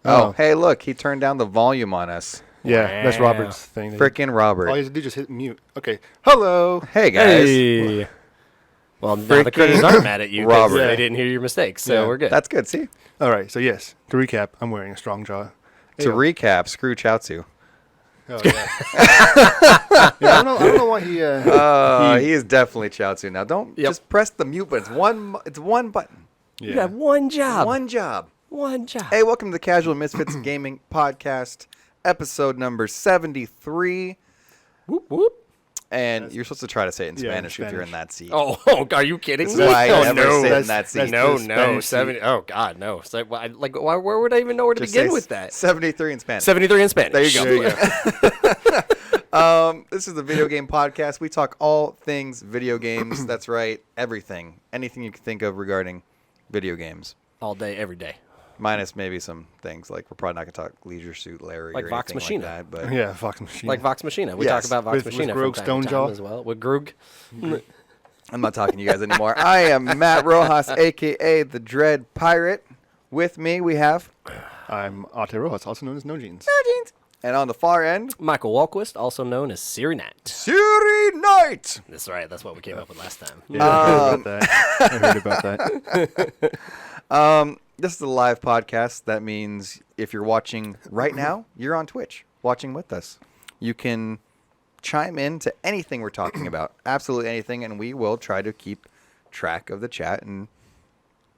Oh, hey, look, he turned down the volume on us. Yeah, that's Robert's thing. Frickin' Robert. All you have to do is just hit mute. Okay. Hello. Hey, guys. Hey. Well, now the critics aren't mad at you, Robert. They didn't hear your mistakes, so we're good. That's good, see? All right, so yes, to recap, I'm wearing a strong jaw. To recap, screw Chaozu. Oh, yeah. I don't know why he... He is definitely Chaozu. Now, don't just press the mute button. It's one button. Yeah. You have one job. One job. One job. Hey, welcome to the Casual Misfits Gaming Podcast, episode number 73. Whoop, whoop. And you're supposed to try to say it in Spanish if you're in Spanish. that seat. Oh, are you kidding This me? is why I Oh, never no. sit in that seat. No, the no, Spanish 70. Oh, God, no. So, where would I even know where to Just begin say with that? 73 in Spanish. 73 in Spanish. There you go. This is the video game podcast. We talk all things video games. That's right. Everything. Anything you can think of regarding video games. All day, every day. Minus maybe some things like we're probably not going to talk Leisure Suit Larry Like or Vox anything Machina. like that. But Yeah, Vox Machina. Like Vox Machina. We Yes. talk about Vox With Machina Grog from time to Stonejaw? time as well. With Grog. I'm not talking to you guys anymore. I am Matt Rojas, a.k.a. the Dread Pirate. With me, we have... I'm Ate Rojas, also known as No Jeans. And on the far end... Michael Walquist, also known as Siri Knight. Siri Knight! That's right. That's what we came up with last time. Yeah, I heard about that. This is a live podcast. That means if you're watching right now, you're on Twitch watching with us. You can chime in to anything we're talking about, absolutely anything, and we will try to keep track of the chat and,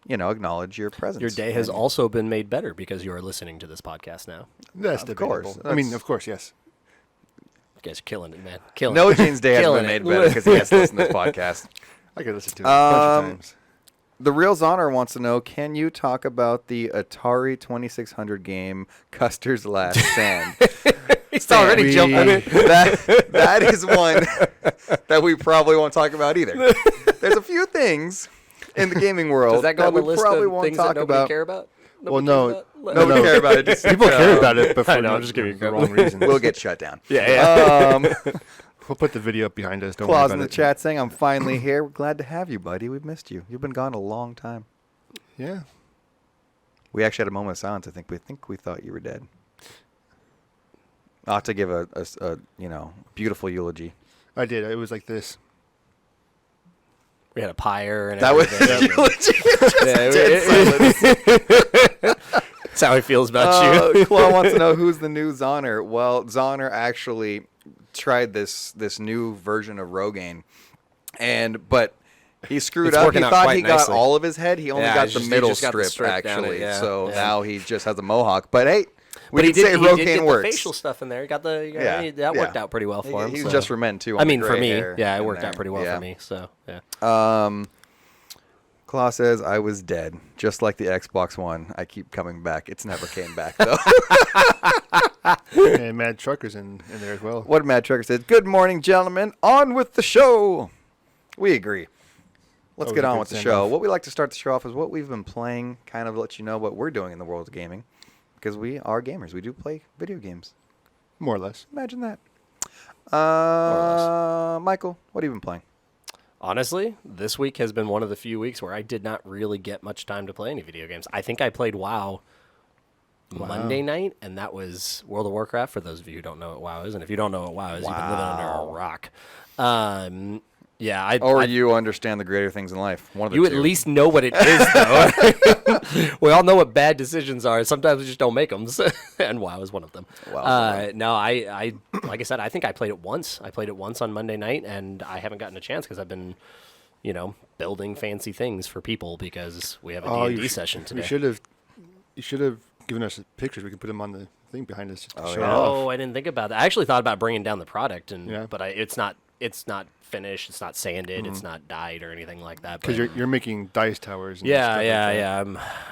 acknowledge your presence. Your day has also been made better because you are listening to this podcast now. That's Of debatable. course. I mean, of course, yes. You guys are killing it, man. Killing No it. Gene's day has Killing been it. made better because he has to listen to this podcast. I could listen to it a bunch of times. The Real Zoner wants to know, can you talk about the Atari 2600 game Custer's Last Stand? He's already jumping in. That is one that we probably won't talk about either. There's a few things in the gaming world Does that go on we the list probably of won't things that talk nobody about. care about? Well, no. Nobody care about it. Just, People care about it, but for I know, I'm just giving you the crap. wrong reasons. We'll get shut down. Yeah. We'll put the video up behind us. Don't Claus worry in about the it. chat saying, I'm finally here. We're glad to have you, buddy. We've missed you. You've been gone a long time. Yeah. We actually had a moment of silence. I think we thought you were dead. I'll have to give a beautiful eulogy. I did. It was like this. We had a pyre and That was everything. eulogy. That's how he feels about you. Claude wants to know who's the new Zoner. Well, Zoner actually tried this new version of Rogaine, but he screwed It's up. He working out thought quite he got nicely. all of his head. He only got the he middle just got the strip, down actually. it, yeah. So Yeah. now he just has a mohawk. But hey, we But he can say did Rogaine get works. the facial stuff in there. He got the Yeah, that worked yeah. out pretty well for him. He so. was just for men too. I on the mean, for gray me, hair yeah, it in worked there. out pretty well Yeah. for me. So yeah. Claus says, I was dead, just like the Xbox One. I keep coming back. It's never came back, though. And Mad Trucker's in there as well. What Mad Trucker says, good morning, gentlemen. On with the show. We agree. Let's That get was a on good with the send show. off. What we like to start the show off is what we've been playing, kind of let you know what we're doing in the world of gaming. Because we are gamers. We do play video games. More or less. Imagine that. or Michael, what have you been playing? Honestly, this week has been one of the few weeks where I did not really get much time to play any video games. I think I played WoW Monday night, and that was World of Warcraft, for those of you who don't know what WoW is. And if you don't know what WoW is, you've been living under a rock. Yeah, Or you understand the greater things in life. One of the You two. at least know what it is, though. We all know what bad decisions are. Sometimes we just don't make them, and WoW is one of them. Wow. No, I like I said, I think I played it once. I played it once on Monday night, and I haven't gotten a chance because I've been, building fancy things for people because we have a D&D session today. You should have given us pictures. We can put them on the thing behind us. Just to show Oh, off. I didn't think about that. I actually thought about bringing down the product, Yeah. but it's not finished. It's not sanded. It's not dyed or anything like that. Because but- you're making dice towers. And Yeah, stuff like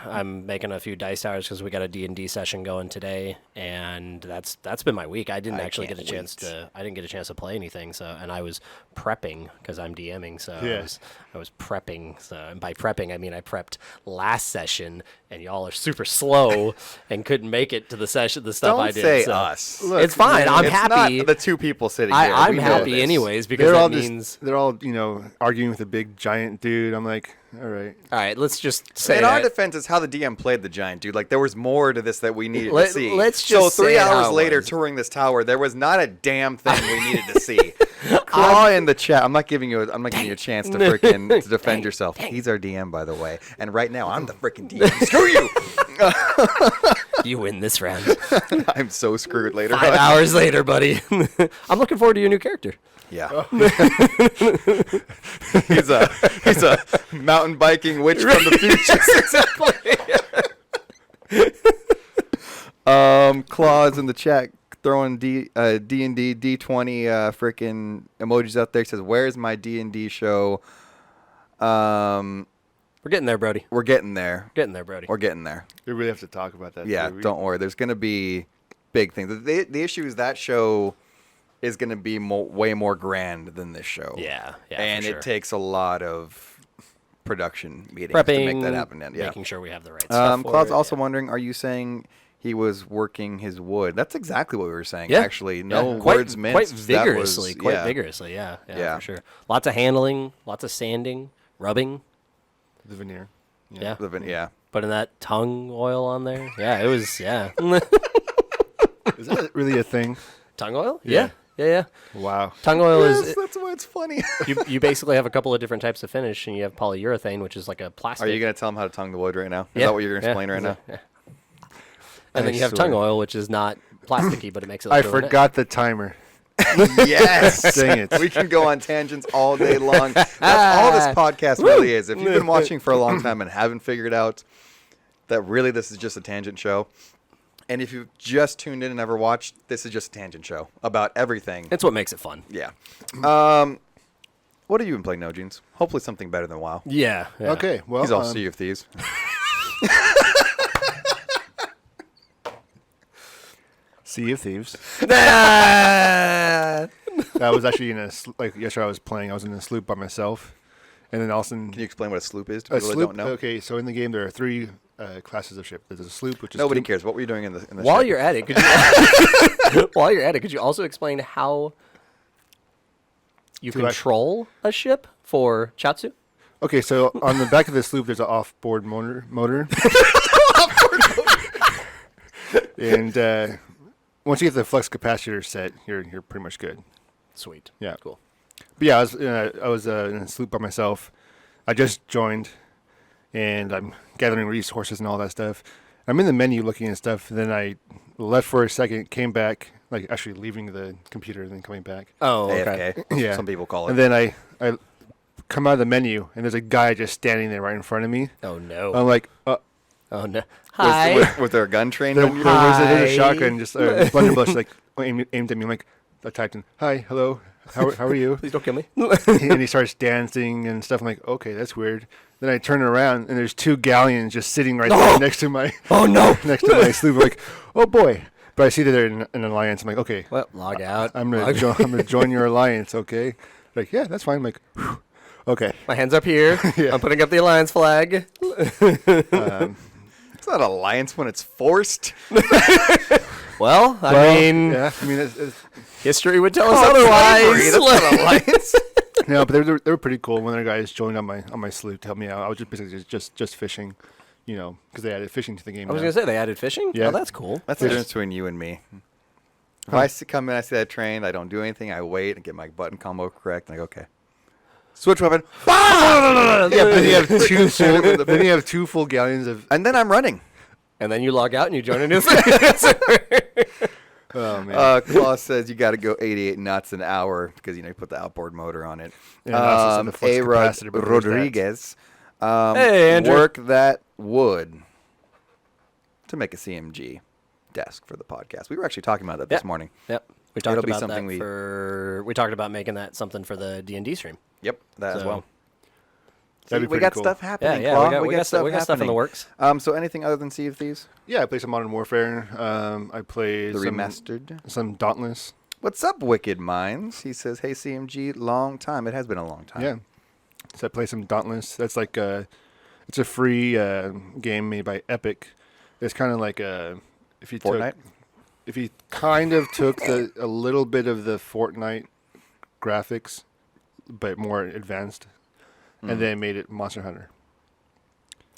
that. I'm making a few dice towers because we got a D&D session going today, and that's been my week. I didn't actually get a chance to play anything. So, and I was prepping because I'm DMing. So Yeah. I was prepping. So, and by prepping I mean I prepped last session, and y'all are super slow and couldn't make it to the stuff Don't I did. say so. us. It's fine. I'm it's happy. not the two people sitting here. I'm We know happy this. anyways. anyways because that means. they're all arguing with a big giant dude. I'm like, all right. All right, let's just say In our that. defense, is how the DM played the giant dude. Like there was more to this that we needed to Let- see. let's so just 3 say how hours it later, was. touring this tower, there was not a damn thing we needed to see. Claw in the chat. I'm not giving you a chance to freaking to defend yourself. He's our DM, by the way. And right now, I'm the freaking DM. Screw you. You win this round. I'm so screwed later. 5 on. hours later, buddy. I'm looking forward to your new character. Yeah. he's a mountain biking witch from the future. Exactly. Claws in the chat throwing D&D D20 freaking emojis out there. Says, "Where's my D&D show?" We're getting there, Brody. We're getting there. Getting there, Brody. We're getting there. We really have to talk about that. Yeah, too. don't worry. There's going to be big things. The issue is that show is going to be way more grand than this show. Yeah, and for sure. it takes a lot of production meetings Prepping, to make that happen. Yeah. making sure we have the right stuff. for Claude's it, also yeah. wondering, are you saying he was working his wood? That's exactly what we were saying. Yeah, Actually, no quite, words minced. Quite That vigorously, was- yeah. vigorously. Yeah, Yeah. for sure. Lots of handling, lots of sanding, rubbing. The veneer. Yeah, Yeah. putting that tongue oil on there. Yeah, it was. Yeah, Is that really a thing? tongue oil. Yeah. Yeah. Wow. Tongue oil Yes, is. that's why it's funny. You basically have a couple of different types of finish, and you have polyurethane, which is like a plastic. Are you going to tell him how to tongue the wood right now? Is Yeah, that what you're going to explain right now? Yeah. And then I you have swear. tongue oil, which is not plasticky, but it makes it. I look really nice. forgot the timer. Yes. Dang it. We can go on tangents all day long. That's all this podcast really is. If you've been watching for a long time and haven't figured out that really this is just a tangent show, and if you've just tuned in and never watched, this is just a tangent show about everything. It's what makes it fun. Yeah. What have you been playing, No Jeans? Hopefully something better than WoW. Yeah. Okay. Well, He's all Sea of Thieves. Sea of Thieves. Ah! I was actually yesterday I was playing. I was in a sloop by myself, and then all of a sudden Can you explain what a sloop is to a people that sloop. don't know? Okay, so in the game there are three classes of ship. There's a sloop, which is Nobody two- cares. What were you doing in the While ship? you're at it, could you also explain how you To act- control a ship for Chatsu? Okay, so on the back of the sloop there's an off-board motor. And once you get the flux capacitor set, you're pretty much good. Sweet. Yeah. Cool. But yeah, I was in a sloop by myself. I just joined, and I'm gathering resources and all that stuff. I'm in the menu looking at stuff. Then I left for a second, came back, like actually leaving the computer and then coming back. Oh, okay. AFK. Yeah. Some people call it. And then I come out of the menu, and there's a guy just standing there right in front of me. Oh no. I'm like, Oh no. Hi. Was there a gun trained there, on you? there's a Hi. shotgun, just blunderbuss, like aimed at me. I'm like, I typed in, "Hi, hello, how are you?" Please don't kill me. And he starts dancing and stuff. I'm like, okay, that's weird. Then I turn around and there's two galleons just sitting right there next to my Oh no. next to my sloop. I'm like, oh boy. But I see that they're in an alliance. I'm like, okay, Well, log out. I'm gonna join your alliance. Okay, like yeah, that's fine. I'm like, whew. Okay. My hands up here. Yeah. I'm putting up the alliance flag. It's not alliance when it's forced. Well, I Well, mean, yeah, I mean, it's, history would tell us Slavery, otherwise. that's not alliance. no, but they were pretty cool. One of the guys joined on my sloop to help me out. I was just basically just fishing, because they added fishing to the game. I was now. gonna say they added fishing. Yeah. Oh, that's cool. That's the difference between you and me. If I come in, I see that train, I don't do anything. I wait and get my button combo correct. And I go, okay. Switch weapon. Yeah, but then you have then you have two full galleons of. And then I'm running. And then you log out and you join a new. Oh man. Claus says you got to go 88 knots an hour because, you put the outboard motor on it. Yeah, and also some of the flux capacitor, but there's that. Rodriguez. Hey, Andrew. Work that wood to make a CMG desk for the podcast. We were actually talking about that this morning. Yep. We talked It'll be about something that we talked about making that something for the D&D stream. Yep, that as So- well. That'd be We pretty got cool. stuff Yeah, happening. yeah. Claw. We got stuff in the happening. works. So anything other than Sea of Thieves? Yeah, I played some Modern Warfare. I played The some, remastered. some Dauntless. What's up, Wicked Minds? He says, hey, CMG, long time. It has been a long time. Yeah. So I played some Dauntless. That's like it's a free game made by Epic. It's kind of like if you Fortnite? if you kind of took a little bit of the Fortnite graphics, but more advanced, and then made it Monster Hunter.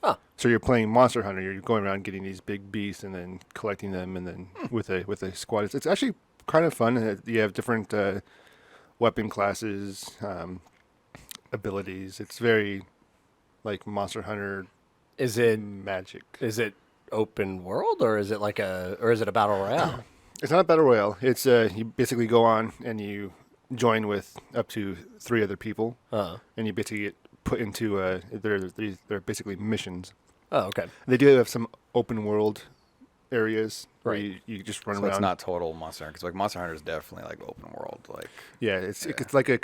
Huh. So you're playing Monster Hunter. You're going around getting these big beasts and then collecting them, and then with a squad. It's actually kind of fun. And you have different weapon classes, abilities. It's very like Monster Hunter. Is it magic? Is it open world or is it is it a battle royale? It's not a battle royale. It's you basically go on and you join with up to 3 other people, and you basically get put into they're basically missions. Oh, okay. They do have some open world areas where Right. you just run So around. it's not total Monster Hunter, because like Monster Hunter is definitely like open world. Like, Yeah, it's like a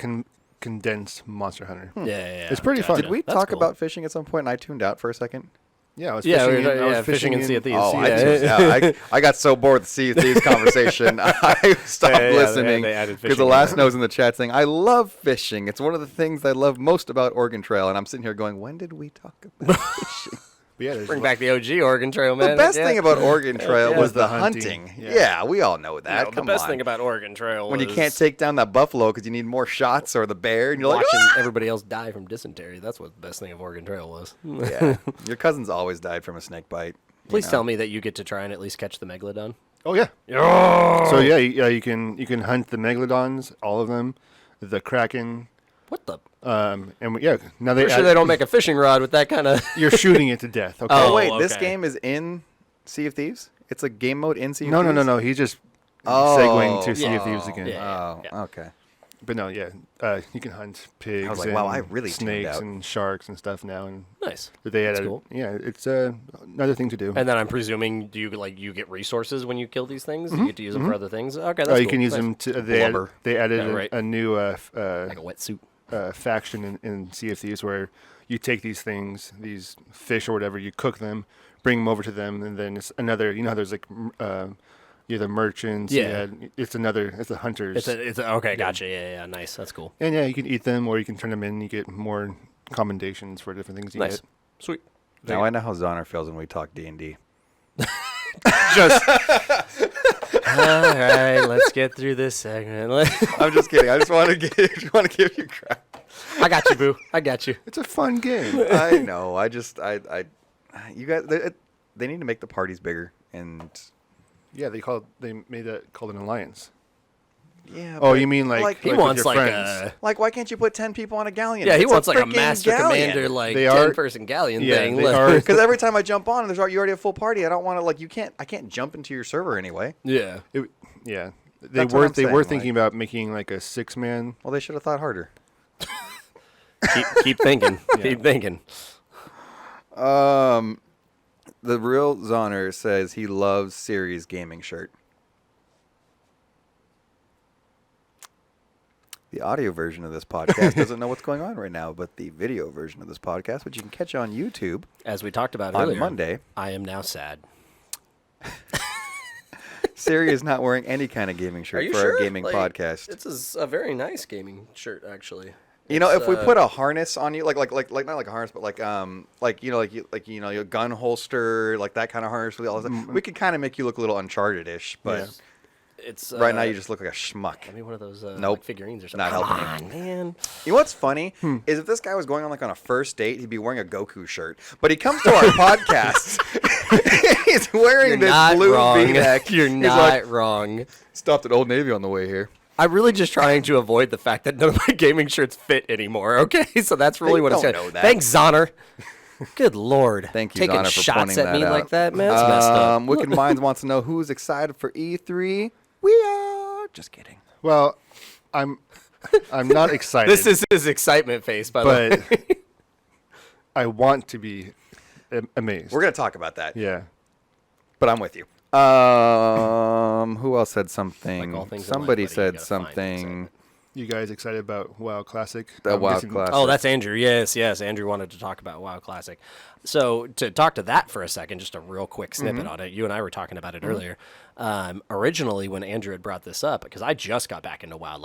condensed Monster Hunter. Yeah. It's pretty fun. did we That's talk cool. about fishing at some point and I tuned out for a second? Yeah, I was Yeah, fishing. we were, I was fishing in Sea of Thieves. Oh, yeah. I tuned out. I got so bored with the Sea of Thieves conversation, I stopped Yeah, listening they added because the fishing. last nose in the chat saying, I love fishing. It's one of the things I love most about Oregon Trail. And I'm sitting here going, when did we talk about fishing? But yeah, there's Bring back the OG Oregon Trail, man. The best Yeah. thing about Oregon Trail Yeah. was the The hunting. hunting. Yeah. Yeah. We all know that. The Come best on. thing about Oregon Trail when you was can't take down that buffalo because you need more shots, or the bear, and you're like, watching "Ah!" everybody else die from dysentery. That's what the best thing of Oregon Trail was. Yeah. Your cousin's always died from a snake bite. Please tell me that you get to try and at least catch the megalodon. Oh yeah. Oh! So yeah, you can hunt the megalodons, all of them, the kraken, What the? now they I'm sure they don't make a fishing rod with that kind of. you're shooting it to death. Okay. Oh, Oh, wait, this okay. game is in Sea of Thieves? It's a game mode in Sea of No, Thieves? no. He's just Oh. segueing to Sea of Yeah. Thieves again. Yeah. Oh, okay. But no, yeah, you can hunt pigs. I was like, and wow, I really tuned snakes out. and sharks and stuff now, and Nice. they That's added. cool. Yeah, it's another thing to do. And then I'm presuming, do you get resources when you kill these things? You get to use them for other things. Okay, that's You cool. can use Nice. them to. Blubber. They added Yeah, right. a new like a wetsuit. faction in Sea of Thieves where you take these things, these fish or whatever, you cook them, bring them over to them, and then it's another. You know how there's like you're the merchants. Yeah. It's the hunters. Okay, gotcha. Yeah, nice. That's cool. And yeah, you can eat them or you can turn them in. You get more commendations for different things you Nice. get. Sweet. Now I know how Zoner feels when we talk D&D. Just All right, let's get through this segment. I'm just kidding. I just want to give you crap. I got you, boo. I got you. it's a fun game. I know. You guys, they need to make the parties bigger. And Yeah, they made that called an alliance. yeah. Oh, but, you mean like He with wants your like friends. like, why can't you put 10 people on a galleon? he It's wants like a freaking master galleon. commander, like They are- 10-person galleon Yeah, thing. they like- are- Because every time I jump on, you already have full party. I don't want to I can't jump into your server anyway. Yeah. Yeah, they That's what were I'm they were saying, thinking about making like a 6-man. Well, they should have thought harder. Keep thinking. Keep thinking. The real Zoner says he loves Siri's gaming shirt. The audio version of this podcast doesn't know what's going on right now, but the video version of this podcast, which you can catch on YouTube As we talked about on earlier, Monday, I am now sad. Siri is not wearing any kind of gaming shirt for our gaming podcast. It's a very nice gaming shirt, actually. You know, It's, if we put a harness on you, like not like a harness, but like your gun holster, like that kind of harness with all that, we could kind of make you look a little Uncharted-ish. But Yeah. it's right now, you just look like a schmuck. I mean, one of those Nope. like figurines or something. Not Come helping on, man. You know what's funny is if this guy was going on like on a first date, he'd be wearing a Goku shirt. But he comes to our podcast, he's wearing You're this not blue wrong. V-neck. You're He's not like, wrong. stopped at Old Navy on the way here. I'm really just trying to avoid the fact that none of my gaming shirts fit anymore. Okay, so that's really They what it's don't going. know that. Thanks, Zoner. Good lord. Thank you, Taking Zana, for shots pointing at that me out. like that, man. That's messed up. Wicked Minds wants to know who's excited for E3. We are. Just kidding. Well, I'm not excited. This is his excitement face, by the way. but I want to be amazed. We're gonna talk about that. Yeah. But I'm with you. Who else said something? Like all things in life, Somebody buddy, you said gotta find something. excitement. You guys excited about WoW Classic? The I'm WoW guessing- Classic. Oh, that's Andrew. Yes. Andrew wanted to talk about WoW Classic. So to talk to that for a second, just a real quick snippet on it. You and I were talking about it earlier. Originally, when Andrew had brought this up, because I just got back into WoW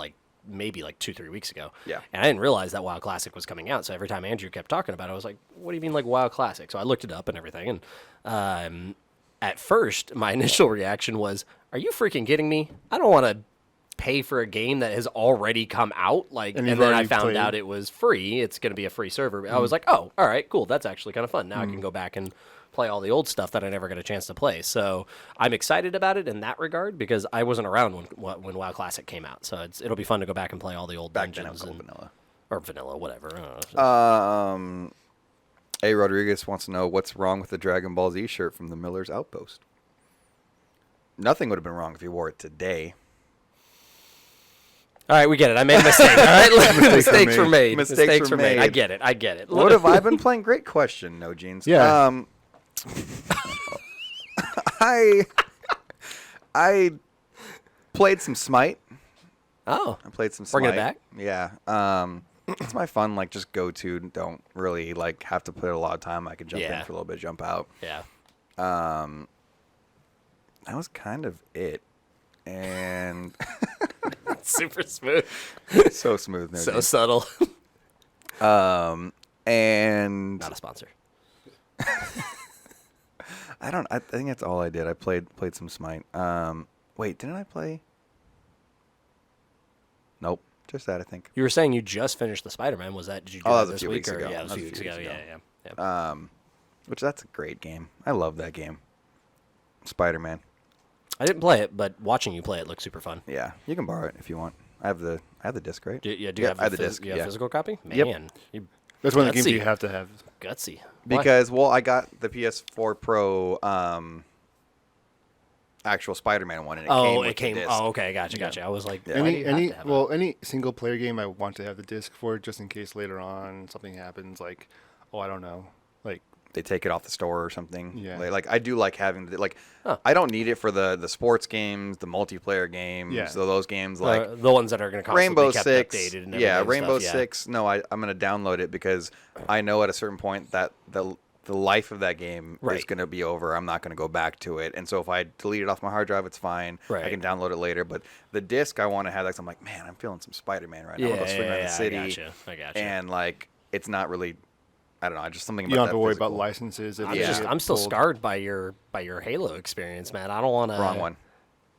maybe 2-3 weeks ago. Yeah. And I didn't realize that WoW Classic was coming out. So every time Andrew kept talking about it, I was like, what do you mean like WoW Classic? So I looked it up and everything. And at first, my initial reaction was, are you freaking kidding me? I don't want to pay for a game that has already come out. Like, And and you've then I already found played. out it was free. It's going to be a free server. I was like, oh, all right, cool. That's actually kind of fun. Now I can go back and play all the old stuff that I never got a chance to play. So I'm excited about it in that regard because I wasn't around when WoW Classic came out. So it'll be fun to go back and play all the old Back then it was dungeons called vanilla. or vanilla, whatever. I don't know. A. Rodriguez wants to know what's wrong with the Dragon Ball Z shirt from the Miller's Outpost. Nothing would have been wrong if you wore it today. All right, we get it. I made a mistake. All right, mistakes were made. Mistakes were made. I get it. I get it. What have I been playing? Great question, No Jeans. Yeah. I played some Smite. Oh, I played some Smite. bringing it back. Yeah. It's my fun, like, just go to. Don't really, like, have to put a lot of time. I can jump in Yeah. for a little bit, jump out. Yeah. That was kind of it. And Super smooth. so smooth. No So Jeans. subtle. And Not a sponsor. I think that's all I did. I played some Smite. Wait, didn't I play? Nope, just that I think. You were saying you just finished the Spider-Man. Was that? Did you do Oh, that that was a this few week weeks or ago. yeah, it was a few weeks ago. Yeah. Which that's a great game. I love that game. Spider-Man. I didn't play it, but watching you play it looks super fun. Yeah, you can borrow it if you want. I have the disc, right? Do you Yeah, have I have a the disc. You have a Yeah. physical copy? Yep. Man, you That's one of the games Gutsy. you have to have. gutsy. Why? Because I got the PS4 Pro actual Spider-Man one, and it came with the disc. Oh, okay, gotcha. I was like, why do Any you have to have it? any single player game I want to have the disc for just in case later on something happens, like, oh, I don't know, like, They take it off the store or something. Yeah. Like I do like having like Huh. I don't need it for the sports games, the multiplayer games, Yeah. so those games like the ones that are going to constantly Rainbow be kept Six. updated and Yeah, everything Rainbow stuff, yeah. Six. No, I'm going to download it because I know at a certain point that the life of that game is Right. going to be over. I'm not going to go back to it. And so if I delete it off my hard drive, it's fine. I Right. can download it later. But the disc I want to have, like, I'm like, man, I'm feeling some Spider-Man right now. I'm Yeah, going to go swing around the city. I gotcha. And like, it's not really. I don't know. Just something about you don't have that to worry physical. about licenses. If I'm you Yeah. get I'm still pulled. scarred by your Halo experience, man. I don't want to. Wrong one.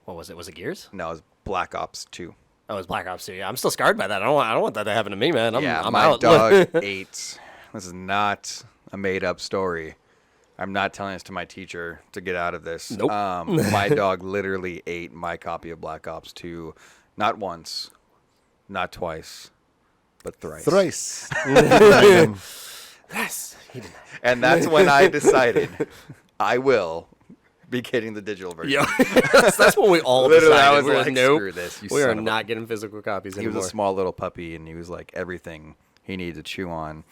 What was it? Was it Gears? No, it's Black Ops 2. Oh, it was Black Ops 2. Yeah, I'm still scarred by that. I don't want that to happen to me, man. I'm my out. dog ate. This is not a made-up story. I'm not telling this to my teacher to get out of this. Nope. My dog literally ate my copy of Black Ops 2, not once, not twice, but thrice. Thrice. Yes. He did. And that's when I decided I will be getting the digital version. Yeah, that's when we all Literally, I decided. was We were like, nope, screw this, you we are son of a-" not getting physical copies He anymore. was a small little puppy, and he was like everything he needed to chew on.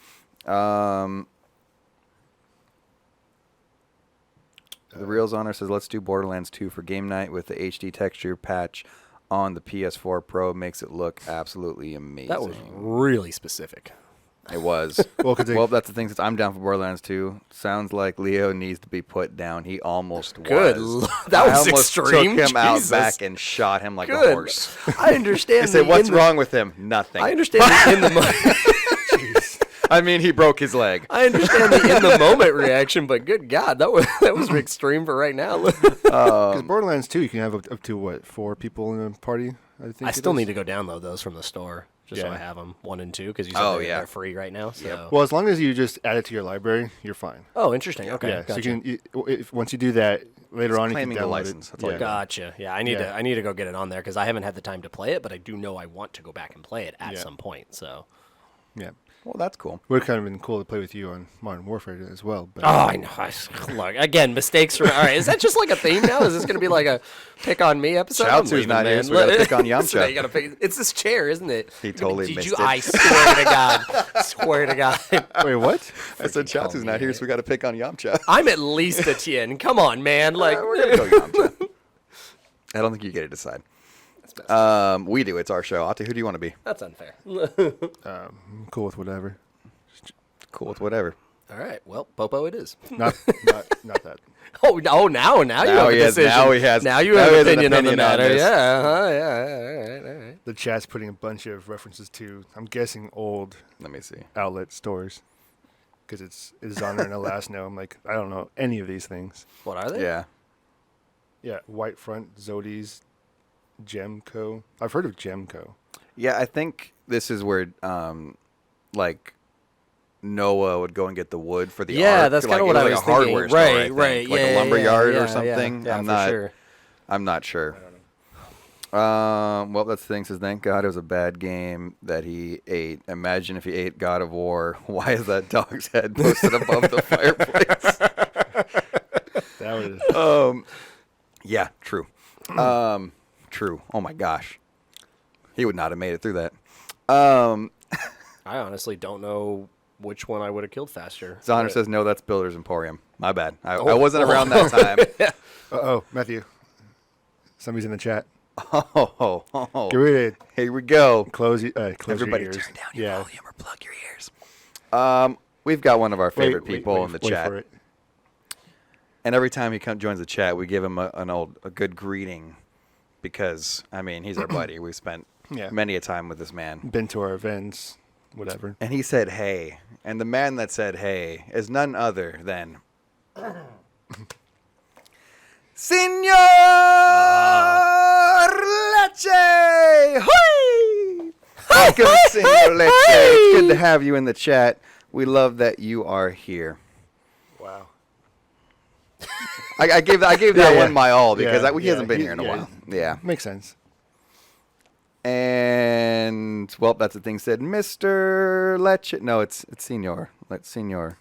The Reels Honor says, let's do Borderlands 2 for game night with the HD texture patch on the PS4 Pro. Makes it look absolutely amazing. That was really specific. It was. Well, 'cause they- Well, that's the thing. Since I'm down for Borderlands 2, sounds like Leo needs to be put down. He almost Good was. Lord, that was I almost extreme. took him out Jesus. back and shot him like a Good. horse. I understand. He said, what's wrong with him? Nothing. I understand the in the moment. I mean, he broke his leg. I understand the in the moment reaction, but good God, that was extreme for right now. Because Borderlands 2, you can have up to what, 4 people in a party? I think I it still is? need to go download those from the store just so Yeah. I have them 1 and 2 because you said Oh, they're, yeah. they're free right now. So. Well, as long as you just add it to your library, you're fine. Oh, interesting. Okay, Yeah. gotcha. So if once you do that later on, you can claiming the download license. it. That's all yeah. you Gotcha. Yeah, I need Yeah. to go get it on there because I haven't had the time to play it, but I do know I want to go back and play it at Yeah. some point. So. Yeah. Well, that's cool. Would have kind of been cool to play with you on Modern Warfare as well. But Oh, I know. Look, again, mistakes. All right, is that just like a theme now? Is this going to be like a pick on me episode? Chaozu's I'm leaving, not here, man. so we gotta pick on So Yamcha. now you gotta pick. It's this chair, isn't it? He totally Did missed you? it. I swear to God. Swear to God. wait, what? I said, Freaking Chaozu's not here, so we got to pick on Yamcha. I'm at least a 10. Come on, man. Like, We're going to go Yamcha. I don't think you get to decide. We do. It's our show. Ate, who do you want to be? that's unfair. I'm cool with whatever. Cool with whatever. All right. Well, Popo it is. Not that. Oh, now you Now have a he has- decision. now he has- Now you now have he an has an opinion on the opinion on matter. this. Yeah. All right. The chat's putting a bunch of references to, I'm guessing, old Let me see. outlet stores. Because it's Honor and Elasno. I'm like, I don't know any of these things. What are they? Yeah. Yeah, White Front, Zodi's, Gemco. I've heard of Gemco. Yeah, I think this is where, like, Noah would go and get the wood for the ark. That's kind like, of what it I was like a thinking. hardware store, I Right, think. right. Like yeah, a lumber yard yeah, or something. Yeah, for sure. I'm not sure. Well, that's the thing. Says, thank God it was a bad game that he ate. Imagine if he ate God of War. Why is that dog's head posted above the fireplace? That was Yeah, true. True. Oh my gosh, he would not have made it through that. I honestly don't know which one I would have killed faster. Zoner says no. That's Builder's Emporium. My bad. I wasn't around that time. Uh-oh, Matthew. Somebody's in the chat. Oh. Get rid of it. Here we go. Close Everybody your ears. turn down your volume or plug your ears. We've got one of our favorite people in the chat. For it. And every time he joins the chat, we give him a good greeting because, I mean, he's our buddy. We've spent many a time with this man. Been to our events, whatever. And he said, hey. And the man that said, hey, is none other than Senor Leche! Hoi! Welcome, Senor Leche. It's good to have you in the chat. We love that you are here. Wow. I gave that one my all because he hasn't been here in a while. Yeah. Makes sense. And, well, that's the thing said. Mr. Leche. No, it's Senor. Senor.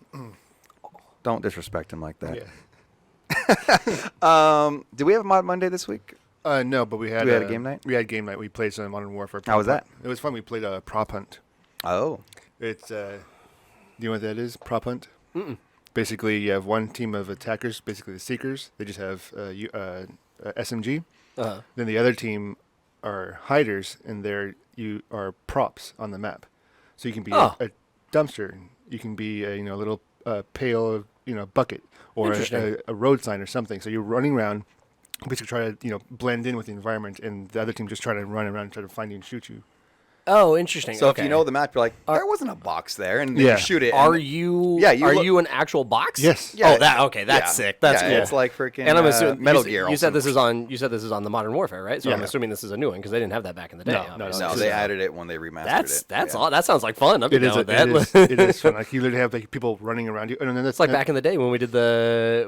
Don't disrespect him like that. Yeah. Did we have a Mod Monday this week? No, but we had a game night? We had game night. We played some Modern Warfare. How was that? It was fun. We played a prop hunt. Oh. It's do you know what that is? Prop hunt. Basically, you have one team of attackers, basically the Seekers. They just have SMG. Then the other team are hiders, and you are props on the map. So you can be a dumpster. You can be a little pail, bucket, or a road sign or something. So you're running around, basically try to blend in with the environment, and the other team just try to run around and try to find you and shoot you. Oh, interesting. So if you know the map, you're like, there wasn't a box there, and then Yeah. you shoot it. Are you? Yeah, Are you an actual box? Yes. Yeah. Oh, that's sick. That's cool. It's like freaking And I'm assuming Metal you, Gear. You said this is on. You said this is on the Modern Warfare, right? So I'm Yeah. assuming this is a new one because they didn't have that back in the day. No, obviously. No, they added it when they remastered it. That's Yeah. all. That sounds like fun. I'm It down is. with that. It is fun. Like you literally have like people running around you, and then It's like back in the day when we did the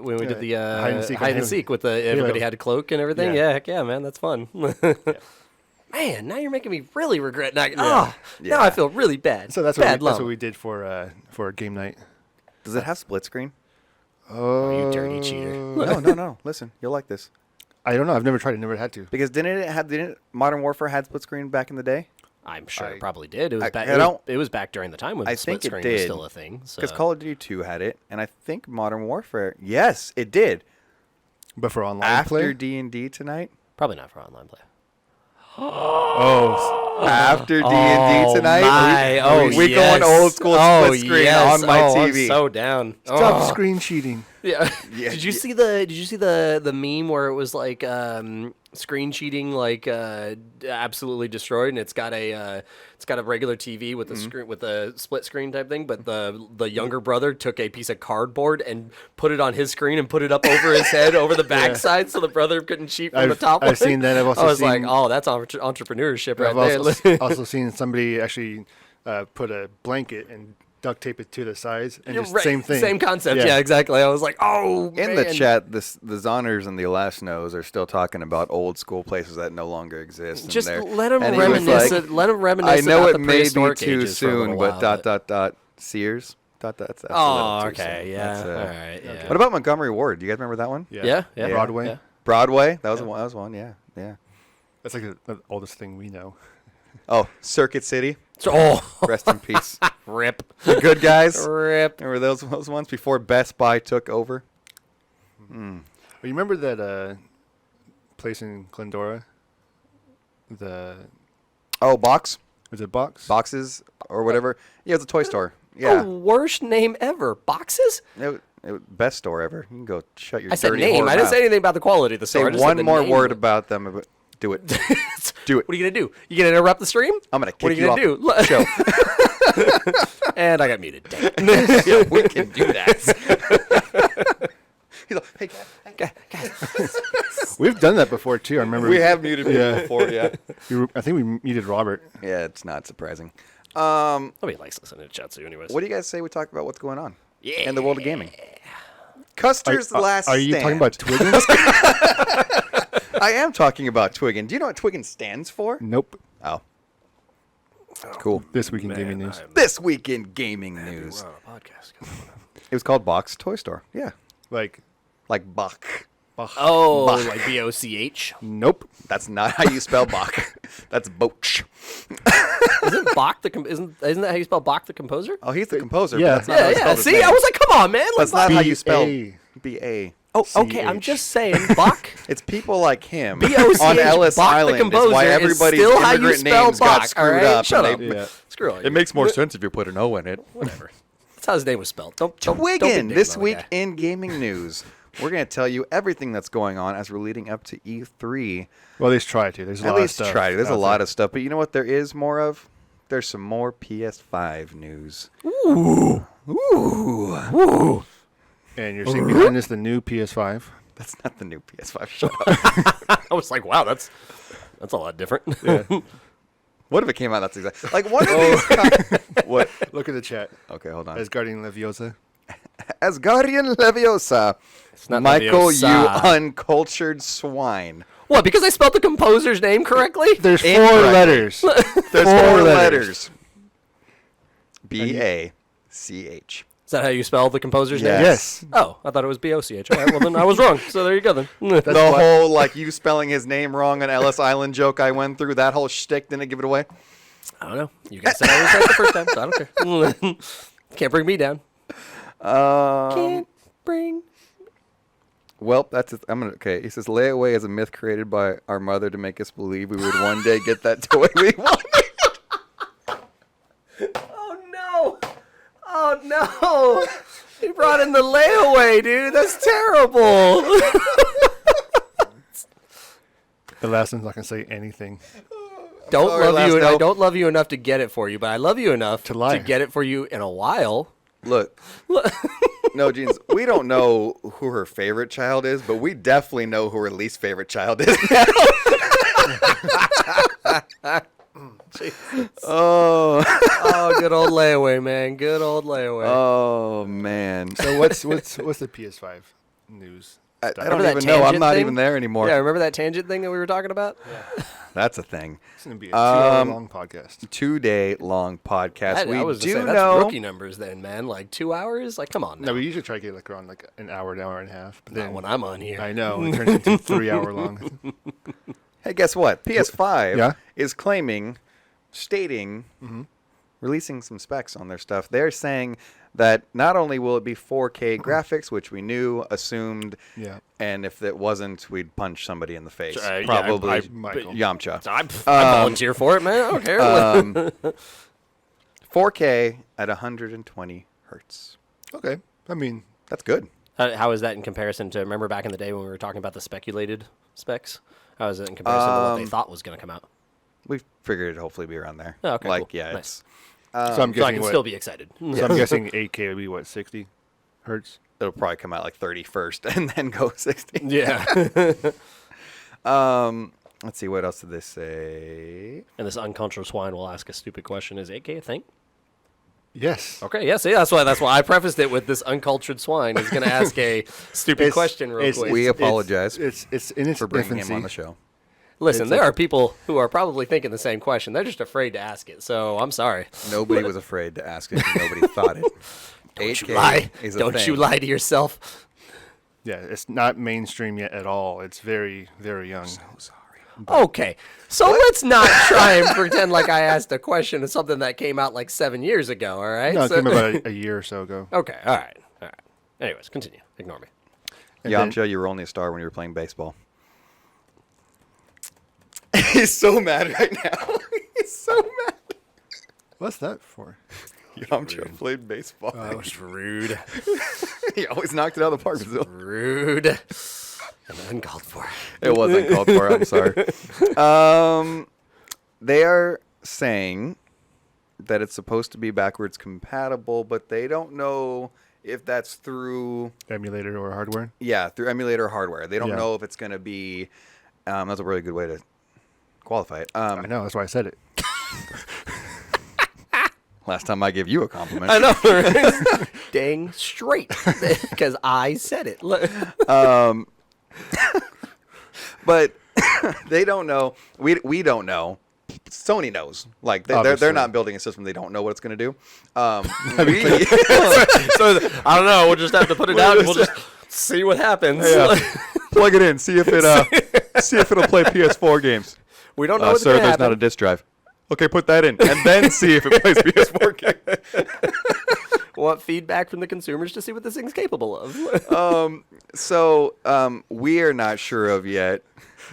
hide and seek with the everybody had a cloak and everything. Yeah. Yeah, heck yeah, man, that's fun. Man, now you're making me really regret. Now I feel really bad. So that's bad what we did for game night. Does it have split screen? Oh, you dirty cheater. No. Listen, you'll like this. I don't know. I've never tried it. Never had to. Because didn't Modern Warfare had split screen back in the day? I'm sure it probably did. It was I back. don't- It was back during the time when I split think it screen was did. still a thing. Because Call of Duty 2 had it, and I think Modern Warfare, yes, it did. But for online After play? D&D tonight? Probably not for online play. After D&D tonight? we yes. going old school split screen yes. on my I'm TV. so down. Stop screen cheating. Yeah. Yeah, Did you see the meme where it was like screen cheating absolutely destroyed, and it's got a regular TV with a screen with a split screen type thing, but the younger brother took a piece of cardboard and put it on his screen and put it up over his head over the backside so the brother couldn't cheat from the top. I've seen that. I've also I was seen, like, oh, that's entrepreneurship right I've there. also seen somebody actually put a blanket and duct tape it to the sides, and You're just right. same thing. Same concept. Yeah, exactly. I was like, oh, In man. the chat, the Zoners and the Elasnos are still talking about old school places that no longer exist. and Just they're- let him and he was reminisce. like, Let him reminisce. I know about it the may be prehistoric too ages for a soon, little but while, Sears. That's a Oh, little too okay. soon. Yeah. That's, All right. Yeah. What about Montgomery Ward? Do you guys remember that one? Yeah. Broadway. Yeah. Broadway. That was one. That was one. Yeah. That's like the oldest thing we know. Oh, Circuit City. So, Rest in peace. rip. The good guys. Rip. Remember those ones before Best Buy took over? Well, you remember that place in Glendora? Box. Was it Box? Boxes or whatever. Yeah, it's a toy store. The Yeah. worst name ever. Boxes? Best store ever. You can go shut your I said dirty name. whore I didn't mouth. say anything about the quality of the Say store. I just said one the more name. word about them. Do it. Do it. What are you gonna do? You gonna interrupt the stream? I'm gonna What are kick you you gonna off do? the show. And I got muted. Dang it. Yeah, we can do that. He's like, hey, guys. We've done that before too. I remember We have muted people Yeah. before, yeah. I think we muted Robert. Yeah, it's not surprising. Nobody likes listening to Chatsu anyways. What do you guys say we talk about what's going on Yeah. in the world of gaming? Custer's Last Are you Stand. talking about Twiggins? I am talking about Twiggin. Do you know what Twiggin stands for? Nope. Oh. Cool. This week in gaming news. This week in gaming news. We're on a podcast. It was called Bach's Toy Store. Yeah. Like, Like Bach. Oh, Bach. like BOCH? nope. That's not how you spell Bach. That's Boch. Isn't Bach isn't that how you spell Bach the composer? Oh, he's the composer. Yeah. But that's not how Yeah, you yeah. spell his See, name. I was like, come on, man. Like, That's not how you spell B-A. B-A. Oh, okay. I'm CH. just saying, Bach. It's people like him B-O-C-H, on Ellis Bach the Island is composer why is everybody's still how you immigrant spell names Bach, got screwed all right? up. Shut and up. they- Yeah. Screw it. It makes more sense if you put an O in it. Whatever. That's how his name was spelled. Don't be Twiggin, digging this on the week guy. in gaming news. We're going to tell you everything that's going on as we're leading up to E3. Well, at least try to. There's a At lot least of stuff. try. There's a out lot there. of stuff. But you know what there is more of? There's some more PS5 news. And you're seeing behind us the new PS5. That's not the new PS5. Shut up. I was like, wow, that's a lot different. Yeah. What if it came out? That's exactly. Like, one of these. What? Look at the chat. Okay, hold on. As Guardian Leviosa. Asgardian Leviosa. It's not Michael, you Leviosa. uncultured swine. What? Because I spelled the composer's name correctly? There's 4 Incorrect. letters. There's Four four letters. letters. B-A-C-H. Is that how you spell the composer's name? Yes. Oh, I thought it was B-O-C-H. All right, well, then I was wrong. So there you go, then. The why- whole, like, you spelling his name wrong on Ellis Island joke I went through, that whole shtick, didn't it give it away? I don't know. You guys said I was right the first time, so I don't care. Can't bring me down. Can't bring. Well, that's it. Okay. He says, layaway is a myth created by our mother to make us believe we would one day get that toy we wanted. Oh, no. Oh, no. He brought in the layaway, dude. That's terrible. The last one's not going to say anything. Don't Sorry, love you. Laszlo. I don't love you enough to get it for you, but I love you enough To lie. to get it for you in a while. Look. No, Jeans, we don't know who her favorite child is, but we definitely know who her least favorite child is now. Oh. Oh, good old layaway, man. Good old layaway. Oh, man. So what's the PS5 news? I stuff? don't that even know. I'm tangent not thing? even there anymore. Yeah, remember that tangent thing that we were talking about? That's a thing. It's going to be a 2-hour long podcast. 2-day long podcast. I was do gonna say, that's know. rookie numbers then, man. Like 2 hours? Like, come on. No, Now. we usually try to get like around like an hour and a half. But Not then when I'm on here. I know it turns into 3-hour long. Hey, guess what? PS5 Yeah? is stating, releasing some specs on their stuff. They're saying that not only will it be 4K graphics, which we knew, assumed, Yeah. and if it wasn't, we'd punch somebody in the face. Yeah, Probably Michael. Yamcha. I volunteer for it, man. I don't care. 4K at 120 hertz. Okay. I mean, That's good. How is that in comparison to, remember back in the day when we were talking about the speculated specs? How is it in comparison to what they thought was going to come out? We figured it'd hopefully be around there. Oh, okay, Like, cool. yeah, Nice. so I'm So I guessing can what? still be excited. So I'm guessing 8K would be what, 60 hertz? it'll probably come out like 30 first and then go 60. Yeah. Let's see, what else did they say? And this uncultured swine will ask a stupid question. Is 8K a thing? Yes. Okay, yeah, see, that's why I prefaced it with this uncultured swine is going to ask a stupid question real quick. We apologize It's in its for bringing infancy. him on the show. Listen, it's there like- are people who are probably thinking the same question. They're just afraid to ask it. So I'm sorry. Nobody was afraid to ask it. 'Cause nobody thought it. Don't you 8K lie. is a Don't thing. you lie to yourself. Yeah, it's not mainstream yet at all. It's very, very young. Okay, so let's not try and pretend like I asked a question of something that came out like 7 years ago, all right? No, it So- came about a year or so ago. Okay, all right. Anyways, continue. Ignore me. And then- Yamcha, you were only a star when you were playing baseball. He's so mad right now. He's so mad. What's that for? Yamcha played baseball. That was rude. He always knocked it out of the park. Brazil. Rude. And uncalled for. It wasn't called for. I'm sorry. They are saying that it's supposed to be backwards compatible, but they don't know if that's through Emulator or hardware. through emulator hardware. They don't Yeah. know if it's going to be. That's a really good way to qualify it. I know, that's why I said it. Last time I gave you a compliment. I know. Dang straight. Because I said it. But they don't know. We don't know. Sony knows. Like they're Obviously. not building a system they don't know what it's going to do. So I don't know. We'll just have to put it out and we'll just see what happens. Plug it in. See if it'll play PS4 games. We don't know what's Sir, going to there's happen. not a disc drive. Okay, put that in, and then see if it plays PS4 games. Want feedback from the consumers to see what this thing's capable of. We are not sure of yet.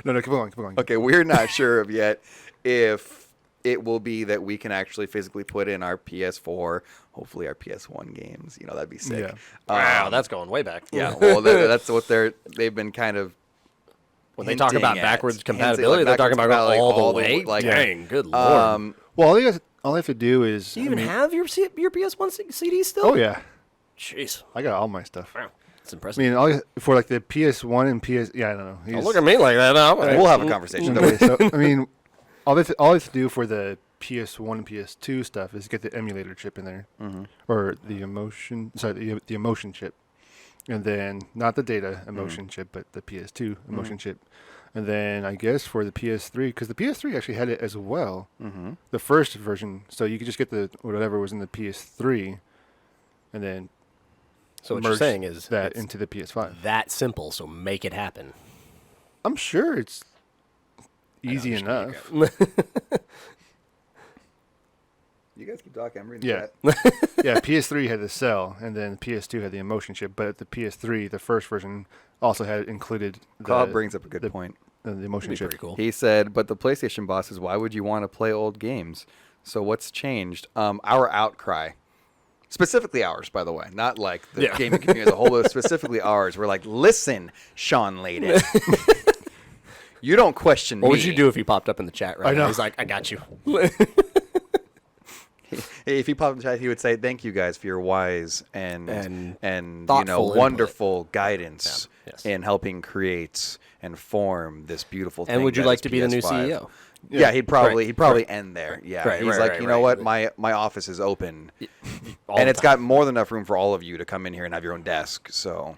No, keep going. Okay, we're not sure of yet if it will be that we can actually physically put in our PS4, hopefully our PS1 games. You know, that'd be sick. Yeah. Wow, that's going way back. Yeah, well, that's what they've been kind of. When they talk about hinting backwards at. compatibility, Hinting, they're talking about backwards going all compatibility, the way. like, Dang, good lord. Well, all I have to do is. Do you even have your PS1 CD still? Oh yeah, Jeez. I got all my stuff. Wow. That's I impressive. mean, for like the PS1 and PS. Yeah, I don't know. Don't look at me like that. No. We'll have a conversation. Okay, so I mean, all I have to do for the PS1 and PS2 stuff is get the emulator chip in there, or the the emotion chip, and then not the data emotion chip, but the PS2 emotion chip, and then I guess for the PS3, because the PS3 actually had it as well, the first version, so you could just get the whatever was in the PS3, and then So what you're merge saying is that it's into the PS5. that simple, so make it happen. I'm sure it's easy enough. You guys keep talking. I'm reading Yeah. Yeah, PS3 had the cell, and then PS2 had the emotion chip. But the PS3, the first version, also had included the, Cobb brings up a good point. the emotion That'd be chip. pretty cool. He said, but the PlayStation boss is, why would you want to play old games? So what's changed? Our outcry. Specifically ours, by the way. Not like the gaming community as a whole, but specifically ours. We're like, listen, Sean Layden. You don't question me. What would you do if he popped up in the chat right I now? know. He's like, I got you. If he popped in the chat, he would say, thank you guys for your wise and thoughtful input. wonderful guidance Yeah, yes. in helping create and form this beautiful thing. And would you that like is to be the new PS5. CEO? Yeah, he'd probably Right. end there. Yeah, Right, he's right, like, right, you know right. what, my office is open, All and the it's time. got more than enough room for all of you to come in here and have your own desk. So,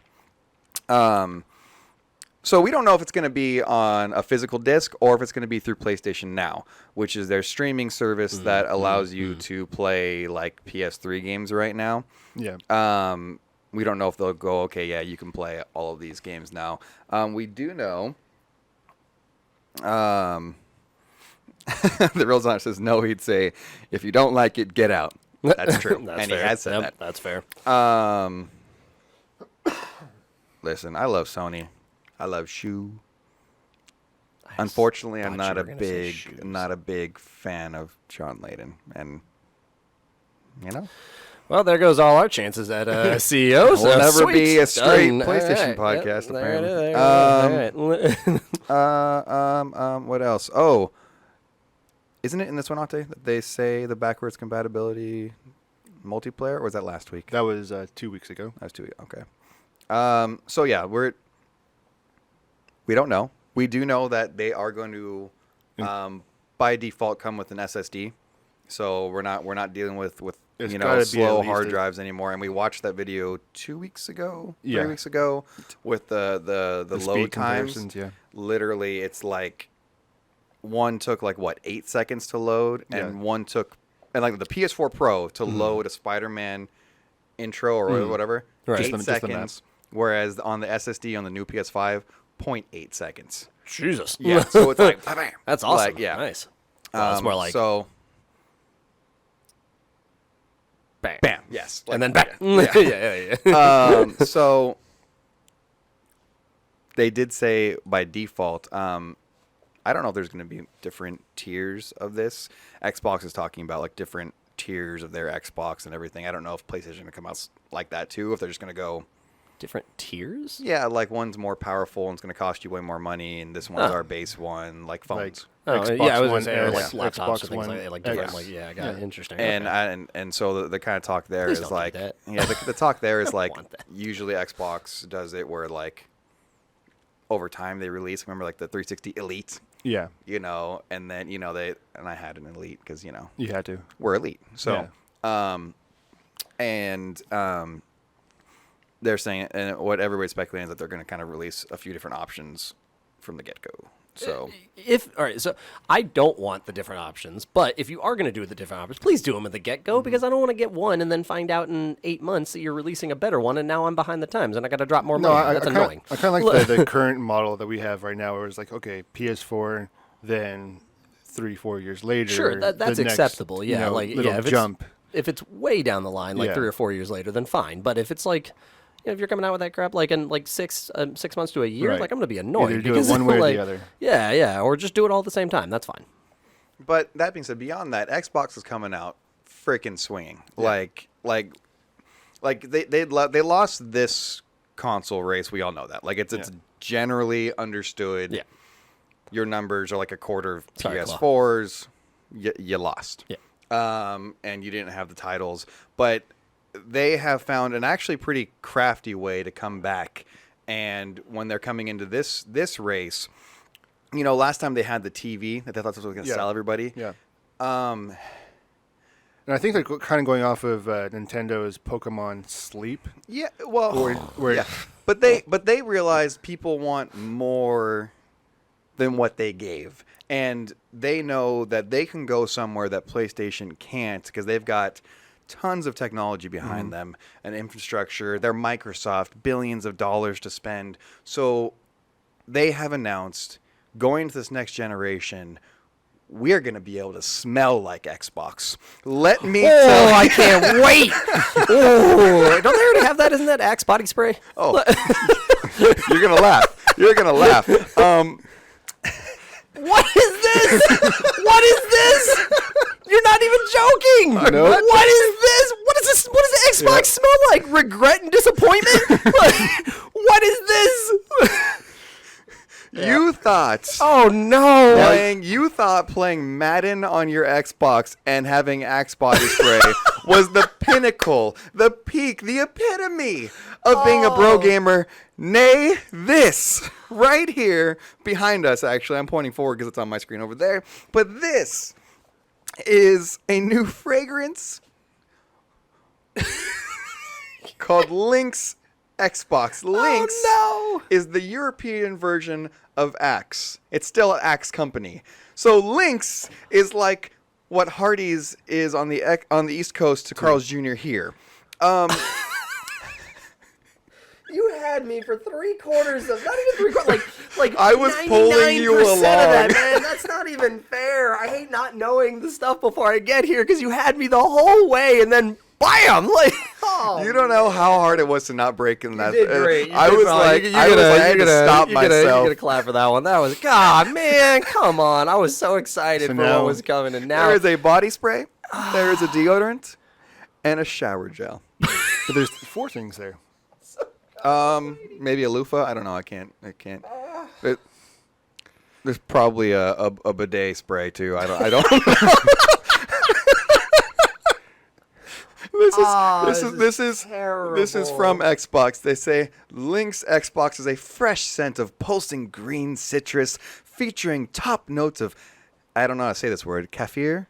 so we don't know if it's going to be on a physical disc or if it's going to be through PlayStation Now, which is their streaming service that allows you to play like PS3 games right now. Yeah. We don't know if they'll go, okay, yeah, you can play all of these games now. We do know. The real Zonner says no. He'd say, if you don't like it, get out. That's true, That's and fair. he has said Yep, that's fair. that. Listen, I love Sony. I love Shoe. Unfortunately, I'm thought not you a were gonna say big, shoes. not a big fan of Sean Layden, and you know, Well, there goes all our chances at CEO. We'll so never sweet. be a straight Done. PlayStation All right. podcast, Yep, there it apparently. is, there it is. All right. What else? Oh, isn't it in this one, Ate, that they say the backwards compatibility multiplayer, or was that last week? That was 2 weeks ago. That was 2 weeks. Okay. So yeah, we don't know. We do know that they are going to, by default, come with an SSD. So we're not dealing with It's gotta be at slow least hard a- drives anymore. And we watched that video 2 weeks ago, Yeah. 3 weeks ago, with the speed load times. comparisons, yeah. Literally, it's like one took 8 seconds to load, and Yeah. one took, and like the PS4 Pro to load a Spider-Man intro or whatever, Right. 8 Just the map. seconds. Whereas on the SSD on the new PS5, 0.8 seconds. Jesus. Yeah, so it's like bam. That's awesome. Like, yeah. Nice. Well, it's more like so bam. bam. Yes, And then like, bam. Yeah. So they did say by default. I don't know if there's going to be different tiers of this. Xbox is talking about different tiers of their Xbox and everything. I don't know if PlayStation going to come out like that too. If they're just going to go Different tiers? Yeah, like one's more powerful and it's going to cost you way more money, and this one's our base one, like phones. Oh, Xbox yeah, I was One gonna say or, like S, laptops Xbox or things One like that, like different, X. like I got it. Interesting. And Okay. and so the kind of talk there Please is don't do like, that. yeah, the talk there is like want that. usually Xbox does it where like over time they release. Remember like the 360 Elite, Yeah, and then I had an Elite because you had to. we're Elite. So they're saying, and what everybody's speculating is that they're going to kind of release a few different options from the get go. So All right, so I don't want the different options, but if you are going to do the different options, please do them at the get-go because I don't want to get one and then find out in 8 months that you're releasing a better one, and now I'm behind the times and I got to drop more No, money. That's annoying. I kind of like the current model that we have right now, where it's like, okay, PS4, then 3-4 years later. Sure, that's the next, acceptable. Yeah, little if jump. If it's way down the line, like Yeah. 3 or 4 years later, then fine. But if it's like, if you're coming out with that crap like in like 6 months to a year, Right. like I'm gonna be annoyed. Either do it because, one way or the like, other. Yeah, or just do it all at the same time. That's fine. But that being said, beyond that, Xbox is coming out freaking swinging. Like they lost this console race. We all know that. Like it's generally understood. Yeah. Your numbers are like a quarter of Sorry, Claw. PS4s. You lost. Yeah. And you didn't have the titles, but they have found an actually pretty crafty way to come back. And when they're coming into this race, last time they had the TV that they thought this was going to sell everybody. Yeah. And I think they're kind of going off of Nintendo's Pokemon Sleep. Yeah, well, Where but they realize people want more than what they gave, and they know that they can go somewhere that PlayStation can't because they've got tons of technology behind them and infrastructure. They're Microsoft, billions of dollars to spend. So they have announced going into this next generation, we're going to be able to smell like Xbox. Let me tell you. I can't wait. Oh, don't they already have that? Isn't that Axe body spray? Oh, you're going to laugh. You're going to laugh. What is this? What is this? You're not even joking. Nope. What is this? What is this? What does the Xbox smell like? Regret and disappointment? What is this? You thought... Oh no! You thought playing Madden on your Xbox and having Axe body spray was the pinnacle, the peak, the epitome of being a bro gamer. Nay, this right here behind us. Actually, I'm pointing forward because it's on my screen over there. But this is a new fragrance called Lynx Xbox. Lynx is the European version of Axe. It's still an Axe company. So Lynx is like what Hardee's is on the East Coast to Carl's Jr. here. You had me for 3/4 of, not even 3/4, like I was pulling you 99% of that, along. man. That's not even fair. I hate not knowing the stuff before I get here because you had me the whole way and then bam, like. Oh, You don't know how hard it was to not break in that. did great. I was like, I had to stop myself. You gotta clap for that one. That was, God, man, come on. I was so excited for now- what was coming, and now There is a body spray, there is a deodorant, and a shower gel. but there's 4 things there. Maybe a loofah. I don't know. I can't. There's probably a bidet spray too. I don't know. This is from Xbox. They say Lynx Xbox is a fresh scent of pulsing green citrus featuring top notes of, I don't know how to say this word, kaffir?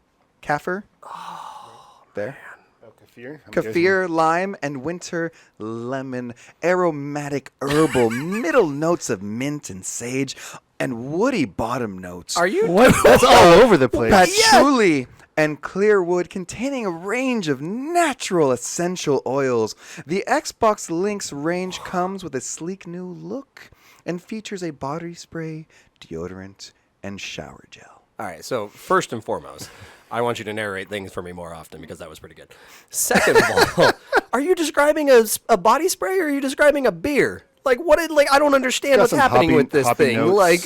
There. Oh, Kefir? I'm Kaffir, lime, and winter lemon, aromatic herbal, middle notes of mint and sage, and woody bottom notes. Are you? What? That's all over the place. Patchouli and clear wood containing a range of natural essential oils. The Xbox Lynx range comes with a sleek new look and features a body spray, deodorant, and shower gel. All right, so first and foremost, I want you to narrate things for me more often because that was pretty good. Second of all, are you describing a body spray or are you describing a beer? Like, what? I don't understand Got what's some happening with this hoppy thing. notes. Like,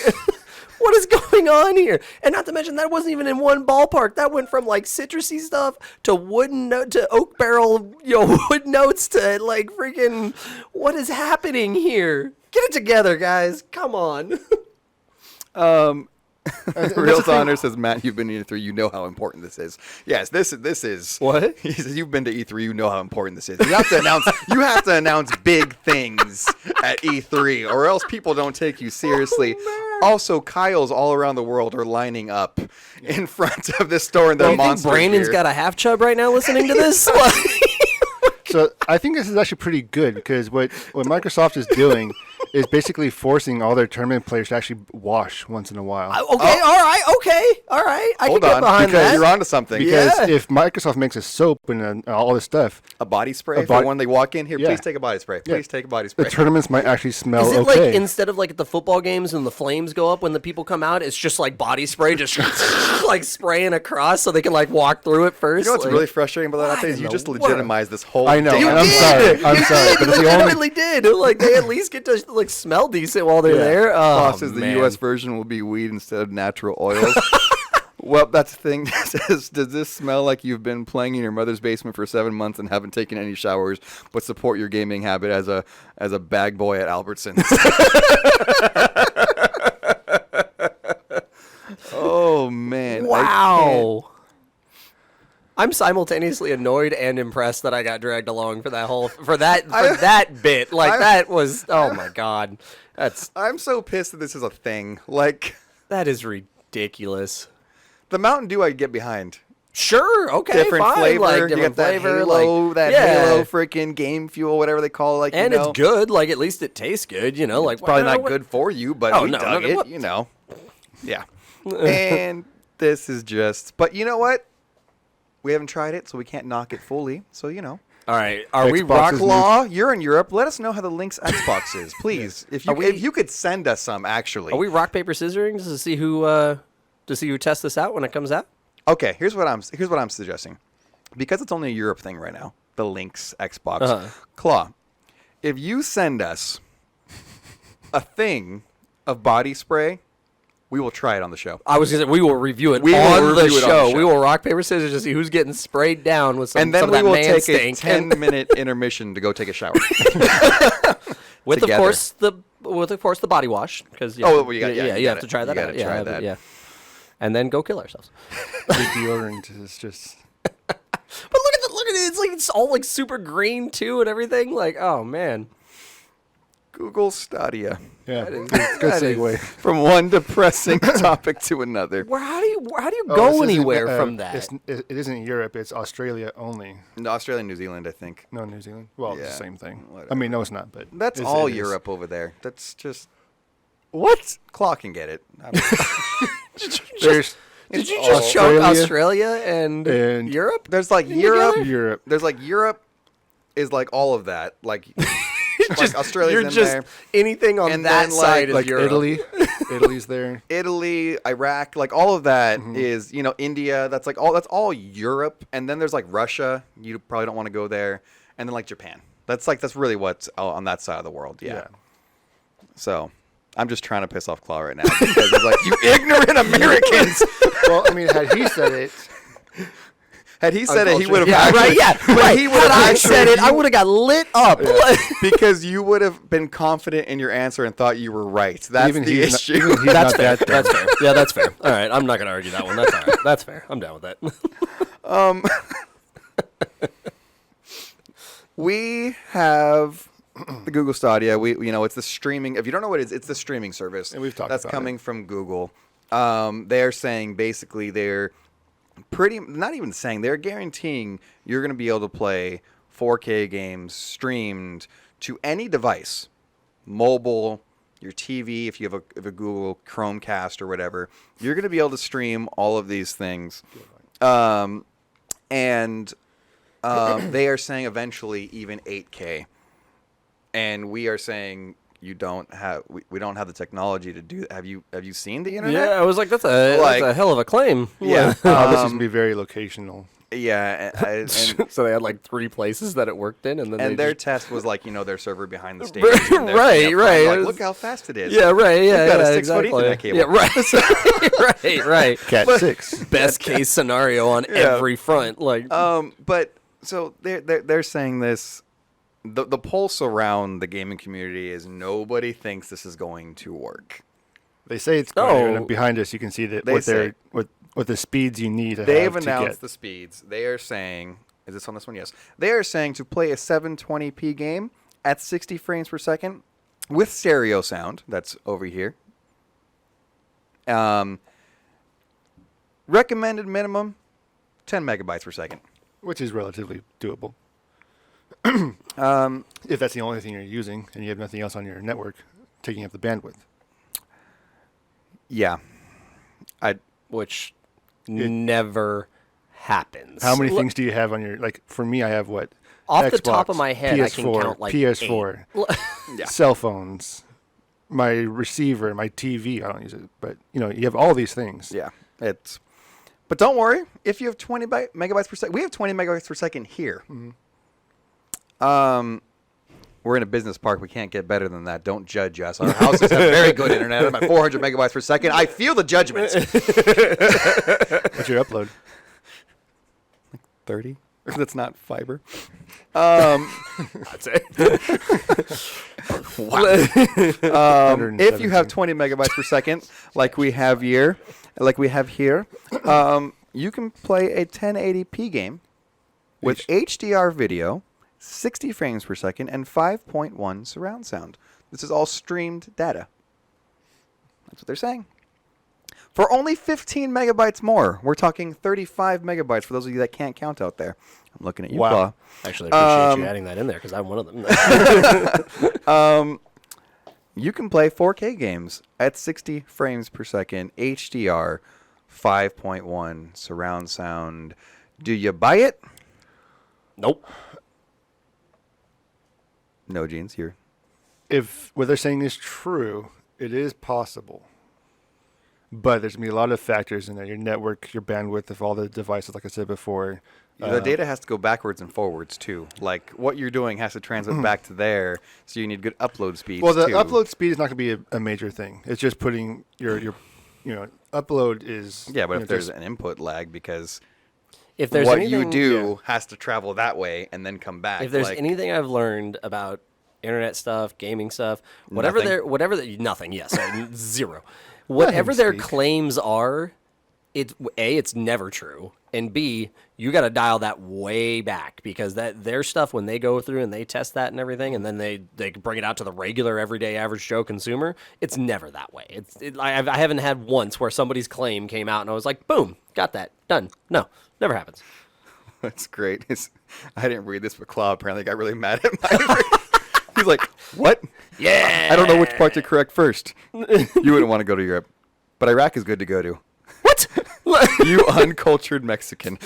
What is going on here? And not to mention that wasn't even in one ballpark. That went from like citrusy stuff to to oak barrel, wood notes to like freaking. What is happening here? Get it together, guys. Come on. Real Honor says, Matt, you've been to E3. You know how important this is. Yes, this is What? He says you've been to E3. You know how important this is. You have to announce. You have to announce big things at E3, or else people don't take you seriously. Also, Kyles all around the world are lining up in front of this store in their You think monster Brandon's gear. got a half chub right now listening to this? So I think this is actually pretty good because what Microsoft is doing is basically forcing all their tournament players to actually wash once in a while. All right. I Hold can get on, behind because that. you're onto something. Because Yeah. if Microsoft makes a soap and all this stuff, A body spray A for when they walk in. Here, Yeah. please take a body spray. Please take a body the spray. tournaments might actually smell Is it okay. like instead of like at the football games and the flames go up when the people come out, it's just like body spray, just like spraying across so they can like walk through it first? You know what's like, really frustrating about that? what Is in you the just world? legitimize this whole. I know, damn and I'm thing. sorry. I'm sorry, but it's the only. legitimately did. Like they at least get to like smell decent while they're there. Boss Oh, says the man. U.S. version will be weed instead of natural oils. Well, that's the thing. It says, does this smell like you've been playing in your mother's basement for 7 months and haven't taken any showers, but support your gaming habit as a bag boy at Albertsons? Oh man! I can't- Wow. I'm simultaneously annoyed and impressed that I got dragged along for that bit. Like that was my god. I'm so pissed that this is a thing. Like That is ridiculous. the Mountain Dew, I get behind. Sure, okay, Different fine. flavor. Like, you different get that flavor, Halo, like, that yeah. Halo freaking game fuel, whatever they call it. Like, And you know, it's good. Like at least it tastes good. Like probably not what- good for you, but Oh, we no, dug no, it. what- You know, yeah. And this is just. But you know what? We haven't tried it, so we can't knock it fully. So you know. All right, are we Xbox rock? is Law, you're in Europe. Let us know how the Lynx Xbox is, please. If you Are we- if you could send us some, actually. Are we rock paper scissoring to see who tests this out when it comes out? Okay, here's what I'm suggesting. Because it's only a Europe thing right now, the Lynx Xbox. Uh-huh. Claw, if you send us a thing of body spray, we will try it on the show. I was gonna say we will review it We will on the review it on the show. show. We will rock paper scissors to see who's getting sprayed down with some. And then some we of that will man take stink. a 10-minute intermission to go take a shower. with together. of course the body wash because Oh, well, you you have gotta- to try that you out. gotta try that. Yeah. And then go kill ourselves. The deodorant is just. But look at it. It's like it's all like super green too and everything. Like oh man. Google Stadia. Yeah, is- good that is- segue. From one depressing topic to another. How do you Oh, go this isn't, anywhere from that? It isn't Europe. It's Australia only. No, Australia and New Zealand, I think. No, New Zealand. Well, it's Yeah, the same thing. whatever. I mean, no, it's not. But That's it all is. Europe over there. That's just what? Claw can get it. There's Did you It's just all- choke Australia Australia and and- Europe? There's like Together? Europe. Europe. There's like Europe is like all of that. Like, like Australia's You're in just there. anything on And that then, side is like Europe. Italy. Italy's there. Italy, Iraq, like all of that is, you know, India. That's all Europe. And then there's like Russia. You probably don't want to go there. And then like Japan. That's really what's on that side of the world. Yeah. So I'm just trying to piss off Claw right now because he's like, you ignorant Americans. Well, I mean, had he said it, Had he said it, he would have Yeah, actually. right. Yeah, but right. He would Had have I actually. said it, I would have got lit up. Because you would have been confident in your answer and thought you were right. That's even the he's issue. Not, even he's That's not fair. that dumb. That's fair. Yeah, that's fair. All right, I'm not gonna argue that one. That's all right. That's fair. I'm down with that. We have the Google Stadia. It's the streaming. If you don't know what it is, it's the streaming service. And we've talked that's about coming from Google. They're saying basically they're not even saying, they're guaranteeing you're going to be able to play 4K games streamed to any device, mobile, your TV, if you have a Google Chromecast or whatever. You're going to be able to stream all of these things. And they are saying eventually even 8K. And we are saying we don't have the technology to do that. Have you seen the internet? Yeah, I was like, that's a Like- hell of a claim. Yeah. This is going to be very locational. Yeah, and So they had like 3 places that it worked in, and then and they their just... test was like their server behind the stage. Right. Like, look how fast it is. Yeah, right. Yeah, We've got a yeah, 6-foot exactly. Ethernet cable. Yeah, right. Cat 6. Best case scenario on every front. Like, But so they're saying this. The pulse around the gaming community is nobody thinks this is going to work. They say it's going. No. And behind us, you can see that They say- what the speeds you need to They've have to announced get. the speeds. They are saying, is this on this one? Yes. They are saying to play a 720p game at 60 frames per second with stereo sound. That's over here. Recommended minimum 10 megabytes per second. Which is relatively doable. If that's the only thing you're using and you have nothing else on your network taking up the bandwidth. Yeah. which never happens. How many things do you have on your, like, for me, I have what? Off the Xbox, top of my head, PS4, I can count like PS4, 8. Yeah. cell phones, my receiver, my TV. I don't use it, but you have all these things. Yeah. But don't worry. If you have 20 megabytes per second, we have 20 megabytes per second here. Mm-hmm. We're in a business park. We can't get better than that. Don't judge us. Our houses have very good internet. About 400 megabytes per second. I feel the judgments. What's your upload? 30. That's not fiber. That's it. If you have 20 megabytes per second, like we have here, you can play a 1080p game with HDR video, 60 frames per second, and 5.1 surround sound. This is all streamed data. That's what they're saying. For only 15 megabytes more. We're talking 35 megabytes for those of you that can't count out there. I'm looking at you, Wow. Claw. Actually, I appreciate you adding that in there because I'm one of them. You can play 4K games at 60 frames per second, HDR, 5.1 surround sound. Do you buy it? Nope. No, Jeans, here. If what they're saying is true, it is possible. But there's going to be a lot of factors in there. Your network, your bandwidth of all the devices, like I said before. The data has to go backwards and forwards, too. Like, what you're doing has to transmit back to there, so you need good upload speeds, Well, the too. upload speed is not going to be a major thing. It's just putting your upload is... Yeah, but if there's just- an input lag, because If there's what anything, you do has to travel that way and then come back. if there's like, anything I've learned about internet stuff, gaming stuff, nothing. Yes, zero. Whatever their speak. claims are, it's never true, and B, you got to dial that way back because that their stuff when they go through and they test that and everything, and then they bring it out to the regular everyday average Joe consumer. It's never that way. I haven't had once where somebody's claim came out and I was like, boom, got that done. No, never happens. That's great. I didn't read this, but Claw apparently got really mad at my... He's like, what? Yeah, I don't know which part to correct first. You wouldn't want to go to Europe, but Iraq is good to go to. What? You uncultured Mexican.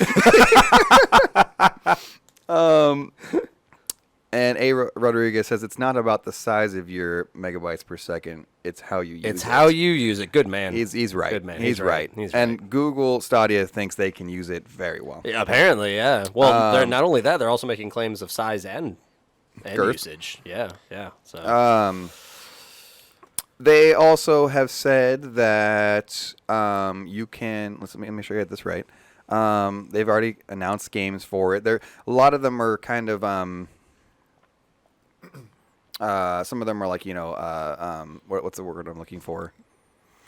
And A. Rodriguez says it's not about the size of your megabytes per second. It's how you use it. It's how you use it. Good man. He's right. Good man. He's right. And Google Stadia thinks they can use it very well. Yeah, apparently, yeah. Well, they're not only that, they're also making claims of size and girth. usage. Yeah. So They also have said that you can. Let me make sure I get this right. They've already announced games for it. A lot of them are kind of some of them are like what's the word I'm looking for?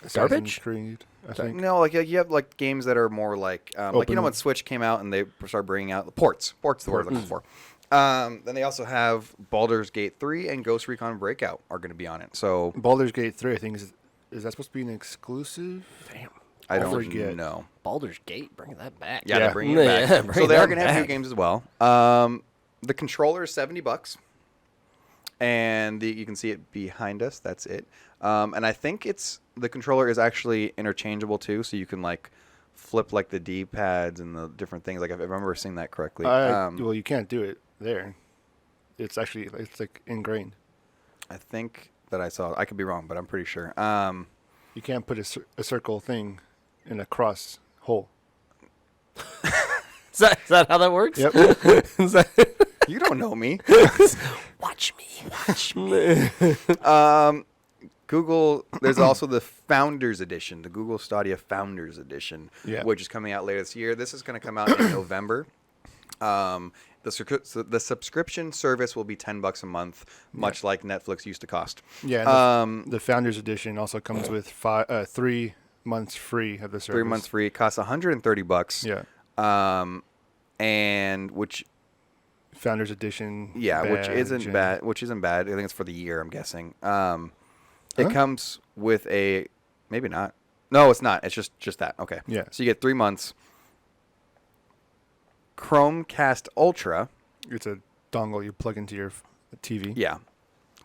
Assassin's Creed, I think. No, like you have like games that are more like when Switch came out and they started bringing out ports. Ports the word I'm looking for. Then they also have Baldur's Gate 3 and Ghost Recon Breakout are going to be on it. So Baldur's Gate 3, I think, is that supposed to be an exclusive? damn. I don't forget. know. Baldur's Gate, bring that back. Yeah, Yeah. they're bringing it back. Yeah, So bring they are that going to have new back. games as well. The controller is $70, and you can see it behind us. That's it. And I think the controller is actually interchangeable too, so you can like flip like the D pads and the different things. Like if I remember seeing that correctly. Well, you can't do it there. It's like ingrained. I think that I saw. I could be wrong, but I'm pretty sure. You can't put a circle thing in a cross hole. Is that how that works? Yep. Is that- You don't know me. Watch me. Google, there's also the Founders Edition, the Google Stadia Founders Edition, Yeah. which is coming out later this year. This is going to come out in November. The subscription service will be $10 a month, much like Netflix used to cost. Yeah. And the Founders Edition also comes with 3 months free of the service. 3 months free. It costs $130. Yeah. And which Founders Edition. which isn't badge bad. Which isn't bad. I think it's for the year. I'm guessing. It comes with maybe not. No, it's not. It's just that. Okay. Yeah. So you get 3 months. Chromecast Ultra. It's a dongle you plug into your TV. Yeah.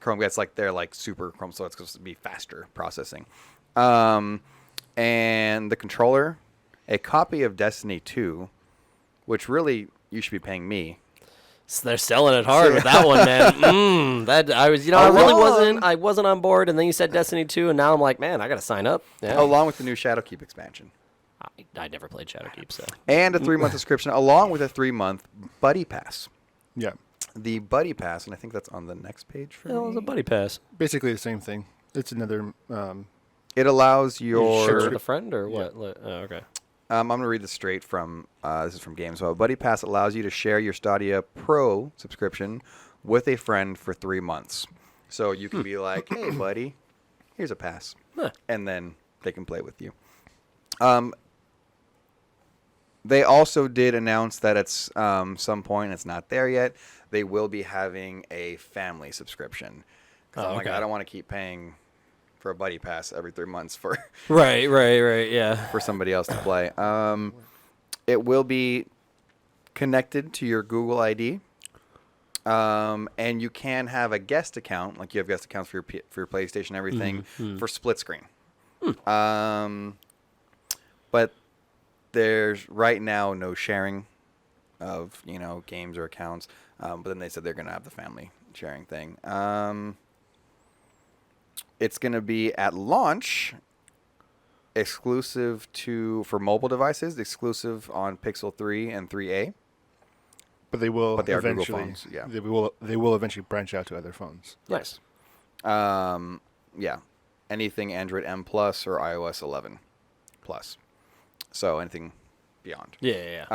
Chromecast, they're super Chrome, so it's supposed to be faster processing. And the controller, a copy of Destiny 2, which really you should be paying me. So they're selling it hard with that one, man. That I was, I wasn't on board, and then you said Destiny 2, and now I'm like, man, I gotta sign up. Yeah. Along with the new Shadowkeep expansion. I never played Shadowkeep, so. And a 3-month subscription, along with a 3-month Buddy Pass. Yeah. The Buddy Pass, and I think that's on the next page for Hell, me. it's a buddy pass. Basically the same thing. It's another. It allows You share your... with a friend, or what? Oh, okay. I'm going to read this straight from, this is from Games. So Buddy Pass allows you to share your Stadia Pro subscription with a friend for 3 months. So you can be like, hey, buddy, here's a pass. Huh. And then they can play with you. They also did announce that at some point, it's not there yet, they will be having a family subscription. Because I'm like, I don't want to keep paying for a Buddy Pass every 3 months for Right, yeah. for somebody else to play. It will be connected to your Google ID, and you can have a guest account, like you have guest accounts for your PlayStation and everything, for split screen. But there's right now no sharing of games or accounts. But then they said they're going to have the family sharing thing. It's going to be at launch exclusive for mobile devices, exclusive on Pixel 3 and 3A. But they will But they are Google eventually. phones, yeah. They will eventually branch out to other phones. Nice. Yeah. Anything Android M Plus or iOS 11 Plus. So anything beyond. Yeah.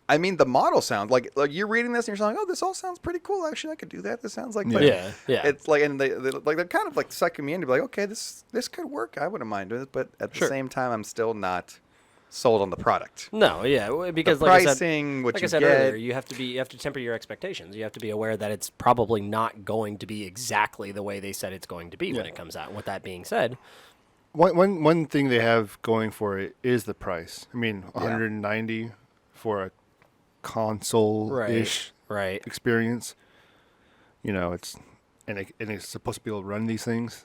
I mean, the model sounds like you're reading this and you're like, oh, this all sounds pretty cool. Actually, I could do that. This sounds like Yeah. It's like, and they're kind of sucking me in to be like, okay, this could work. I wouldn't mind doing it, but at the same time, I'm still not sold on the product. No, yeah, because The like pricing, I said earlier, you have to temper your expectations. You have to be aware that it's probably not going to be exactly the way they said it's going to be when it comes out. With that being said, One thing they have going for it is the price. I mean, $190 for a console-ish right. experience. It's it's supposed to be able to run these things.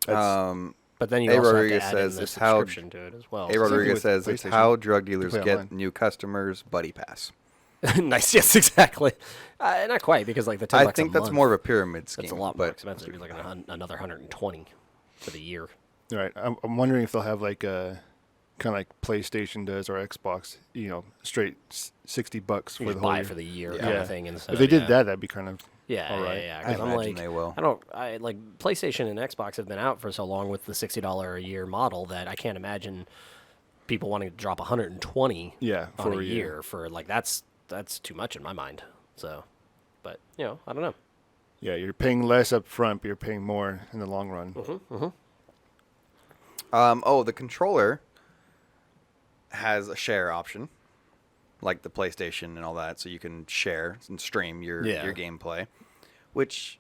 But then you A. also Rodriguez have to add in says the it's how subscription to it as well. A. Rodriguez with says it's PlayStation. how drug dealers play get online. new customers. Buddy Pass. Nice, yes, exactly. Not quite, because like the $10 I a think that's month, more of a pyramid scheme. that's a lot more but expensive. It's like another 120 for the year. All right. I'm wondering if they'll have like a kind of like PlayStation does or Xbox. Straight $60 for You the just whole buy year. it for the year Yeah. kind of thing. Instead If they did of, that, that'd be kind of Yeah, all right. yeah. I 'Cause I'm imagine like, they will. I like PlayStation and Xbox have been out for so long with the $60 a year model that I can't imagine people wanting to drop 120 Yeah, on for a a year. year for like that's too much in my mind. So, but I don't know. Yeah, you're paying less up front, but you're paying more in the long run. The controller has a share option, like the PlayStation and all that, so you can share and stream your gameplay, which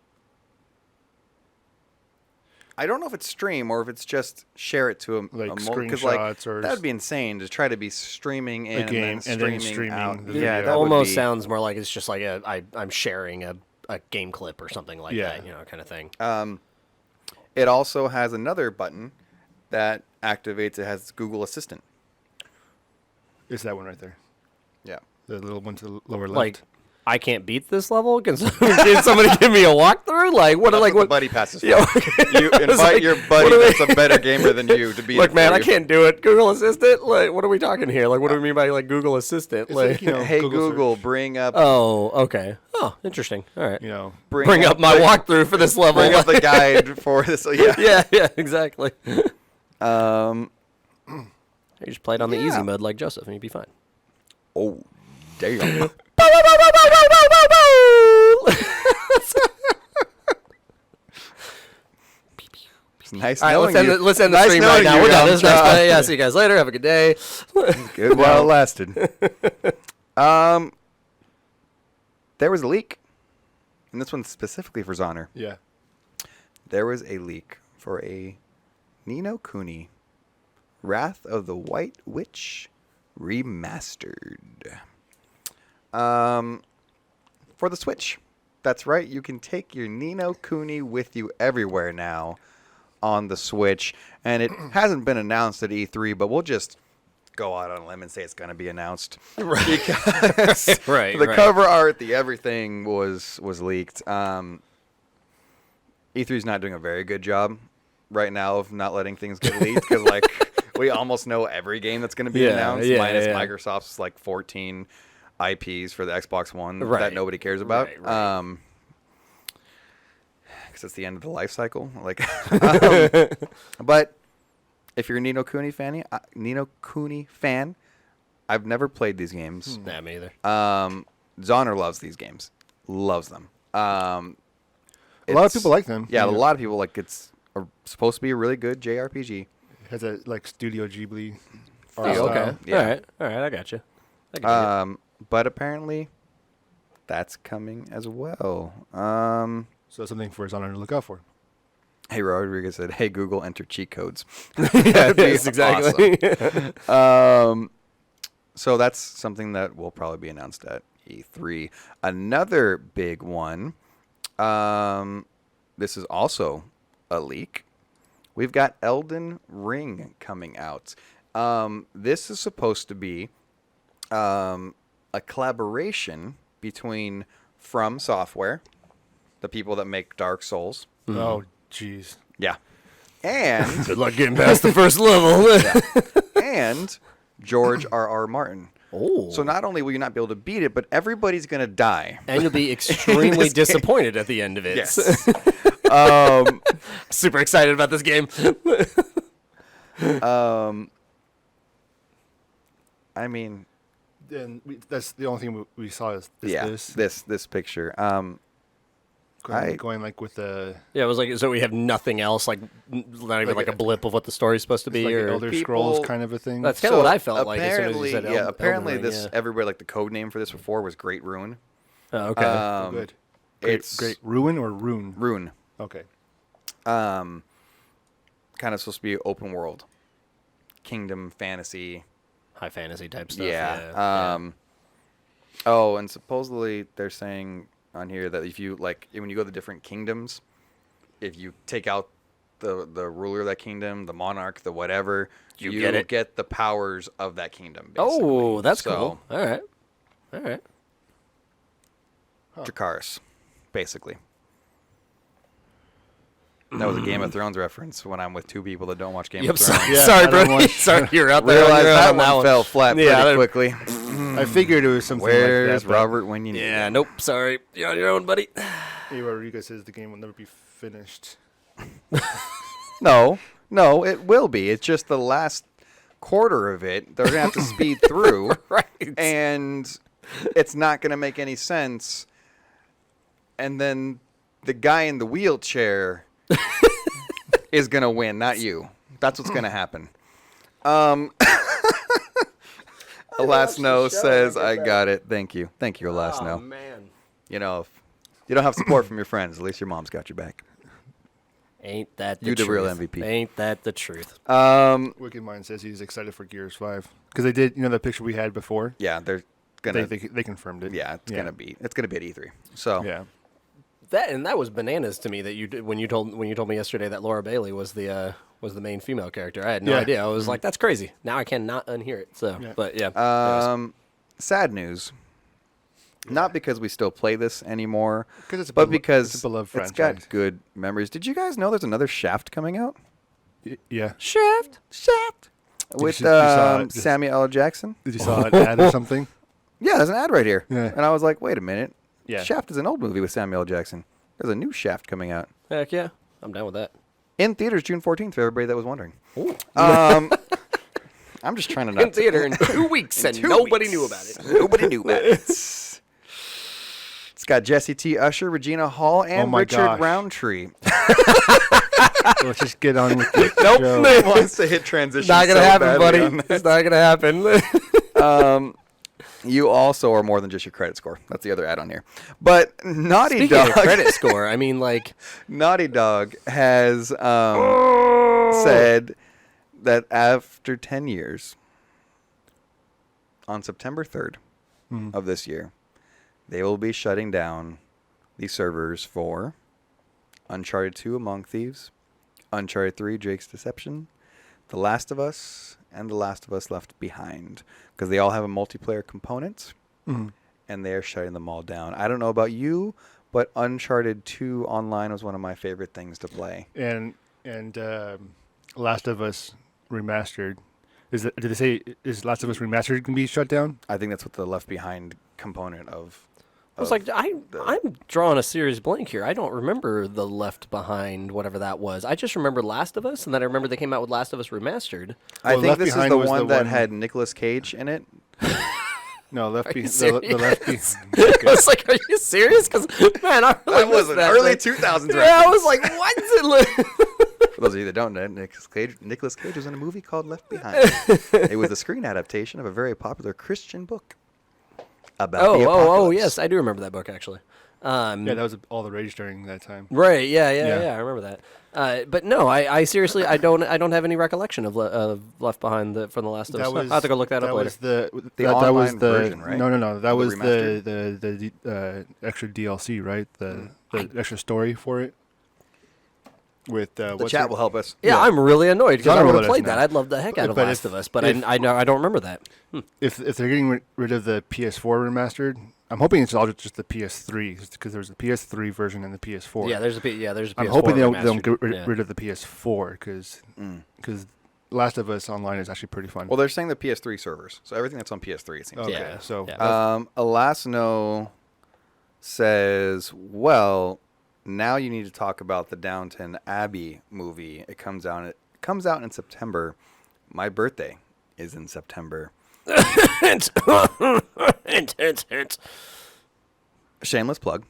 I don't know if it's stream or if it's just share it to Like because screenshots or that would be insane to try to be streaming in a game and then streaming out. the Yeah, video. that would almost be, sounds more like it's just like I'm sharing a game clip or something like Yeah. that, kind of thing. It also has another button that activates. It has Google Assistant. It's that one right there. Yeah. The little one to the lower left. Like I can't beat this level. Can somebody give me a walkthrough? Like what? That's Like what what? the buddy passes. For. Yeah, You invite like, your what buddy do we- that's a better gamer than you to be. Look, it man, for I you. can't do it. Google Assistant. Like, what are we talking here? Like, what do we mean by like Google Assistant? It's Like, like, you know, Hey Google Google, search. bring up oh, okay. Oh, interesting. All right. You know, Bring up my walkthrough for this level. Bring up the guide for this. Yeah. yeah, exactly. Um. You just play it on the easy mode like Joseph, and you'd be fine. Oh, damn. It's nice All right, knowing let's you. end, let's end the Nice stream right knowing now. you, We're done. Young This is nice John. play. Yeah, see you guys later. Have a good day. Good while it lasted. There was a leak, and this one's specifically for Zonner. yeah. There was a leak for a Ni No Kuni Wrath of the White Witch remastered. For the Switch. That's right. You can take your Ni No Kuni with you everywhere now on the Switch, and it hasn't been announced at E3, but we'll just go out on a limb and say it's going to be announced. Right. Because Right, the right. cover art, the everything was leaked. E3's not doing a very good job right now of not letting things get leaked because, like, we almost know every game that's going to be Yeah, announced, yeah, minus yeah. Microsoft's, like, 14 IPs for the Xbox One Right. that nobody cares about. Right. Because it's the end of the life cycle. Like, but if you're a Ni No Kuni fan, I've never played these games. Nah, me either. Zonner loves these games, loves them. A lot of people like them. Yeah, a lot of people like it's supposed to be a really good JRPG. It has a like Studio Ghibli Oh, art okay. style. Yeah. All right. I got you. I got you. But apparently, that's coming as well. So something for Zonner to look out for. Hey, Rodriguez said, "Hey Google, enter cheat codes." Yes, exactly. So that's something that will probably be announced at E3. Another big one. This is also a leak. We've got Elden Ring coming out. This is supposed to be a collaboration between From Software, the people that make Dark Souls. Oh, jeez. Yeah. And Good luck getting past the first level. and George R.R. Martin. Oh. So not only will you not be able to beat it, but everybody's going to die. And you'll be extremely disappointed at the end of it. Yes. Super excited about this game. I mean, And that's the only thing we saw is this picture. going like with the Yeah, it was like, so we have nothing else, like not even like a blip of what the story's supposed to be. like an or Elder people- Scrolls kind of a thing. That's kind of what I felt like as soon as apparently, you said yeah. Apparently, Elden Ring, this yeah. everybody like the code name for this before was Great Ruin. Oh, okay. Oh, good. It's Great Ruin or Rune? Rune. Okay. Kind of supposed to be open world, kingdom fantasy. High fantasy type stuff. Yeah. Oh, and supposedly they're saying on here that if you like when you go to the different kingdoms, if you take out the ruler of that kingdom, the monarch, the whatever, you get it. get the powers of that kingdom. Oh, basically. that's So, cool. All right. All right. Dracarys, basically. That was a Game of Thrones reference when I'm with two people that don't watch Game Yep, of Thrones. Yeah, sorry, I don't bro. want- Sorry, you're out there. Realized You're out that on one fell flat pretty Yeah, quickly. I figured it was something Where's like that. Robert when you need Yeah, him? nope. Sorry. You're on your own, buddy. Hey, Rodriguez says the game will never be finished. No, it will be. It's just the last quarter of it. They're gonna have to speed through, Right. and it's not gonna make any sense. And then the guy in the wheelchair is gonna win, not you. That's what's gonna happen. Alasno says, "I got it. Thank you, Alasno. Oh, man. You know, if you don't have support from your friends, at least your mom's got your back." Ain't that the You the truth? real MVP. Ain't that the truth? Wicked Mind says he's excited for Gears 5 because they did, the picture we had before. Yeah, they're gonna. They confirmed it. Yeah, it's gonna be at E3. So Yeah. That was bananas to me that you did when you told me yesterday that Laura Bailey was the main female character. I had no Yeah. idea. I was like, that's crazy. Now I cannot unhear it. So, Yeah. but yeah. Sad news. Not because we still play this anymore, but because it's a beloved it's franchise. got good memories. Did you guys know there's another Shaft coming out? Yeah. Shaft. With you saw it, Samuel L. Jackson. Did you saw an ad or something? Yeah, there's an ad right here. Yeah. And I was like, wait a minute. Yeah. Shaft is an old movie with Samuel L. Jackson. There's a new Shaft coming out. Heck yeah, I'm down with that. In theaters June 14th, for everybody that was wondering. I'm just trying to not In theater in 2 weeks, and 2 nobody weeks. knew about it. Nobody knew about it. It's got Jesse T. Usher, Regina Hall, and my Richard gosh. Roundtree. Let's just get on with it. Nope. He wants to hit transition. Not gonna so happen, badly buddy. on that. It's not gonna happen. You also are more than just your credit score. That's the other add on here. But Naughty Speaking Dog, of credit score, I mean, like, Naughty Dog has said that after 10 years, on September 3rd of this year, they will be shutting down the servers for Uncharted 2 Among Thieves, Uncharted 3 Drake's Deception, The Last of Us, and The Last of Us Left Behind, because they all have a multiplayer component, and they are shutting them all down. I don't know about you, but Uncharted 2 online was one of my favorite things to play. And Last of Us Remastered. Did they say is Last of Us Remastered can be shut down? I think that's what the Left Behind component of. I was like, I'm drawing a serious blank here. I don't remember the Left Behind, whatever that was. I just remember Last of Us, and then I remember they came out with Last of Us Remastered. I Well, think Left this is Behind the was one the that one- had Nicolas Cage in it. No, Left you Behind. The Left serious? Behind. I was like, are you serious? Because, man, I really That was missed an that early thing. 2000s Yeah, I reference. was like, what's For those of you that don't know, Nicolas Cage was in a movie called Left Behind. It was a screen adaptation of a very popular Christian book about the apocalypse. Oh, yes, I do remember that book, actually. Yeah, that was all the rage during that time. Right, yeah, Yeah. I remember that. But no, I seriously, I don't have any recollection of Left Behind from the Last of Us. I'll have to go look that up later. Was the online version, right? No. That was remastered? the extra DLC, right? The extra story for it. With The what's chat her- will help us. Yeah, I'm really annoyed because I Genre would let have us played know. that. I'd love the heck out of But Last if- of Us, but if- I don't remember that. If they're getting rid of the PS4 remastered, I'm hoping it's all just the PS3 because there's a PS3 version and the PS4. Yeah, there's a PS4 I'm hoping they don't get remastered. rid of the PS4 because Last of Us Online is actually pretty fun. Well, they're saying the PS3 servers, so everything that's on PS3 it seems. Okay, Yeah. so Yeah. Elasno says, well, now you need to talk about the Downton Abbey movie. It comes out in September. My birthday is in September. Hint. Shameless plug.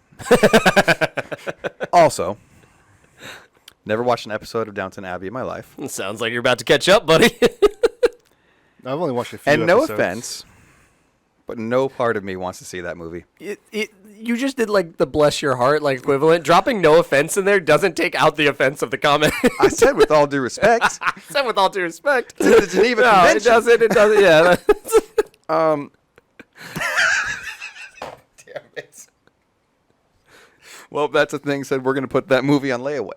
Also, never watched an episode of Downton Abbey in my life. Sounds like you're about to catch up, buddy. I've only watched a few. And no episodes. offense, but no part of me wants to see that movie. You just did like the bless your heart like equivalent. Dropping no offense in there doesn't take out the offense of the comment. I said with all due respect. I said with all due respect. To the Geneva No, Convention. it doesn't. It doesn't. Yeah. Damn it. Well, that's the thing. Said we're going to put that movie on layaway.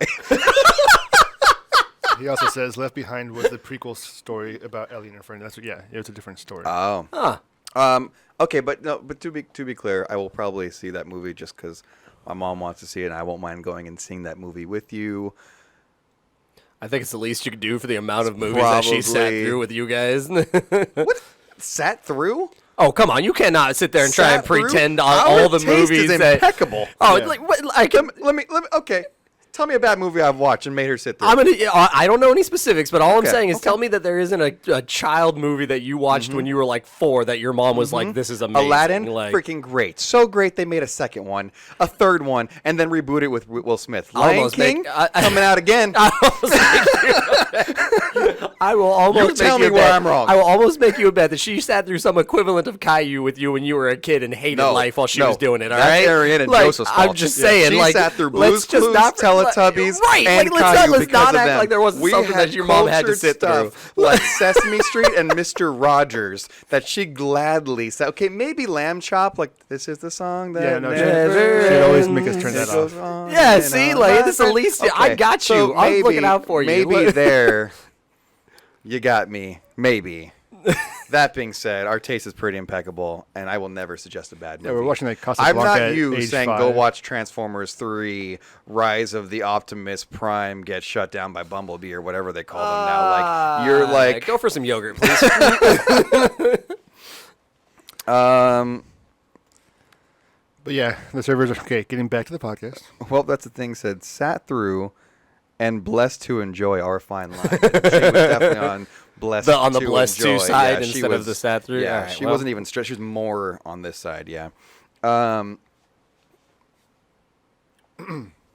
He also says Left Behind was the prequel story about Ellie and her friend. That's what. Yeah, it was a different story. Oh. Okay, but no. But to be clear, I will probably see that movie just because my mom wants to see it, and I won't mind going and seeing that movie with you. I think it's the least you could do for the amount of movies that she sat Probably. through with you guys. What? Sat through? Oh, come on. You cannot sit there and try and Sat through? pretend on Our all the taste movies is that. impeccable. Oh, Yeah. like what? I can. Let me. Okay. Tell me a bad movie I've watched and made her sit through. I don't know any specifics, but all I'm Okay, saying is okay. tell me that there isn't a child movie that you watched when you were like 4 that your mom was like, this is amazing. Aladdin, like, freaking great. So great they made a second one, a third one, and then reboot it with Will Smith. Lion Almost King, make- coming out again. I will almost You tell make me you a where bet. I'm wrong. I will almost make you a bet that she sat through some equivalent of Caillou with you when you were a kid and hated No, life while she no. was doing it. All That's right, Arian and like, Joseph's I'm fault. just Yeah. saying, She like, sat through let's Blue's just Clues, not Teletubbies, right? and Like, Caillou let's because not of act them. like there wasn't We something had that your mom had to cultured sit through. stuff like Sesame Street and Mr. Rogers that she gladly said. Okay, maybe Lamb Chop. Like this is the song that. Yeah, no, Never she'd always make us turn that goes off. on Yeah, and see, on. like, this at least- I got you. I was looking out for you. Maybe What- there, you got me. Maybe. That being said, our taste is pretty impeccable, and I will never suggest a bad movie. Yeah, we're watching like I'm Casablanca not at you age saying 5. go watch Transformers 3, Rise of the Optimus Prime get shut down by Bumblebee or whatever they call them now. Like you're like, go for some yogurt, please. But yeah, the servers are okay. Getting back to the podcast. well, that's the thing. Said sat through, and blessed to enjoy our fine line. She was definitely on blessed on the to blessed to enjoy. side Yeah, she instead of was- the sat through? Yeah, All right, she well. wasn't even stressed. She was more on this side. Yeah.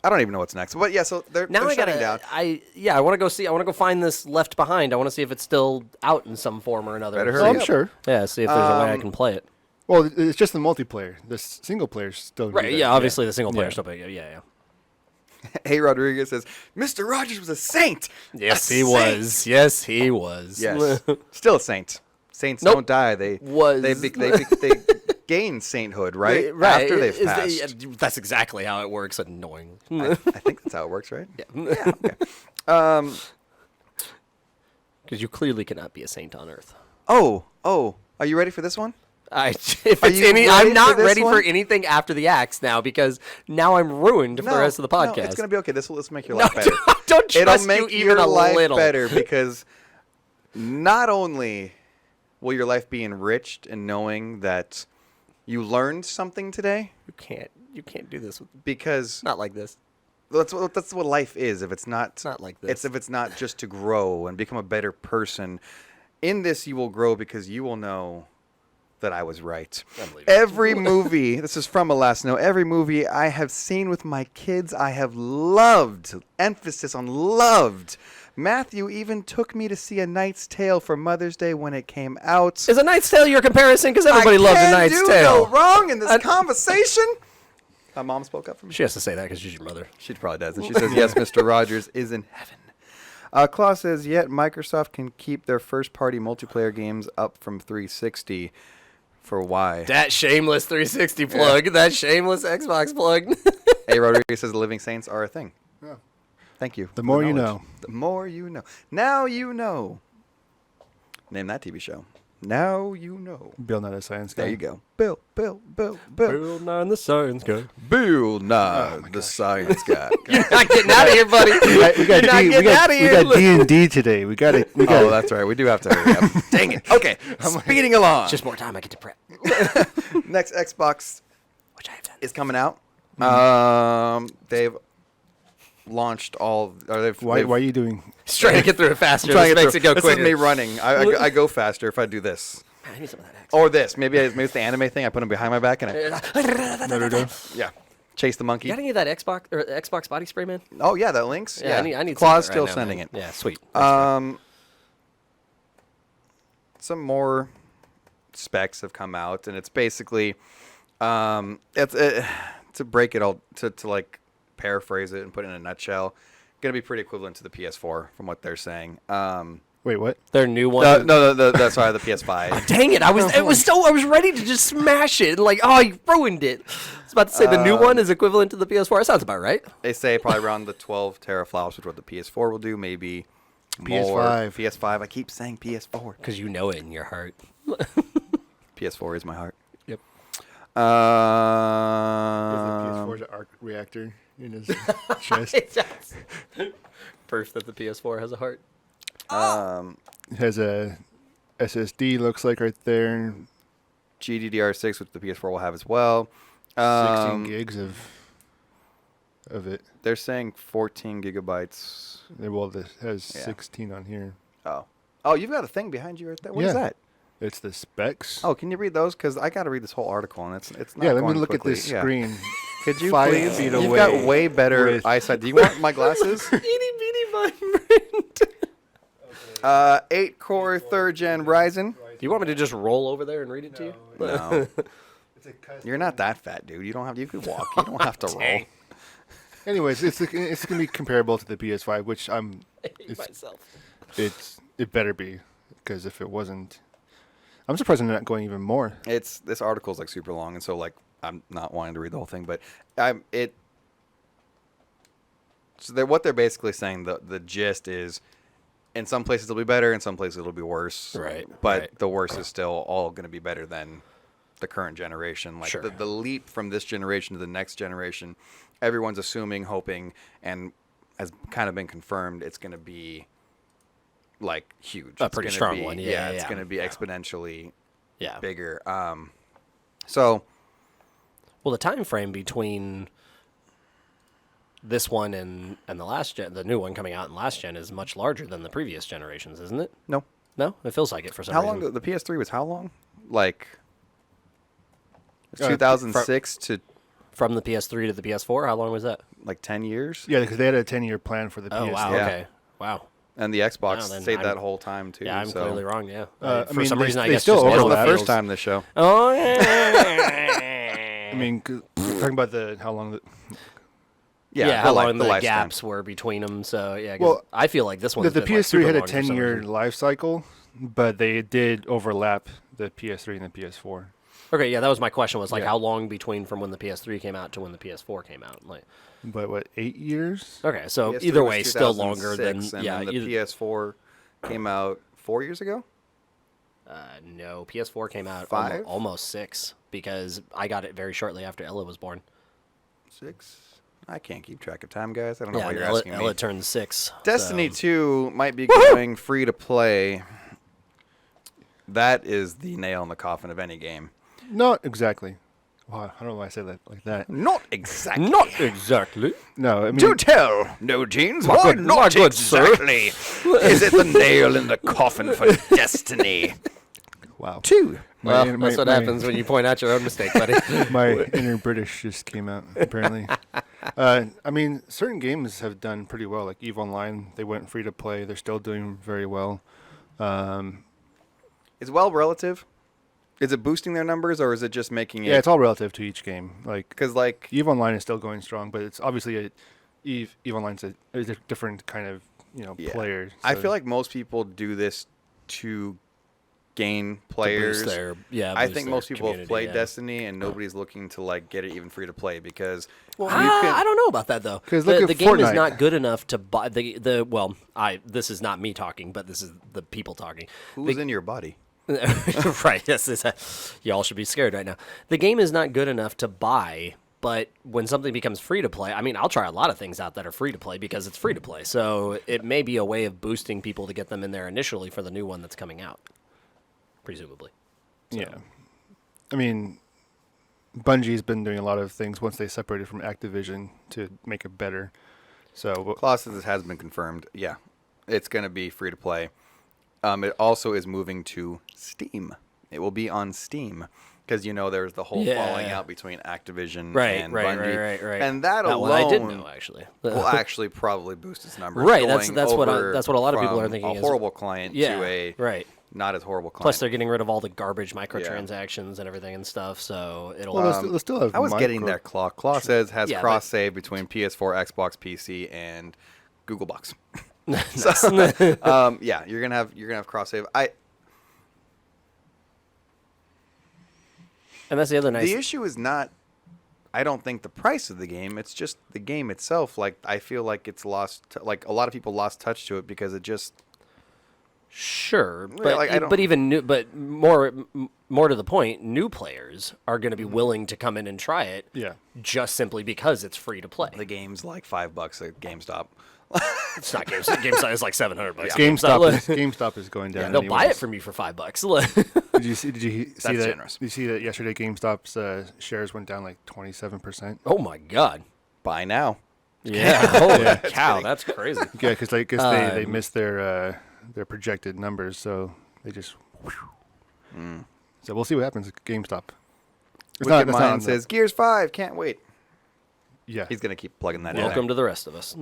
I don't even know what's next. But yeah, so they're Now I shutting gotta. down. I want to go see. I want to go find this Left Behind. I want to see if it's still out in some form or another. Better Oh, hurry I'm up. sure. Yeah, see if there's a way I can play it. Well, it's just the multiplayer. The single player's still Right. good. Yeah. Obviously, the single player Yeah. still big. Yeah. Hey, Rodriguez says, Mr. Rogers was a saint. Yes, A he saint." was. Yes, he was. Yes. Still a saint. Saints Nope. don't die. They gain sainthood, right? After they've passed. That's exactly how it works. Annoying. I think that's how it works, right? Yeah. Okay. Because you clearly cannot be a saint on Earth. Oh. Are you ready for this one? If Are it's you ready I'm not for this ready for one? anything after the axe now because now I'm ruined for the rest of the podcast. No, it's gonna be okay. This will make your No, life better. don't trust It'll you make even your a life little. better because not only will your life be enriched in knowing that you learned something today, You can't do this. because Not like this. that's what life is. If it's not like this. It's if it's not just to grow and become a better person. In this, you will grow because you will know that I was right. Unbelievable. Every movie, this is from a last note, every movie I have seen with my kids, I have loved. Emphasis on loved. Matthew even took me to see A Knight's Tale for Mother's Day when it came out. Is A Knight's Tale your comparison? Because everybody loves A Knight's I Tale. can't do no wrong in this conversation. My mom spoke up for me. She has to say that because she's your mother. She probably does. And she says, yes, Mr. Rogers is in heaven. Claus says, yet Microsoft can keep their first-party multiplayer games up from 360. For why? That shameless 360 plug. That shameless Xbox plug. Hey, Rodriguez says the living saints are a thing. Yeah. Thank you. The for more you knowledge. know. The more you know. Now you know. Name that TV show. Now you know. Bill Nye the Science Guy. There you go. Bill. Bill Nye and the Science Guy. Bill Nye, the science guy. You're not getting out of here, buddy. We got You're not getting out of we here. got D&D today. We got it. Oh, that's right. We do have to hurry up. Dang it. Okay. Speeding along. Just more time I get to prep. Next Xbox Which I have done. is coming out. They've launched all. Or they've, Why they've, are you doing? Just trying to get through it faster. trying to This get makes through- it go this quicker. is me running. I go faster if I do this. I need some of that axe. Or this. Maybe it's the anime thing. I put them behind my back and I Naruto? yeah chase the monkey. You got any of that Xbox body spray, man? Oh yeah, that links. Yeah, I need Claw's some of still that right now, sending man. it. Yeah, sweet. Some more specs have come out, and it's basically to break it all to like paraphrase it and put it in a nutshell. Going to be pretty equivalent to the PS4 from what they're saying. Wait, what? Their new one. That's sorry, the PS5. Dang it! I was ready to just smash it. Like, oh, you ruined it. I was about to say the new one is equivalent to the PS4. That sounds about right. They say probably around the 12 teraflops, which is what the PS4 will do. Maybe more. PS5. PS5. I keep saying PS4. Because you know it in your heart. PS4 is my heart. Yep. He has the PS4's arc reactor in his chest. Proof that the PS4 has a heart. It has a SSD, looks like right there. GDDR6, which the PS4 will have as well. 16 gigs of it. They're saying 14 gigabytes. Well, this has Yeah. 16 on here. Oh, you've got a thing behind you right there. What is Yeah. that? It's the specs. Oh, can you read those? Because I got to read this whole article, and it's not. yeah. Let me going look quickly. at this Yeah. screen. Could you 5 please? feet You've away got way better with- eyesight. Do you want my glasses? Itty bitty vibrant. 8-core 3rd gen Ryzen. Do you want me to just roll over there and read it to you? No, you're not that fat, dude. You don't have. You could walk. You don't have to roll. Anyways, it's gonna be comparable to the PS5, which I hate myself. it better be, because if it wasn't, I'm surprised they're not going even more. This article is like super long, and so like I'm not wanting to read the whole thing, but So what they're basically saying, the gist is, in some places it'll be better, in some places it'll be worse. Right, But right. the worst is still all going to be better than the current generation. Like Sure. the leap from this generation to the next generation, everyone's assuming, hoping, and has kind of been confirmed it's going to be like huge. A It's pretty gonna strong be- one. it's going to be exponentially Yeah. bigger. So Well, the time frame between this one and the last gen, the new one coming out in last gen, is much larger than the previous generations, isn't it? no. No, it feels like it for some How reason. long? The PS3 was how long? Like Uh, 2006 to From the PS3 to the PS4, how long was that? like 10 years. Yeah, because they had a 10-year plan for the Oh PS3. wow, Yeah. okay, wow. And the Xbox Wow, then stayed that I'm- whole time too. Yeah, I'm so. clearly wrong. Yeah, I for mean, some they- reason, I they guess still just It wasn't the overlap. first time this show. Oh yeah. I mean, 'cause we're talking about how long the Yeah, how long the lifespan. gaps were between them. So yeah, 'cause Well, I feel like this one. the PS3 had a 10-year life cycle, but they did overlap the PS3 and the PS4. Okay, yeah, that was my question. Was like Yeah. how long between from when the PS3 came out to when the PS4 came out? Like, But what, 8 years? okay, so PS3 either was way, still longer than 2006, and yeah. then the either- PS4 came out 4 years ago. No, PS4 came out 5? almost 6 because I got it very shortly after Ella was born. 6. I can't keep track of time, guys. I don't know Yeah, why and you're Ella, asking me. Ella turned 6. Destiny so- 2 might be going free to play. That is the nail in the coffin of any game. Not exactly. Wow, I don't know why I said that like that. Not exactly. Not exactly. No, I mean, Do tell, no jeans. Why good- not my good sir. exactly? Is it the nail in the coffin for Destiny wow. 2? Well, My- that's what my- happens when you point out your own mistake, buddy. My inner British just came out, apparently. I mean, certain games have done pretty well. Like EVE Online, they went free to play. They're still doing very well. Is well relative? Is it boosting their numbers or is it just making it? Yeah, it's all relative to each game. Like because like EVE Online is still going strong, but it's obviously EVE Online's a different kind of player. I so- feel like most people do this to gain players. Their, yeah, I boost think their most people have community, played yeah. Destiny and nobody's looking to like get it even free to play because Well, you can- I don't know about that though. 'Cause look The, at the game is Fortnite. not good enough to buy the. Well, this is not me talking, but this is the people talking. who's in your body? Right. Yes. Y'all should be scared right now. The game is not good enough to buy, but when something becomes free to play, I mean, I'll try a lot of things out that are free to play because it's free to play. So it may be a way of boosting people to get them in there initially for the new one that's coming out, presumably. Yeah. I mean, Bungie's been doing a lot of things once they separated from Activision to make it better. So Colossus has been confirmed. Yeah, it's going to be free to play. It also is moving to Steam. It will be on Steam because there's the whole Yeah. falling out between Activision Right. and Right. Bungie, Right. and that one alone I did know actually. will actually probably boost its numbers. Right, that's- going that's what over that's what a lot of people are from thinking A is- horrible client Yeah. to a Right. not as horrible client. Plus, they're getting rid of all the garbage microtransactions and everything and stuff. So it'll. well, they'll still have I was getting micro- there. Claw says has Yeah, cross save between PS4, Xbox, PC, and Google Box. So, yeah, you're gonna have cross save. And that's the other nice. The issue is not, I don't think the price of the game. It's just the game itself. Like I feel like it's lost. Like a lot of people lost touch to it because it just. Sure, but like, I don't- but even new, but more to the point, new players are going to be willing to come in and try it. Yeah. Just simply because it's free to play. The game's like $5 at GameStop. It's not GameStop. It's like $700. GameStop is going down. Yeah, they'll buy it anyways. from you for $5. Did you see That's that? generous. Did you see that yesterday? GameStop's shares went down like 27%. Oh my god. Buy now. Yeah. Holy Yeah. cow, that's crazy. Yeah, because they missed their projected numbers, so they just. So we'll see what happens at GameStop. It's Wicked it's Mind on the- says Gears 5. Can't wait. yeah. He's gonna keep plugging that Welcome to the rest of us.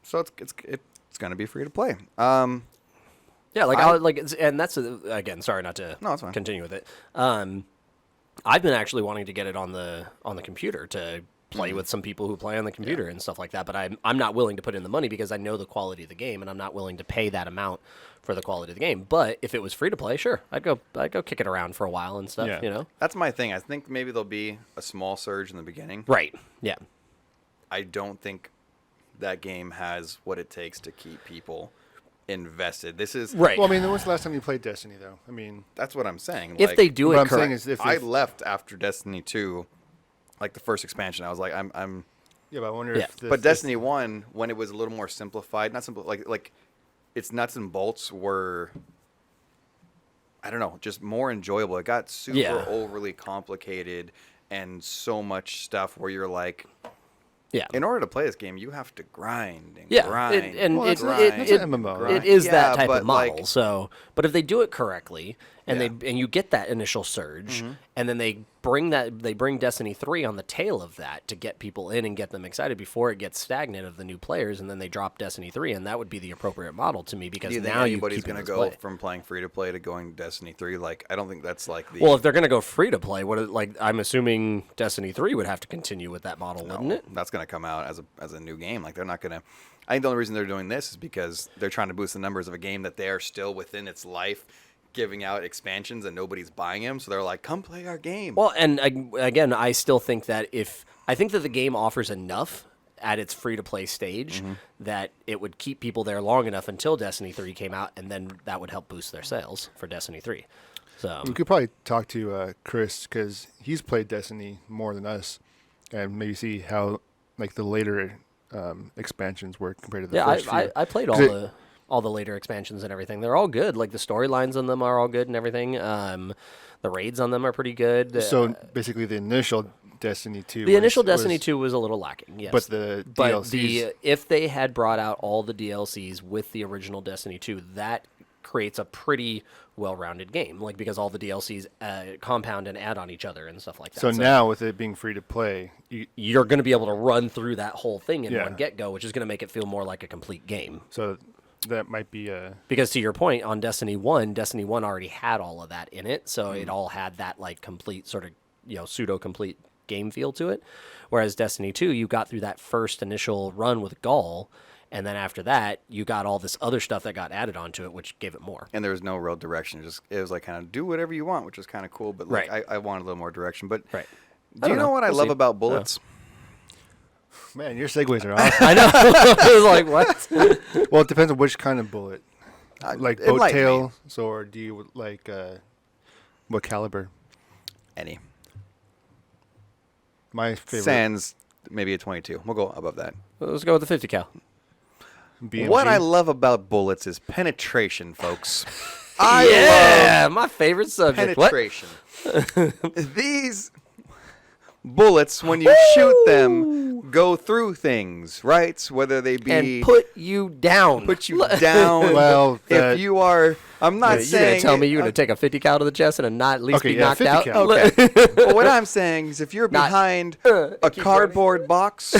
So it's gonna be free to play. Yeah, like and that's again. Sorry, not to No, it's fine. continue with it. I've been actually wanting to get it on the computer to play with some people who play on the computer and stuff like that. But I'm not willing to put in the money because I know the quality of the game, and I'm not willing to pay that amount for the quality of the game. But if it was free to play, sure, I'd go kick it around for a while and stuff. Yeah. That's my thing. I think maybe there'll be a small surge in the beginning. Right? Yeah. I don't think that game has what it takes to keep people invested. This is Right. Well, I mean, when was the last time you played Destiny, though? I mean, That's what I'm saying. If Like, they do what it I'm saying correct, is if I they- left after Destiny 2, like the first expansion. I was like, I'm. yeah, but I wonder Yeah. if this, But Destiny 1, when it was a little more simplified, not simple, like its nuts and bolts were, I don't know, just more enjoyable. It got super Yeah. overly complicated and so much stuff where you're like, yeah. in order to play this game, you have to grind and Yeah, grind. and Well, it, that's it, it's it, an MMO, it right? is Yeah, that type but, of model. like- So, but if they do it correctly, and Yeah. and you get that initial surge, and then they bring Destiny 3 on the tail of that to get people in and get them excited before it gets stagnant of the new players, and then they drop Destiny 3, and that would be the appropriate model to me because Do you think now you anybody's keep going to going go from playing free to play to going Destiny 3? Like, I don't think that's like the. Well, if they're going to go free to play, I'm assuming Destiny 3 would have to continue with that model, wouldn't it? That's going to come out as a new game. Like, they're not going to. I think the only reason they're doing this is because they're trying to boost the numbers of a game that they are still within its life, giving out expansions and nobody's buying them. So they're like, come play our game. Well, and again, I still think that I think that the game offers enough at its free-to-play stage that it would keep people there long enough until Destiny 3 came out, and then that would help boost their sales for Destiny 3. So we could probably talk to Chris because he's played Destiny more than us, and maybe see how like the later expansions work compared to the yeah, first few. I played 'Cause all the later expansions and everything. They're all good. Like the storylines on them are all good and everything. The raids on them are pretty good. So basically, the initial Destiny 2. The initial Destiny 2 was a little lacking, yes. But the But DLCs. if they had brought out all the DLCs with the original Destiny 2, that creates a pretty well-rounded game. Like because all the DLCs compound and add on each other and stuff like that. So now, with it being free to play, you're going to be able to run through that whole thing in Yeah. one get-go, which is going to make it feel more like a complete game. so that might be a. Because to your point, on Destiny 1 already had all of that in it, so it all had that like complete sort of, pseudo-complete game feel to it. Whereas Destiny 2, you got through that first initial run with Gaul, and then after that, you got all this other stuff that got added onto it, which gave it more. And there was no real direction. It was like kind of do whatever you want, which was kind of cool. But like Right. I wanted a little more direction. But Right. do you know what I We'll love see. about bullets? Man, your segues are awesome. I know. I was like, what? Well, it depends on which kind of bullet. Like boat enlighten me. tail, or do you like what caliber? Any. My favorite. Sans maybe a 22. We'll go above that. Let's go with the 50 cal. BMG. What I love about bullets is penetration, folks. Yeah, my favorite subject. What? Penetration. These bullets, when you shoot them, go through things, right? Whether they be And put you down. put you down. Well, if you are, I'm not You're going saying. to tell me you're going to take a 50 cal to the chest and not at least Okay, be yeah, knocked 50 out? cal. Okay. But what I'm saying is, if you're Not- behind a keep cardboard box,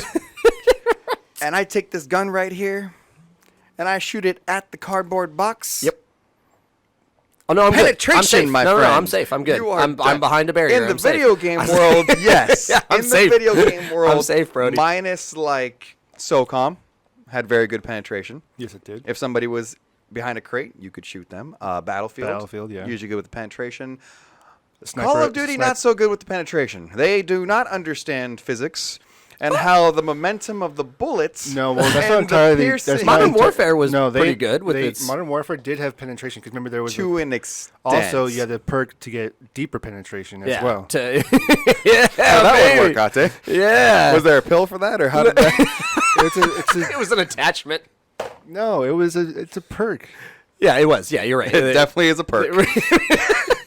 and I take this gun right here, and I shoot it at the cardboard box. Yep. Oh, no, I'm Penetration, good. I'm safe. my no, friend. No, I'm safe. I'm good. You are I'm done. behind a barrier. In the I'm safe. video game world, yes. Yeah, I'm in safe. the video game world, I'm safe, Brody. minus like SOCOM had very good penetration. Yes, it did. If somebody was behind a crate, you could shoot them. Battlefield, yeah. usually good with the penetration. Sniper, Call of Duty, not so good with the penetration. They do not understand physics and how the momentum of the bullets. No, well, that's and not the entirely. That's piercing- not Modern enti- Warfare was no, pretty good with its- Modern Warfare did have penetration because remember there was to an extent. also you had the perk to get deeper penetration as Yeah. well. Yeah, How that baby. would work, Ate. Yeah. Was there a pill for that, or how did that? It was an attachment. No, it's a perk. Yeah, it was. Yeah, you're right. It definitely is a perk.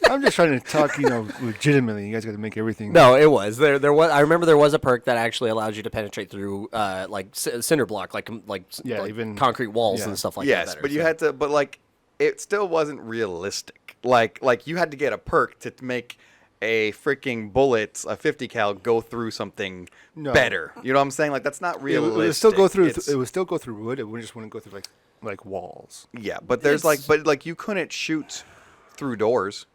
I'm just trying to talk, legitimately. You guys got to make everything. No, it was. There was. I remember there was a perk that actually allows you to penetrate through, cinder block, like Yeah, even- concrete walls yeah. and stuff like that. Yes, better, but you so. had to. But like, it still wasn't realistic. Like you had to get a perk to make a freaking bullet, a 50 cal, go through something No. better. You know what I'm saying? Like that's not It realistic. would still go through. It's- It would still go through wood. It just wouldn't go through like walls. yeah, but there's like you couldn't shoot through doors.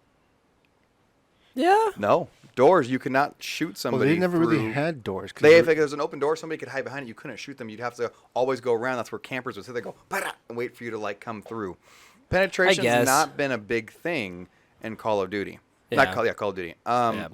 Yeah. No, doors you could not shoot Well, somebody. they never through. really had doors. 'cause If there's an open door, somebody could hide behind it. You couldn't shoot them. You'd have to always go around. That's where campers would sit there, go "Para," and wait for you to like come through. Penetration's guess. not been a big thing in Call of Duty. Yeah. Not Call of Duty. Yeah.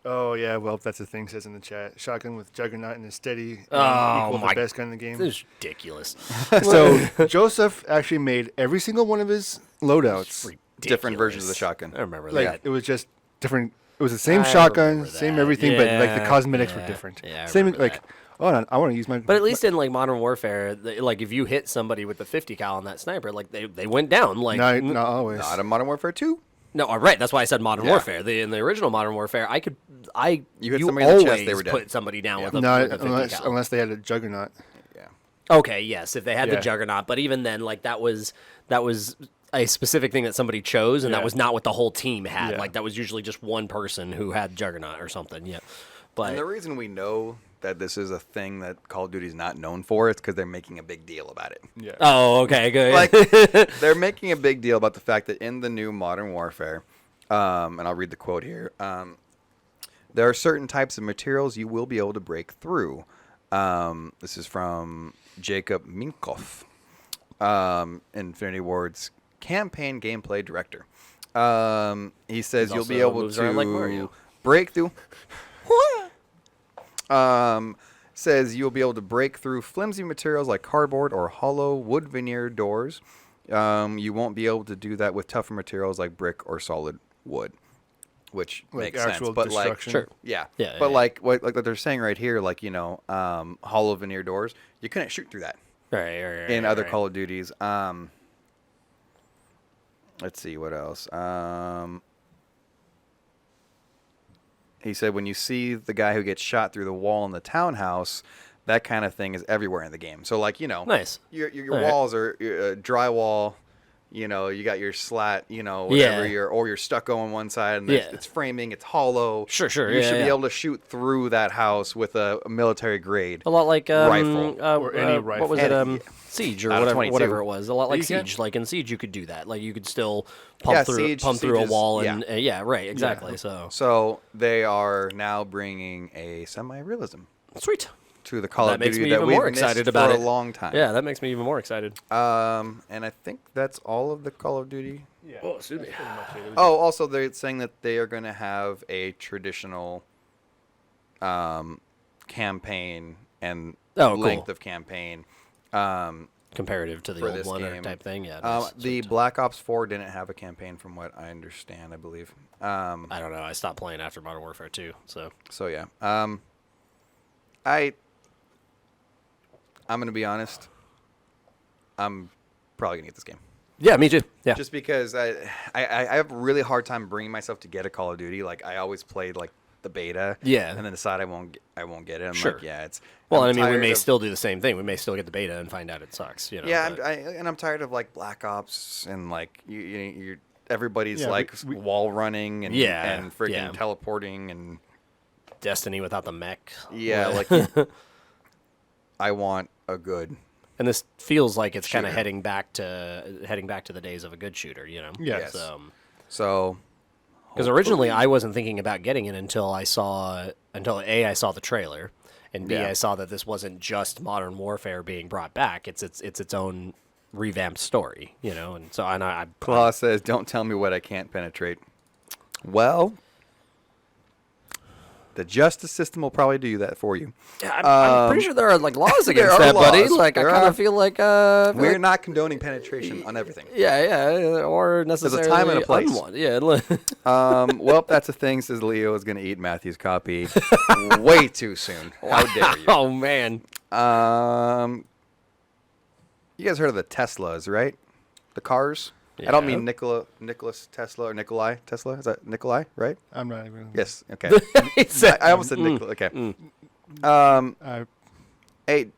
Oh yeah, well that's the thing. Says in the chat, shotgun with juggernaut and a steady Oh, equal my- the best gun in the game. This is ridiculous. So Joseph actually made every single one of his loadouts. Different versions of the shotgun. I remember Like that. it was just different. It was the same I shotgun, remember same that. everything, but like the Yeah, cosmetics were yeah, different. yeah, I same remember like. that. Oh, I want to use my. But at least in like Modern Warfare, like if you hit somebody with the 50 cal on that sniper, like they went down. Like not always. Not in Modern Warfare 2. no, right. That's why I said Modern Yeah. Warfare. In the original Modern Warfare, You hit somebody in the chest, always they were dead. put somebody down with a, Not with a 50 unless cal. they had a juggernaut. Yeah. Okay, yes, if they had the Yeah. Juggernaut, but even then, like that was a specific thing that somebody chose, and that Yeah. was not what the whole team had. Yeah. Like that was usually just one person who had Juggernaut or something. Yeah, but And the reason we know that this is a thing that Call of Duty is not known for is because they're making a big deal about it. Yeah. oh, okay, good. Like they're making a big deal about the fact that in the new Modern Warfare, and I'll read the quote here. There are certain types of materials you will be able to break through. This is from Jacob Minkoff, Infinity Ward's campaign gameplay director. He says He's you'll be also able moves around like to Mario. break through. Says you'll be able to break through flimsy materials like cardboard or hollow wood veneer doors. You won't be able to do that with tougher materials like brick or solid wood, which Like makes sense. actual But like, destruction. Sure. yeah, Yeah, but yeah, like what they're saying right here, like hollow veneer doors, you couldn't shoot through that right, in other right. Call of Duties. Let's see what else. He said when you see the guy who gets shot through the wall in the townhouse, that kind of thing is everywhere in the game. So like Nice. your All right. walls are drywall. You got your slat. Whatever. Yeah. You're stucco on one side, and Yeah. it's framing. It's hollow. Sure, You yeah, should be yeah. able to shoot through that house with a military grade. A lot like Rifle. Or any rifle. What was it? Any- Siege or Out of whatever, 22. whatever it was. A lot like You can- Siege. Like in Siege, you could do that. Like you could still Yeah, pump Siege through a is- wall, yeah. and yeah, right, exactly. So So they are now bringing a semi-realism sweet. to the Call That of makes Duty me that even we've more missed excited about for it. a long time. Yeah, that makes me even more excited. And I think that's all of the Call of Duty. Yeah. Oh, excuse me. Oh, also they're saying that they are going to have a traditional campaign and Oh, cool. length of campaign. Comparative to the For old this one or game. type thing. Yeah. The sweet. Black Ops 4 didn't have a campaign, from what I understand. I believe. I don't know. I stopped playing after Modern Warfare 2. So So yeah. I'm going to be honest. I'm probably going to get this game. yeah, me too. Yeah. Just because I have a really hard time bringing myself to get a Call of Duty. Like I always played like the beta, Yeah. and then decide I won't get it. I'm Sure. like, yeah, it's. well, I'm I mean, we tired may of- still do the same thing. We may still get the beta and find out it sucks. Yeah, but- I'm tired of like Black Ops and like you're everybody's Yeah, like we- wall running and Yeah, and freaking yeah. teleporting and Destiny without the mech. yeah, like I want a good. And this feels like it's kind of Shooter. heading back to the days of a good shooter. Yes. So Because originally I wasn't thinking about getting it until I saw I saw the trailer, and B, Yeah. I saw that this wasn't just Modern Warfare being brought back. It's its own revamped story, And so I Claw says, "Don't tell me what I can't penetrate." Well, the justice system will probably do that for you. I'm pretty sure there are like laws there against are that, buddy. laws. Like I There kind are. of feel like We're not condoning penetration on everything. yeah, or necessarily time and a place. unwanted. Yeah, Well, that's a thing. Says Leo is going to eat Matthew's copy way too soon. How dare you? oh man, You guys heard of the Teslas, right? The cars. I don't Yeah. mean Nicholas Tesla or Nikolai Tesla. Is that Nikolai, right? I'm not even. Yes. Okay. He said- I almost said Nicholas. Okay. Hey,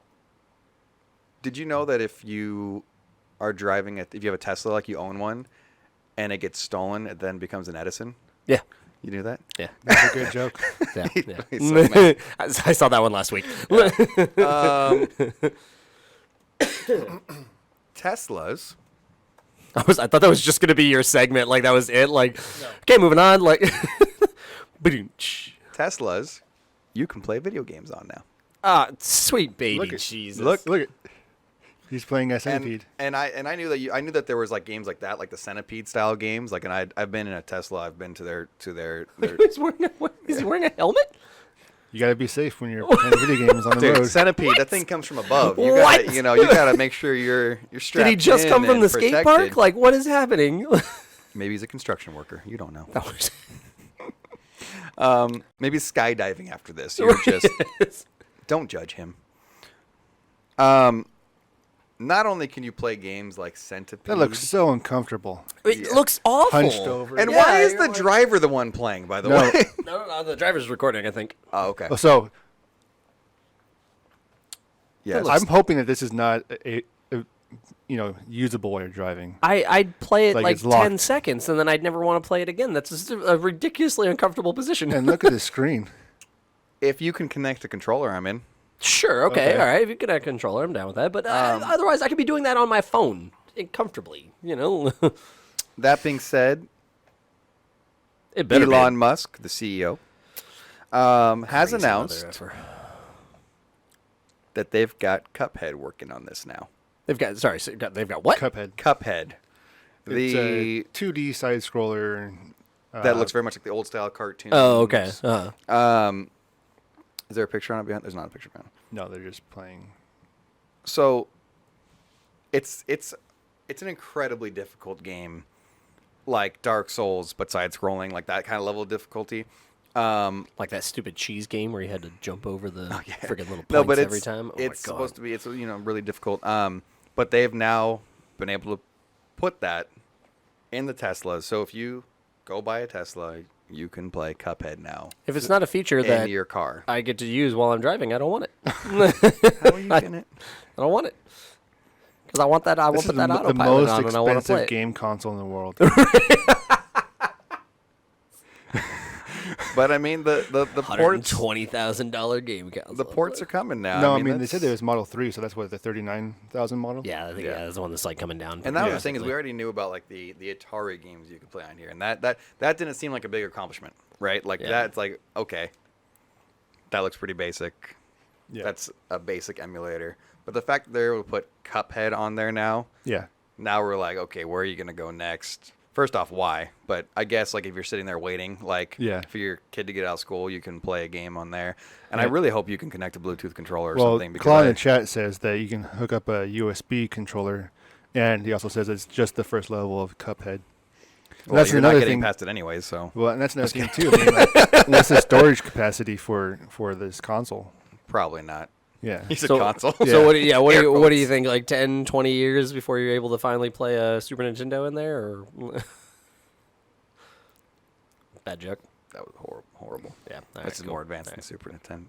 did you know that if you are driving if you have a Tesla, like you own one, and it gets stolen, it then becomes an Edison? yeah, You knew that? yeah, That's a good joke. yeah. He's so mad. I saw that one last week. Teslas. I thought that was just gonna be your segment. Like that was it. Like, okay, moving on. Like, Teslas, you can play video games on now. sweet baby Look at Jesus. Look at. He's playing a Centipede. And I knew that I knew that there was like games like that, like the Centipede style games. Like, and I've been in a Tesla. I've been to their Is he wearing a helmet? You gotta be safe when you're playing video games on the Dude, road. Centipede. That thing comes from above. You What? gotta, you gotta make sure you're strapped. Did he just in come from and the skate park? protected. Like, what is happening? Maybe he's a construction worker. You don't know. No. Maybe skydiving after this. You're just don't judge him. Not only can you play games like Centipede, That looks so uncomfortable. It looks awful. Hunched over. and Yeah, why is you're the like- driver the one playing? By the No. way. No, the driver's recording, I think. Oh, okay. Oh, so Yes. I'm hoping that this is not a usable while you're driving. I'd play it Like like it's locked. 10 seconds, and then I'd never want to play it again. That's just a ridiculously uncomfortable position. And look at the screen. If you can connect a controller, I'm in. Sure, okay, Okay. all right. If you could have a controller, I'm down with that. But otherwise, I could be doing that on my phone comfortably, That being said, It better be. Elon Musk, the CEO, has Crazy announced mother effer. that they've got Cuphead working on this now. They've got they've got what? Cuphead. Cuphead. It's The a 2D side scroller. that looks very much like the old style cartoon. Oh, okay. Is there a picture on it behind? There's not a picture behind. No, they're just playing. So, it's an incredibly difficult game, like Dark Souls, but side scrolling, like that kind of level of difficulty. Like that stupid cheese game where you had to jump over the freaking little planks No, but every time. Oh it's my God. supposed to be. It's really difficult. But they've now been able to put that in the Teslas. So if you go buy a Tesla, you can play Cuphead now If it's not a feature in that your car. I get to use while I'm driving, I don't want it. How are you getting it? I don't want it because I want that. I This want is to put that the autopilot most on, and I want to play expensive it. game console in the world. But I mean, the ports $120,000 game console. the ports are coming now. No, I mean they said that's- there was Model 3, so that's what, the 39,000 model? Yeah, I think Yeah. that's the one that's like coming down. And that was Yeah. the thing is we already knew about like the Atari games you could play on here, and that didn't seem like a big accomplishment, right? Like Yeah. that's like okay, that looks pretty basic. Yeah. That's a basic emulator. But the fact that they're able to put Cuphead on there now we're like, okay, where are you gonna go next? First off, why? But I guess like if you're sitting there waiting, like Yeah. for your kid to get out of school, you can play a game on there. And I Yeah. really hope you can connect a Bluetooth controller or Well, something. Claude in I- the chat says that you can hook up a USB controller, and he also says it's just the first level of Cuphead. well, that's you're not another getting thing. past it anyways, so Well, and that's another thing too. I mean, like, what's the storage capacity for this console? probably not. Yeah. He's a So- console. So Yeah. what do you, Air what do you quotes. think? Like 10, 20 years before you're able to finally play a Super Nintendo in there, or bad joke? That was horrible. Yeah, all right, This is cool. more advanced All than right. Super Nintendo.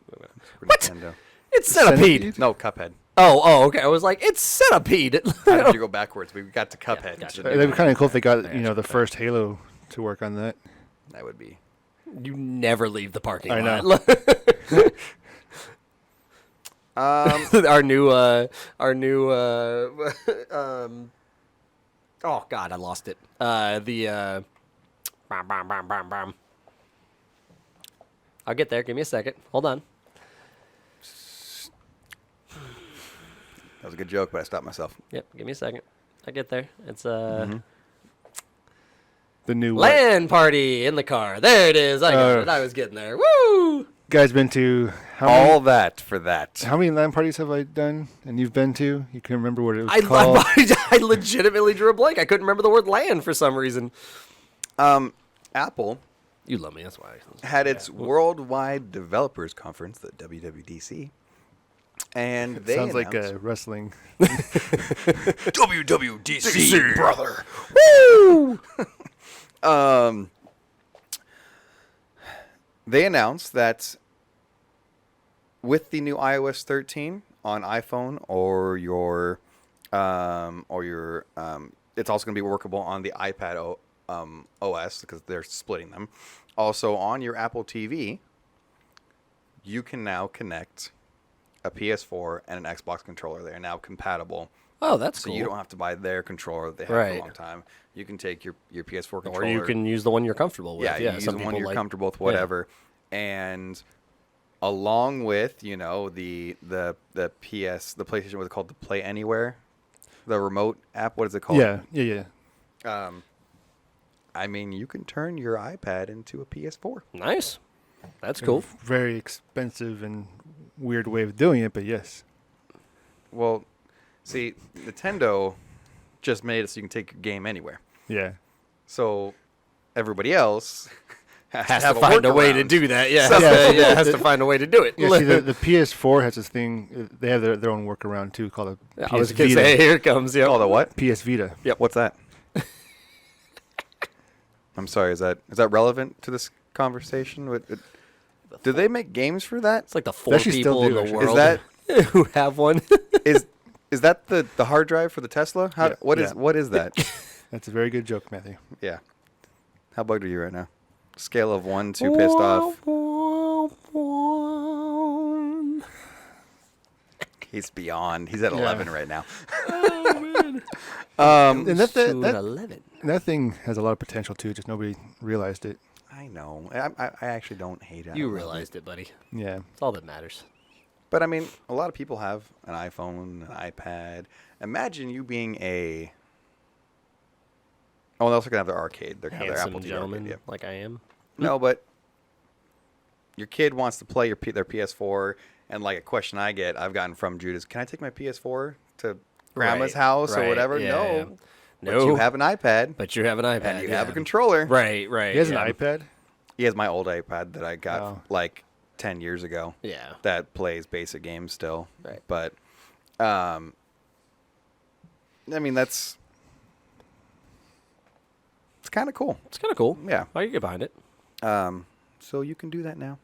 What? Nintendo. It's Centipede. No, Cuphead. Oh, okay. I was like, it's Centipede. How did you go backwards? We got to Cuphead. gotcha. To It'd be kind of cool if they got Yeah, the first Halo to work on that. That would be. You never leave the parking I know. lot. our new oh God, I lost it. Bam, bam, bam, bam, bam. I'll get there. Give me a second. Hold on. That was a good joke, but I stopped myself. Yep, give me a second. I get there. It's The new what? LAN party in the car. There it is. I got Oh. it. I was getting there. Woo! Guys been to All that for that. how many LAN parties have I done? And you've been to? You can remember what it was I called? I legitimately drew a blank. I couldn't remember the word LAN for some reason. Apple You love me. That's why. had its Worldwide Developers Conference, the WWDC, and they Sounds like announced- wrestling. WWDC, brother. Woo! They announced that with the new iOS 13 on iPhone or your it's also going to be workable on the iPad OS because they're splitting them. Also on your Apple TV, you can now connect a PS4 and an Xbox controller. They are now compatible. Oh, that's So cool. you don't have to buy their controller that they had for Right. a long time. You can take your PS4 or controller. you can use the one you're comfortable with. Yeah, you use some the one people you're like- comfortable with, whatever. And along with, the PS, the PlayStation, what's called the Play Anywhere the remote app. What is it called? Yeah. I mean, you can turn your iPad into a PS4. Nice. That's cool. Very expensive and weird way of doing it, but yes. Well, see, Nintendo just made it so you can take your game anywhere. Yeah. So everybody else Has have to find a way to workaround. do that. Yeah. So- Has to find a way to do it. Yeah, see, the PS4 has this thing. They have their own workaround too, called a PS I was gonna Vita. say, here it comes. Yeah. Oh, the what? PS Vita. Yep. What's that? I'm sorry. Is that relevant to this conversation? Do they make games for that? It's like the 4 actually still people in do, the actually. Is world that who have one. is that the hard drive for the Tesla? Yeah. What is that? That's a very good joke, Matthew. Yeah. How bugged are you right now? Scale of 1 to pissed off. He's beyond. He's at 11 right now. And that 11. that thing has a lot of potential too. Just nobody realized it. I know. I actually don't hate it. I You love realized it, buddy. Yeah. That's all that matters. But I mean, a lot of people have an iPhone, an iPad. Imagine you being a. Oh, they're also gonna have their arcade. They're gonna have their Handsome Apple TV gentleman, arcade. Yeah. like I am. No, but your kid wants to play their PS4, and like a question I've gotten from Jude is, "Can I take my PS4 to Grandma's Right, house or right, whatever?" yeah, No, yeah. but No. you have an iPad, But you have an iPad. and you yeah. have a controller. Right. He has yeah. an iPad. He has my old iPad that I got Oh. like 10 years ago. Yeah. That plays basic games still. Right. But, I mean, it's kind of cool. It's kind of cool. Yeah. I can get behind it. So you can do that now.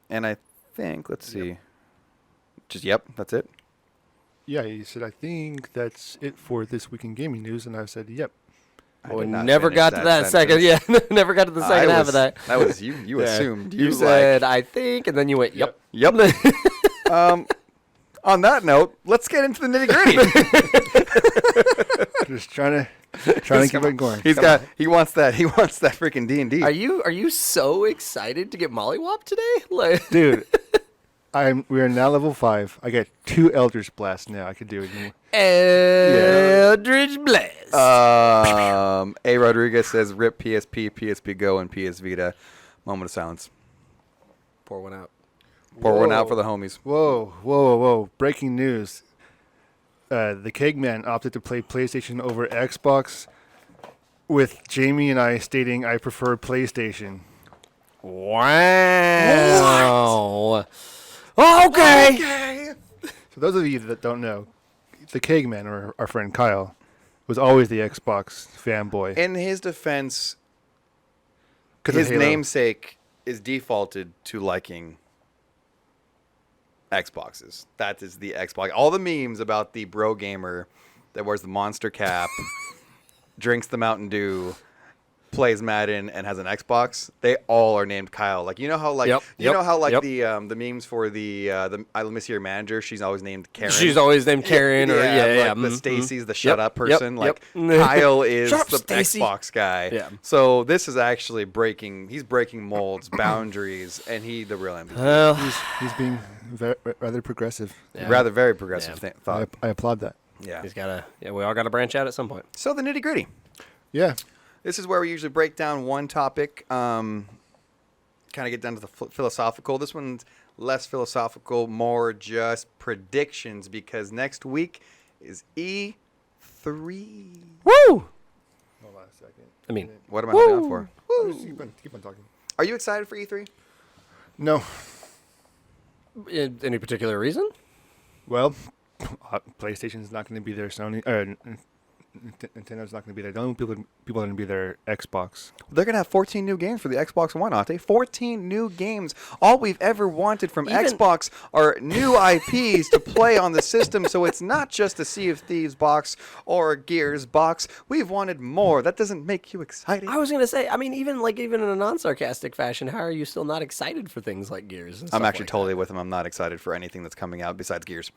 And I think, let's see. Yep, that's it. Yeah, he said, I think that's it for this week in gaming news. And I said, yep. I We did not never finish got to that second. sentence. Yeah, never got to the second half of that. That was you. You Yeah. assumed. You like, said, I think, and then you went, yep. Yep. On that note, let's get into the nitty gritty. Just trying to keep it going. He wants that freaking D&D. Are you so excited to get mollywopped today? Like, Dude, we are now level 5. I got 2 Eldritch Blasts now. I could do it. Eldritch Blast. A. Rodriguez says, "Rip PSP, PSP Go, and PS Vita." Moment of silence. Pour one out. Pour one out Whoa. for the homies. Whoa. Breaking news. The Kegman opted to play PlayStation over Xbox, with Jamie and I stating I prefer PlayStation. Wow. Okay. So those of you that don't know, the Kegman, or our friend Kyle, was always the Xbox fanboy. In his defense, 'Cause of his Halo. namesake is defaulted to liking Xboxes. That is the Xbox. All the memes about the bro gamer that wears the monster cap, drinks the Mountain Dew, plays Madden, and has an Xbox. They all are named Kyle. Like, you know how Yep, the memes for the I Miss Your Manager. She's always named Karen. She's always named Karen, or like the mhm. Stacy's the shut up Yep, person. yep. Like Kyle is Shut up, the Stacy. Xbox guy. Yeah. So this is actually he's breaking molds, boundaries, and the real MVP. Well, He's being rather progressive. yeah. Rather very progressive Yeah. thought. I applaud that. Yeah. we all gotta branch out at some point. So the nitty gritty. Yeah. This is where we usually break down one topic, kind of get down to the philosophical. This one's less philosophical, more just predictions, because next week is E3. Woo! Hold on a second. I mean, What am I holding out for? Just keep on talking. Are you excited for E3? No. any particular reason? Well, PlayStation's not going to be there. Sony, Nintendo's not going to be there. The only people are going to be there Xbox. They're going to have 14 new games for the Xbox One, Ate. 14 new games. All we've ever wanted from Xbox are new IPs to play on the system, so it's not just a Sea of Thieves box or a Gears box. We've wanted more. That doesn't make you excited. I was gonna say, I mean, even in a non-sarcastic fashion, how are you still not excited for things like Gears? And I'm stuff actually like totally with him. I'm not excited for anything that's coming out besides Gears.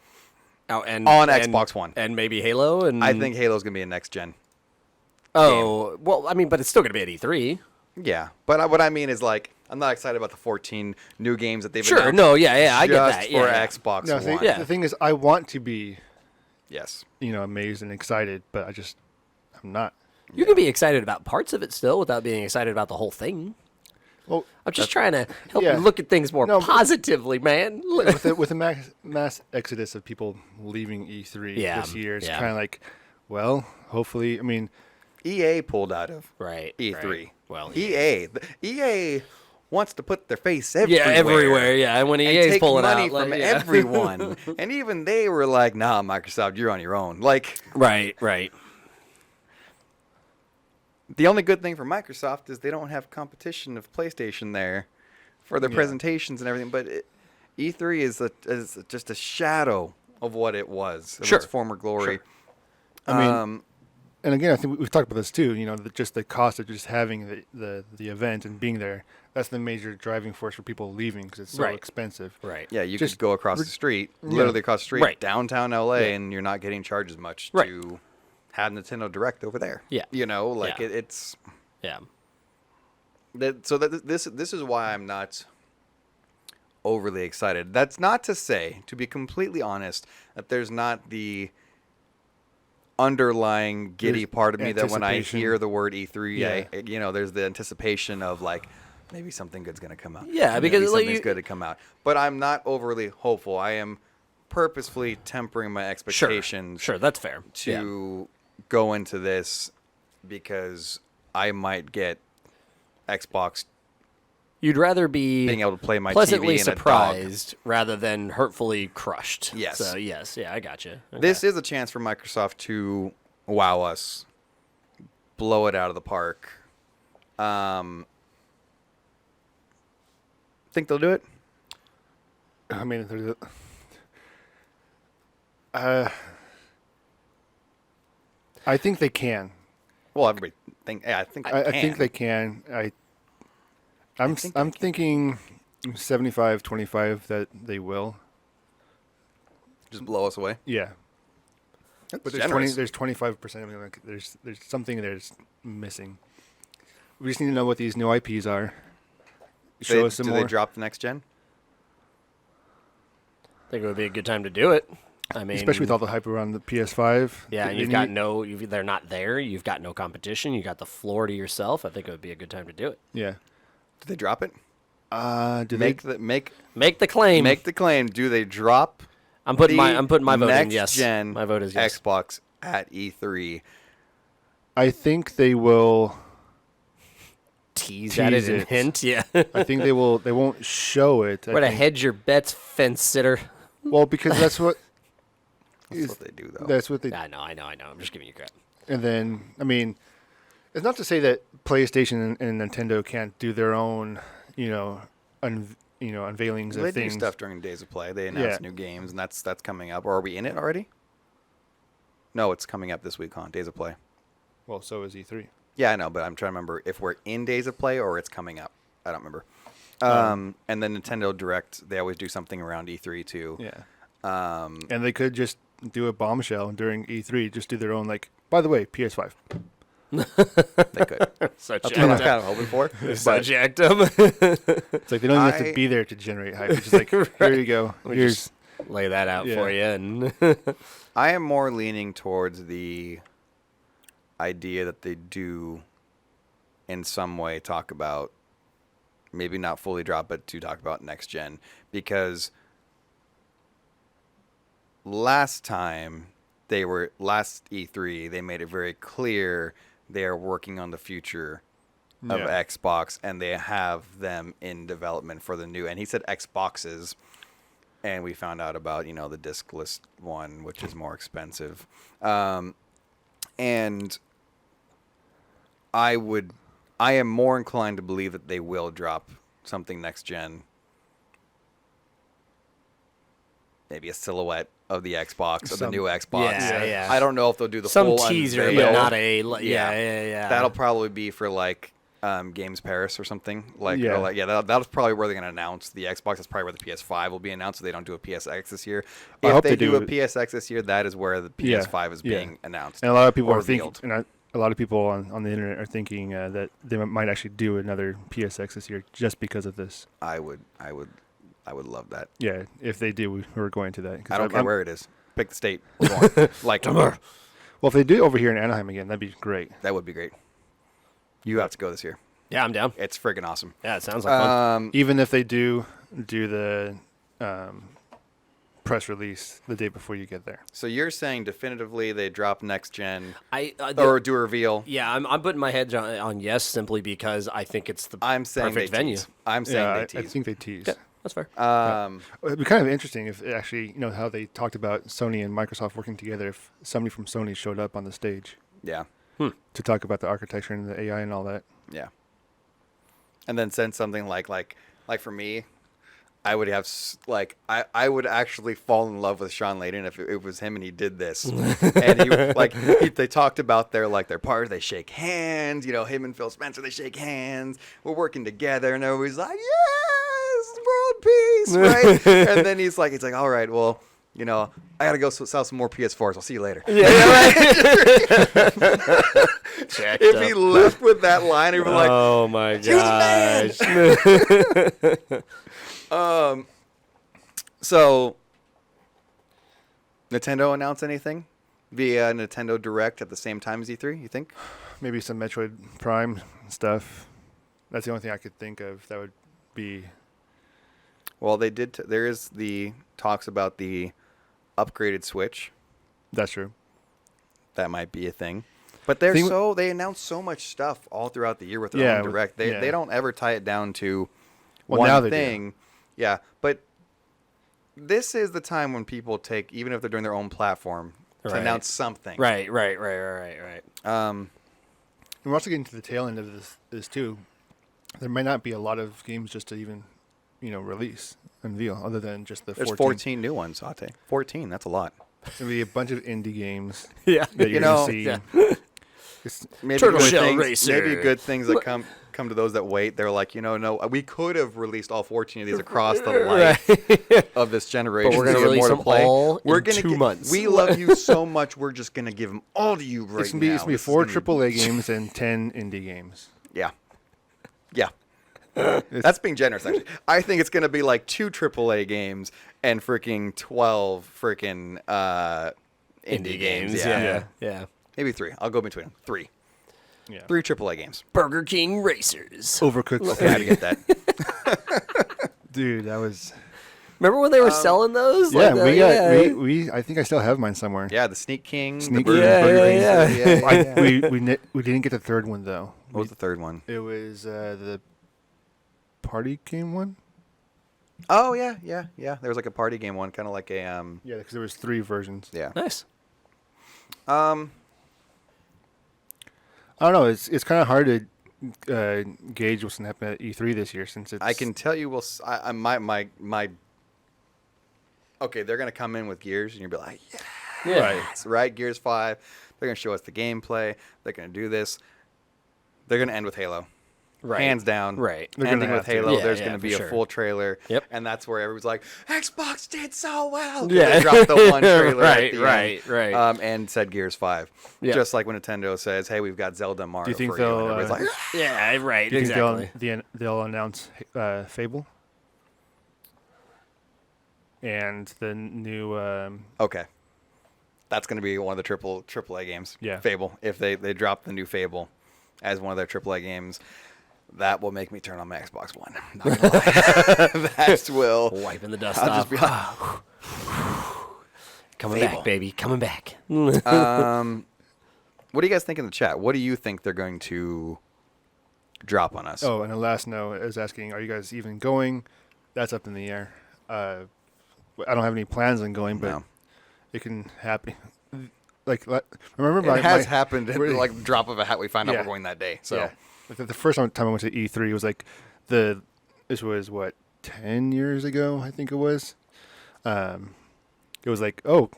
that? on Xbox One. and maybe Halo, and I think Halo's going to be a next gen. Oh well, I mean, but it's still gonna be at E3. Yeah, but what I mean is, like, I'm not excited about the 14 new games that they've Sure, announced. no, yeah, I get just that. for Yeah. Xbox No, see, One. Yeah. the thing is, I want to be, Yes. amazed and excited, but I'm not. You can be excited about parts of it still without being excited about the whole thing. Well, I'm just trying to help yeah. you look at things more No, but- positively, man. with the mass exodus of people leaving E3 Yeah, this year, it's yeah. kind of like, well, hopefully, I mean, EA pulled out of Right. E3. right. Well, EA wants to put their face everywhere. yeah, everywhere. Yeah, and when And EA's take pulling money out, like, from yeah. everyone. And even they were like, nah, Microsoft, you're on your own. Like, Right. Right. the only good thing for Microsoft is they don't have competition of PlayStation there for their Yeah. presentations and everything. But E3 is just a shadow of what it was, of Sure. its former glory. I mean, and again, I think we've talked about this too. Just the cost of just having the event and being there. That's the major driving force for people leaving because it's so Right. expensive. Right. Yeah, you Just could go across the street, yeah. literally across the street, Right. downtown LA, Yeah. and you're not getting charged as much Right. to have Nintendo Direct over there. Yeah. Like Yeah. it's Yeah. this is why I'm not overly excited. That's not to say, to be completely honest, that there's not the underlying giddy There's part of me that when I anticipation. hear the word E3, Yeah. there's the anticipation of like maybe something good's gonna come out. Yeah, because, maybe like, something's good to come out. But I'm not overly hopeful. I am purposefully tempering my expectations Sure, that's fair. Yeah. to go into this because I might get Xbox You'd rather be being able to play my pleasantly TV and a dog. surprised rather than hurtfully crushed. Yes. So yes, yeah, I got you. This is a chance for Microsoft to wow us, blow it out of the park. Think they'll do it? I mean, I think they can. Well, everybody think. Yeah, I think. I think they can. I'm thinking 75-25 that they will. just blow us away. Yeah. That's But generous. there's 25%. I mean, like, there's something there's missing. We just need to know what these new IPs are. Show us some do more. they drop the next gen? I think it would be a good time to do it. I mean, Especially with all the hype around the PS5. yeah, They and you've need- got they're not there. You've got no competition. You got the floor to yourself. I think it would be a good time to do it. Yeah. Do they drop it? Do Make they? the make Make the claim. make the claim. Do they drop? I'm putting my vote in. next Yes, gen my vote is yes. Xbox at E3. I think they will. Tease at it Tease and it. hint. Yeah. I think they will. They won't show it. I Way to think. hedge your bets, fence sitter. Well, because that's what. That's what they do, though. That's what they. I know. I'm just giving you crap. And then, I mean, it's not to say that PlayStation and Nintendo can't do their own, unveilings They of do things. stuff during Days of Play. They announce Yeah. new games, and that's coming up. Or are we in it already? No, it's coming up this week, huh? Days of Play. Well, so is E3. Yeah, I know, but I'm trying to remember if we're in Days of Play or it's coming up. I don't remember. And then Nintendo Direct, they always do something around E3 too. Yeah. Um, And they could just do a bombshell during E3. Just do their own, like, by the way, PS5. they could. So That's what I'm jacked kind of hoping for. So But jacked up. It's like they don't even have I- to be there to generate hype. It's just like, here you go. We Here's. just lay that out Yeah. for you. And I am more leaning towards the idea that they do in some way talk about, maybe not fully drop, but to talk about next gen. Because last E3, they made it very clear they are working on the future of Yeah. Xbox, and they have them in development for the new. And he said Xboxes, and we found out about the discless one, which is more expensive. And I am more inclined to believe that they will drop something next gen. Maybe a silhouette of the Xbox, of the new Xbox. Yeah. I don't know if they'll do the some full teaser, unveil. but not a. Yeah. That'll probably be for like Games Paris or something. Yeah. That's probably where they're gonna announce the Xbox. That's probably where the PS5 will be announced. So they don't do a PSX this year. I If hope they they do do a it. PSX this year, that is where the Yeah, PS5 is yeah. being announced. And a lot of people or are thinking, revealed. and a lot of people on the internet are thinking that they might actually do another PSX this year just because of this. I would love that. Yeah, if they do, we're going to that. 'Cause I don't care where it is. Pick the state. We're going. Like tomorrow. Well, if they do it over here in Anaheim again, that'd be great. That would be great. You have to go this year. Yeah, I'm down. It's friggin' awesome. Yeah, it sounds like fun. Even if they do the press release the day before you get there. So you're saying definitively they drop next gen Or or do a reveal? yeah, I'm putting my head on yes simply because I think it's the I'm saying perfect they venue. tease. I'm saying Yeah, they I tease. think they tease. Yeah, that's fair. It'd be kind of interesting if it actually, how they talked about Sony and Microsoft working together. If somebody from Sony showed up on the stage Yeah. to talk about the architecture and the AI and all that. Yeah. And then send something like for me, I would have I would actually fall in love with Sean Layden if it was him and he did this. And they talked about their party, they shake hands, him and Phil Spencer, they shake hands. We're working together, and everybody's like, yes, world peace, right? And then he's like, all right, well, I gotta go sell some more PS4s. I'll see you later. Yeah, If he left with that line, he'd be like, oh my "You're the gosh. So, Nintendo announced anything via Nintendo Direct at the same time as E3, you think? Maybe some Metroid Prime stuff. That's the only thing I could think of that would be. Well, they did. There is the talks about the upgraded Switch. That's true. That might be a thing. But they announced so much stuff all throughout the year with their own Direct. They don't ever tie it down to one thing. Yeah, but this is the time when people take, even if they're doing their own platform, to announce something. Right. And we're also getting to the tail end of this too. There might not be a lot of games just to even, release, unveil, other than just the 14. There's 14 new ones, Ate. 14, that's a lot. It's going to be a bunch of indie games Yeah. that you're going to see. Yeah. Maybe Turtle good Shell things, Racer. Maybe good things that come to those that wait. They're like, no, we could have released all 14 of these across the life of this generation. But we're going to release them all in 2 months. We love you so much, we're just going to give them all to you right It's now. going to be 4 AAA games and 10 indie games. Yeah. Yeah. That's being generous, actually. I think it's going to be like 2 AAA games and freaking 12 freaking indie games. Yeah. Maybe 3. I'll go between them. 3. Yeah. 3 AAA games. Burger King Racers. Overcooked. Okay, I had to get that. Dude, that was. Remember when they were selling those? Yeah, Like we I think I still have mine somewhere. Yeah, the Sneak King. Sneak the King. Burger Yeah, King. yeah. We didn't get the third one though. What was the third one? It was the party game one. Oh, yeah. There was like a party game one, kind of like a Yeah, because there was 3 versions. yeah. Nice. I don't know. It's kind of hard to gauge what's gonna happen at E3 this year since it's. I can tell you, my. Okay, they're gonna come in with Gears, and you'll be like, Yeah. right, Gears 5. They're gonna show us the gameplay. They're gonna do this. They're gonna end with Halo. Right. Hands down. Right. They're Ending gonna with have to. Halo, Yeah, there's yeah, going to for be a sure. full trailer. Yep. And that's where everyone's like, Xbox did so well. Yeah. They dropped the one trailer. Right, at the right, end, right. And said Gears 5. Yeah. Just like when Nintendo says, hey, we've got Zelda and Mario Do you think for you. And they'll, everybody's like, Yeah, right. Do you think Exactly. they'll announce Fable and the new? okay. That's going to be one of the AAA games. Yeah. Fable. If they drop the new Fable as one of their AAA games, that will make me turn on my Xbox One. Not gonna lie. That will. Wiping the dust I'll off. just be like, Coming Fable. back, baby. Coming back. what do you guys think in the chat? What do you think they're going to drop on us? Oh, and the last note is asking, are you guys even going? That's up in the air. I don't have any plans on going, but No. it can happen. Remember, It has happened at really- like drop of a hat. We find out Yeah. we're going that day. So Yeah. Like, the first time I went to E3 was like this was what 10 years ago, I think it was. It was like, oh,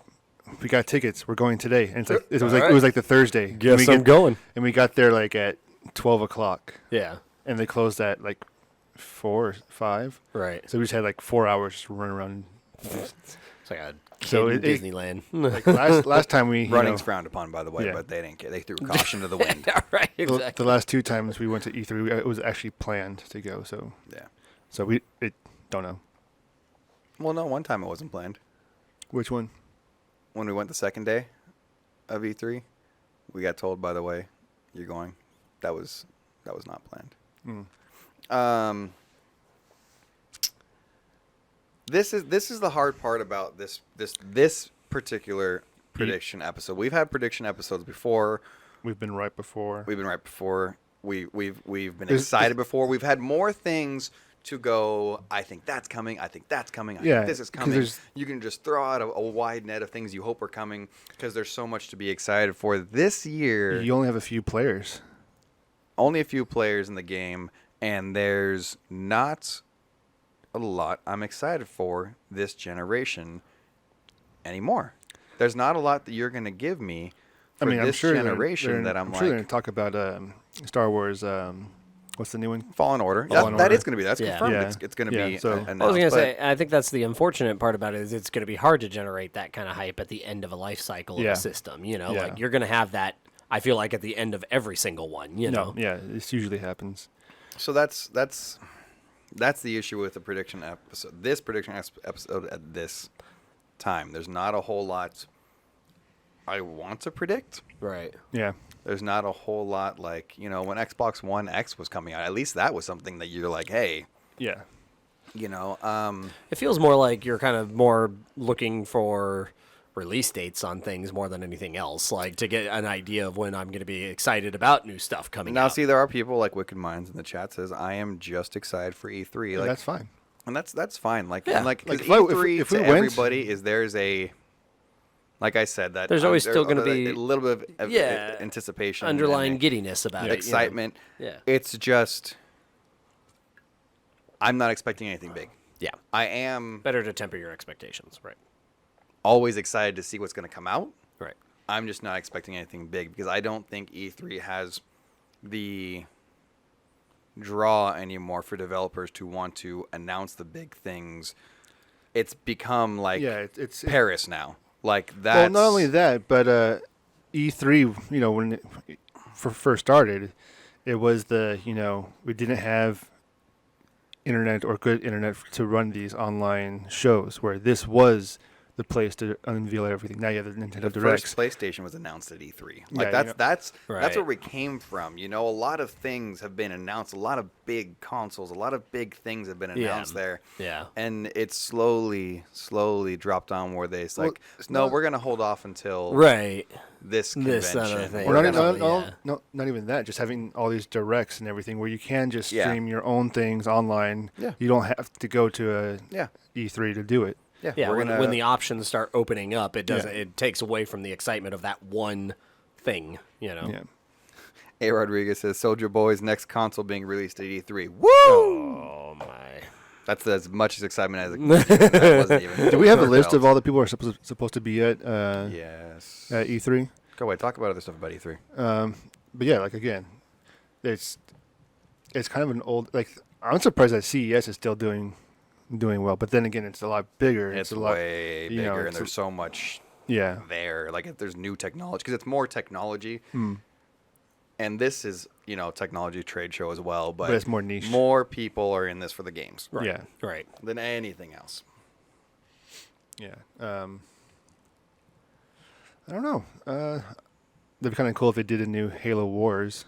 we got tickets. We're going today, and it's like it was like the Thursday. Guess and I'm going. And we got there like at 12 o'clock, Yeah. and they closed at like 4 or 5. Right. So we just had like 4 hours to run around. It's like a kid So in it- Disneyland. Like last time we Running's frowned upon, by the way, Yeah. but they didn't care. They threw caution to the wind. Yeah, right, the exactly. last 2 times we went to E3, it was actually planned to go. Yeah. So we don't know Well, no, one time it wasn't planned. which one. When we went the second day of E3, we got told, by the way, you're going. That was not planned. Mm. This is the hard part about this particular prediction episode. We've had prediction episodes before. We've been right before. We've been right before. We've been There's- excited before. We've had more things to go. I think that's coming. I think that's coming. I Yeah, think this is 'cause coming. there's- You can just throw out a wide net of things you hope are coming because there's so much to be excited for this year. You only have a few players. Only a few players in the game, and there's not a lot I'm excited for this generation anymore. There's not a lot that you're going to give me for I mean, this I'm sure generation that I'm sure they're like going to talk about Star Wars. What's the new one? Fallen Order. Fallen That Order. is going to be. That's Yeah. confirmed. Yeah. It's going to Yeah, be so- announced. I was gonna but say, I think that's the unfortunate part about it is it's gonna be hard to generate that kind of hype at the end of a life cycle of Yeah. a system. You know, Yeah. like you're gonna have that. I feel like at the end of every single one. You know, No, yeah, this usually happens. So that's the issue with the prediction episode. This prediction episode at this time, there's not a whole lot I want to predict. right? Yeah, There's not a whole lot like, when Xbox One X was coming out, at least that was something that you're like, hey, yeah. It feels more like you're kind of more looking for release dates on things more than anything else, like to get an idea of when I'm going to be excited about new stuff coming now out. see, there are people like Wicked Minds in the chat says, I am just excited for E3. Like, That's fine. and that's fine. Like, Yeah. and like, 'cause Like, if I- E3 if to we went- everybody is there's a, like I said, that There's always still gonna be- a little bit of Yeah. anticipation, Underlying and giddiness about it, you know? excitement. Yeah. It's just, I'm not expecting anything big. Yeah, I am better to temper your expectations, right? always excited to see what's going to come out. Right. I'm just not expecting anything big because I don't think E3 has the draw anymore for developers to want to announce the big things. It's become like Yeah, it's Paris now. Like well, that's not only that, but E3. When it first started, it was we didn't have internet or good internet to run these online shows. Where this was the place to unveil everything. Now you have the Nintendo the Directs. first PlayStation was announced at E3. Like Yeah, that's Right. where we came from. A lot of things have been announced. A lot of big consoles. A lot of big things have been Yeah. announced there. Yeah. And it's slowly dropped on where they Well, like, it's no, not- we're gonna hold off until Right. this This convention. other thing. Or We're not, gonna- Definitely, not even that. Just having all these directs and everything, where you can just Yeah. stream your own things online. Yeah. You don't have to go to a yeah, E3 to do it. Yeah, we're when, gonna, when the options start opening up, it doesn't. Yeah. It takes away from the excitement of that one thing. You know. Yeah. A. Rodriguez says Soldier Boy's next console being released at E3. Woo! Oh my. That's as much as excitement as it that wasn't even. Do we have a list of all the people who are supposed to be at Yes. at E3? Go away. Talk about other stuff about E3. But yeah, like again, it's kind of an old. Like I'm surprised that CES is still doing well, but then again, it's a lot bigger. It's a lot way you know, bigger, and it's there's so much yeah. there. Like if there's new technology, because it's more technology, and this is technology trade show as well. But it's more niche. More people are in this for the games, Right. Yeah. Right. than anything else. Yeah. I don't know. That'd be kind of cool if they did a new Halo Wars,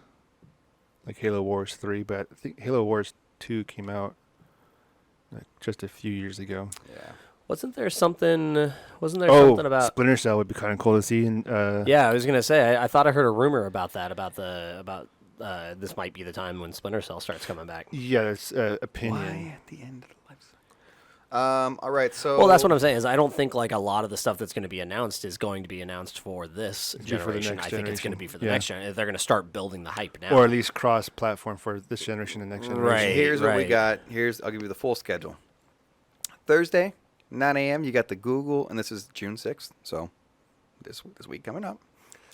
like Halo Wars 3. But I think Halo Wars 2 came out like just a few years ago. Yeah. Wasn't there something? Wasn't there something about? Splinter Cell would be kind of cool to see. And Yeah, I was gonna say. I thought I heard a rumor about that. About this might be the time when Splinter Cell starts coming back. yeah, it's opinion. Why at the end of the life cycle? All right. So. Well, that's what I'm saying. Is I don't think like a lot of the stuff that's going to be announced is going to be announced for this be for the generation. next I think it's going to generation. be for the Yeah. next generation. They're going to start building the hype now. Or at least cross-platform for this generation and next generation. Right. Here's what we right. got. I'll give you the full schedule. Thursday, 9 a.m. You got the Google, and this is June 6th. So this week coming up.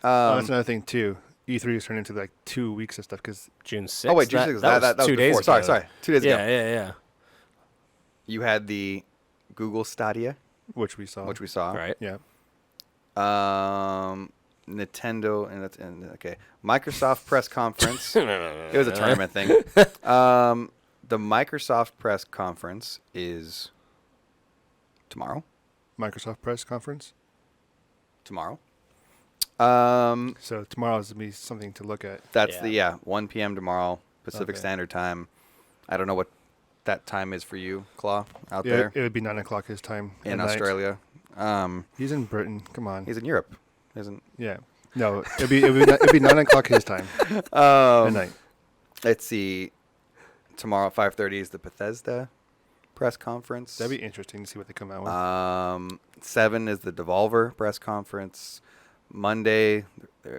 That's another thing too. E3 has turned into like 2 weeks of stuff because June 6th. Oh wait, June 6th. That was 2 days before. ago. Sorry. 2 days Yeah, ago. yeah, yeah. You had the Google Stadia which we saw. Right. Yeah. Nintendo and okay, Microsoft press conference. It was a tournament thing. The Microsoft press conference is tomorrow. Microsoft press conference. Tomorrow. So tomorrow is going to be something to look at. That's 1 p.m. tomorrow, Pacific Okay. Standard Time. I don't know what that time is for you, Claw, out Yeah, there it would be 9 o'clock his time. in at night. Australia. He's in Britain. Come on. He's in Europe, isn't? Yeah. No, it'd be 9 o'clock his time at night. Let's see. Tomorrow at 5:30 is the Bethesda press conference. That'd be interesting to see what they come out with. 7 is the Devolver press conference. Monday,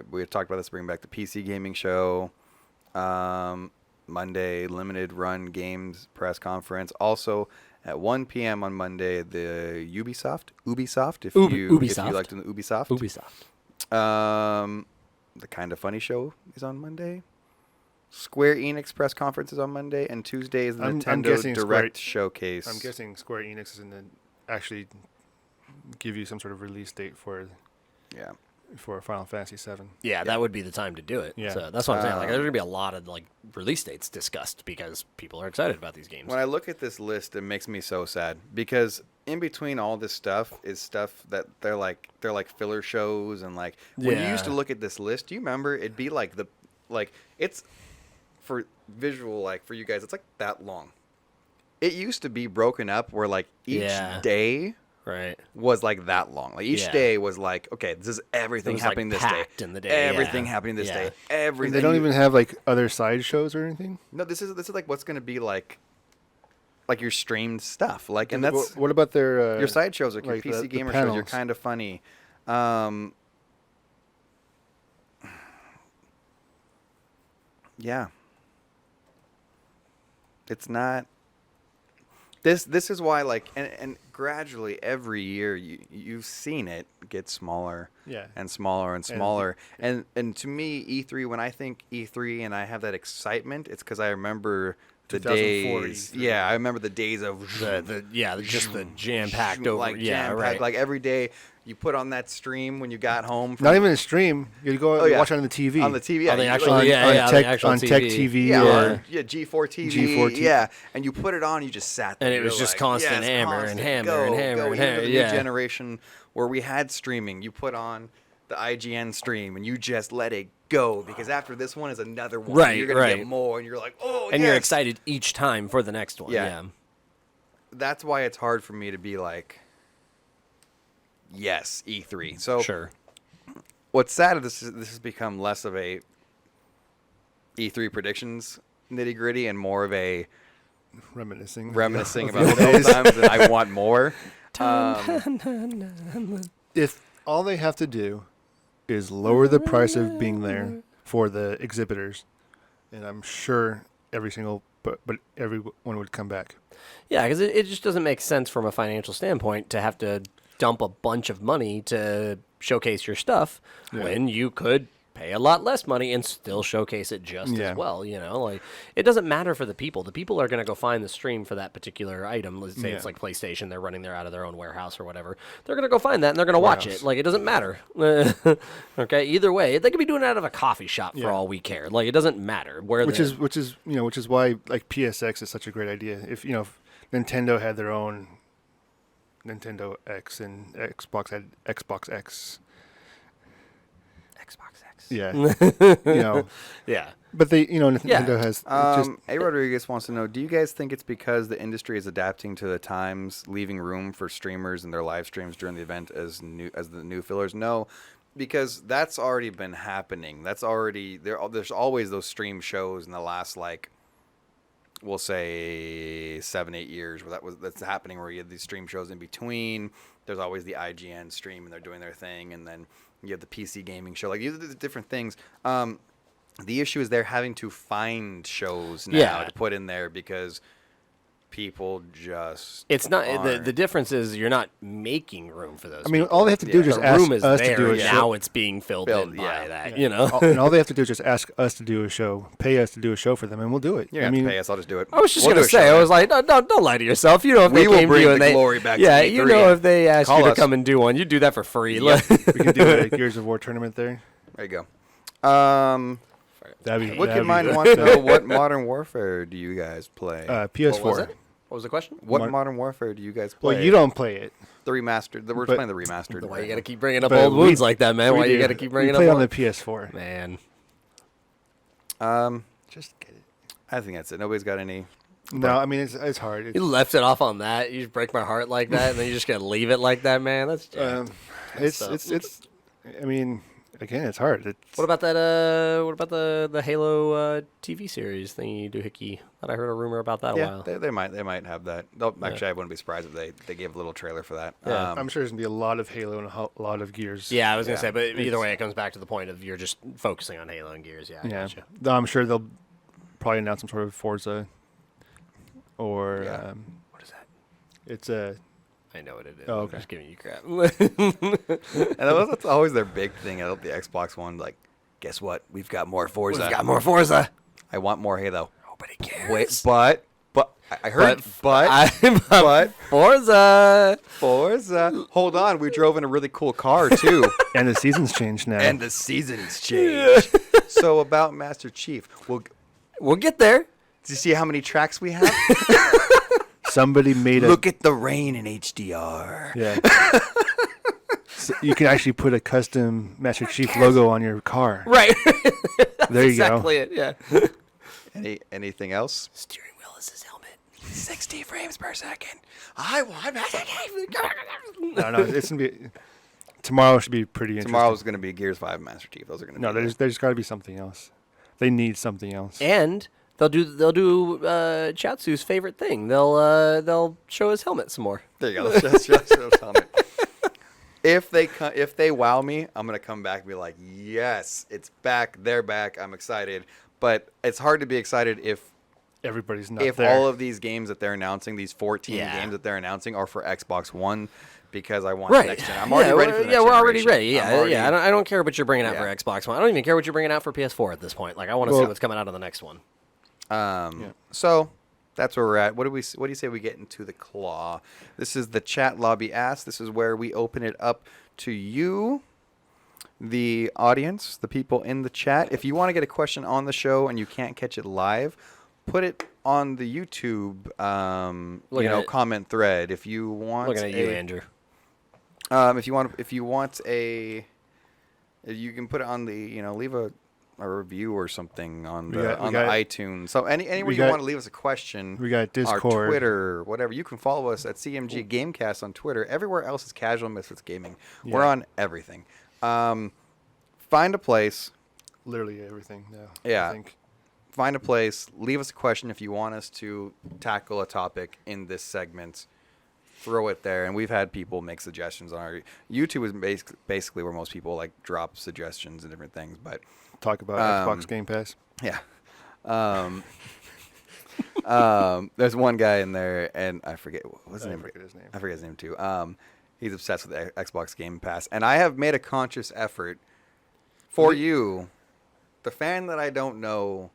we had talked about this, bringing back the PC gaming show. Monday, limited run games press conference. Also at 1 p.m. on Monday, the Ubisoft, if you like the Ubisoft. The Kind of Funny show is on Monday. Square Enix press conference is on Monday, and Tuesday is the I'm Nintendo guessing Direct showcase. I'm guessing Square Enix is going to actually give you some sort of release date for Final Fantasy VII. Yeah, that would be the time to do it. Yeah. So that's what I'm saying. Like, there's gonna be a lot of like release dates discussed because people are excited about these games. When I look at this list, it makes me so sad because in between all this stuff is stuff that they're like filler shows and like when you used to look at this list, do you remember it'd be like it's for visual, like for you guys, it's like that long. It used to be broken up where like each day Right. was like that long. Like each day was like, okay, this is everything happening like this day. packed in the day, Everything happening this day. Everything. They don't even have like other side shows or anything. No, this is like what's gonna be like your streamed stuff. Like, and that's What about their your side shows, like your like PC the gamer shows. You're panels? Kind of Funny. Yeah. It's not. This is why, like, and gradually every year you've seen it get smaller, and smaller and smaller, and to me E3, when I think E3 and I have that excitement, it's because I remember the 2004 days. E3. Yeah, I remember the days of just the jam packed over. like jam-packed, like every day. You put on that stream when you got home. From Not even a stream. You go watch it on the TV. On the TV. On the you actual, like- on Tech TV. Yeah, or G4 TV. G4 TV. Yeah, and you put it on, you just sat there. And it was you're just like, constant yes, hammer constant, and hammer go, and hammer go. and Even hammer, the yeah. new generation where we had streaming, you put on the IGN stream and you just let it go because after this one is another one. Right, You're gonna get right. more, and you're like, oh, And yes. you're excited each time for the next one. Yeah. Yeah. That's why it's hard for me to be like, yes, E3. So Sure. what's sad is this has become less of a E3 predictions nitty gritty and more of a reminiscing about of the the old old days. times and I want more. If all they have to do is lower the price of being there for the exhibitors, and I'm sure but everyone would come back. Yeah, because it just doesn't make sense from a financial standpoint to have to dump a bunch of money to showcase your stuff when you could pay a lot less money and still showcase it just as well. You know, like it doesn't matter for the people. The people are going to go find the stream for that particular item. Let's say it's like PlayStation. They're running out of their own warehouse or whatever. They're going to go find that and they're going to watch it. Like it doesn't matter. Okay, either way, they could be doing it out of a coffee shop for all we care. Like it doesn't matter where. Which is why like PSX is such a great idea. If Nintendo had their own Nintendo X and Xbox had Xbox X. Xbox X. Yeah. Yeah. But Nintendo has A. Rodriguez wants to know, do you guys think it's because the industry is adapting to the times, leaving room for streamers and their live streams during the event as the new fillers? No, because that's already been happening. That's already there's always those stream shows in the last we'll say 7-8 years where that's happening, where you have these stream shows in between. There's always the IGN stream and they're doing their thing, and then you have the PC gaming show. Like these are the different things. The issue is they're having to find shows now to put in there because people just It's not aren't. the difference is you're not making room for those. I mean, people. all they have to do is the just ask room is us there. to do a Now show. it's being filled Filled, in by yeah. that. And all they have to do is just ask us to do a show, pay us to do a show for them, and we'll do it. You're I gonna have mean, to pay us. I'll just do it. I was just We'll gonna do a show, say, I man. was like, no, don't lie to yourself. You know, if We they will came to bring you the and they, glory back to yeah, E3. you know, if they asked Call you to us. come and do one, you'd do that for free. Yep. we can do a Gears of War tournament there. There you go. That'd be. Wicked that'd be Mind good. wants to know, what Modern Warfare do you guys play? PS4. What was it? What was the question? What Modern Warfare do you guys play? Well, you don't play it. The remastered. We're But- playing the remastered. Why you gotta keep bringing up But old we- wounds like that, man? We Why you do. gotta keep bringing we play up on the old... PS4. Man, Just get it. I think that's it. Nobody's got any. No, I mean it's hard. you left it off on that. You just break my heart like that, and then you just gotta leave it like that, man. That's It's up. it's. I mean, again, it's hard. What about that? What about the Halo TV series thingy doohickey? That I heard a rumor about that a Yeah, while. they might have that. Actually, I wouldn't be surprised if they gave a little trailer for that. Yeah. I'm sure there's gonna be a lot of Halo and a lot of Gears. Yeah, I was gonna Yeah. say, but either way, it comes back to the point of you're just focusing on Halo and Gears. Yeah, I Yeah. gotcha. Though I'm sure they'll probably announce some sort of Forza, or Yeah. What is that? it's a. I know what it is. Oh, I'm okay. just giving you crap. And that's always their big thing at the Xbox One. Like, guess what? We've got more Forza. We've got more Forza. I want more Halo. Nobody cares. Wait, but I heard, but but Forza. Forza. Hold on, we drove in a really cool car too, And the season's changed now. and the seasons changed. So about Master Chief, We'll get there. do you see how many tracks we have? Somebody made a. Look at the rain in HDR. Yeah. So you can actually put a custom Master Chief logo on your car. Right. There you exactly it. Yeah. Anything else? Steering wheel is his helmet. 60 frames per second. I want Master Chief. No, it's gonna be. Tomorrow should be pretty interesting. Tomorrow's going to be Gears 5 and Master Chief. Those are going to No, be there's got to be something else. They need something else. And they'll do Chatsu's favorite thing. They'll show his helmet some more. There you go. Let's just tell me. If they wow me, I'm gonna come back and be like, yes, it's back. They're back. I'm excited. But it's hard to be excited if Everybody's not there. all of these games that they're announcing, these 14 Yeah. games that they're announcing, are for Xbox One, because I want Right. the next gen. I'm already ready for the next Yeah, we're already generation. ready. I'm Yeah, already- yeah. I don't care what you're bringing out Yeah. for Xbox One. I don't even care what you're bringing out for PS4 at this point. Like, I want to see Well- what's coming out of the next one. So that's where we're at. What do you say we get into the claw? This is the chat lobby ask. This is where we open it up to you, the audience, the people in the chat. If you want to get a question on the show and you can't catch it live, put it on the YouTube Looking at it. comment thread. If you want Looking at you, Andrew. if you want you can put it on the leave a review or something on the We got- iTunes. So anywhere we you got- want to leave us a question, we got our Discord. Twitter, whatever. You can follow us at CMG Gamecast on Twitter. Everywhere else is Casual Misfits Gaming. We're Yeah. on everything. Find a place. Literally everything. Yeah. I think. Find a place. Leave us a question if you want us to tackle a topic in this segment. Throw it there, and we've had people make suggestions on our YouTube. Is basically where most people like drop suggestions and different things. But Talk about Xbox Game Pass. yeah, there's one guy in there, and I forget what's his I name. forget his name. I forget his name too. He's obsessed with the Xbox Game Pass, and I have made a conscious effort for you, the fan that I don't know,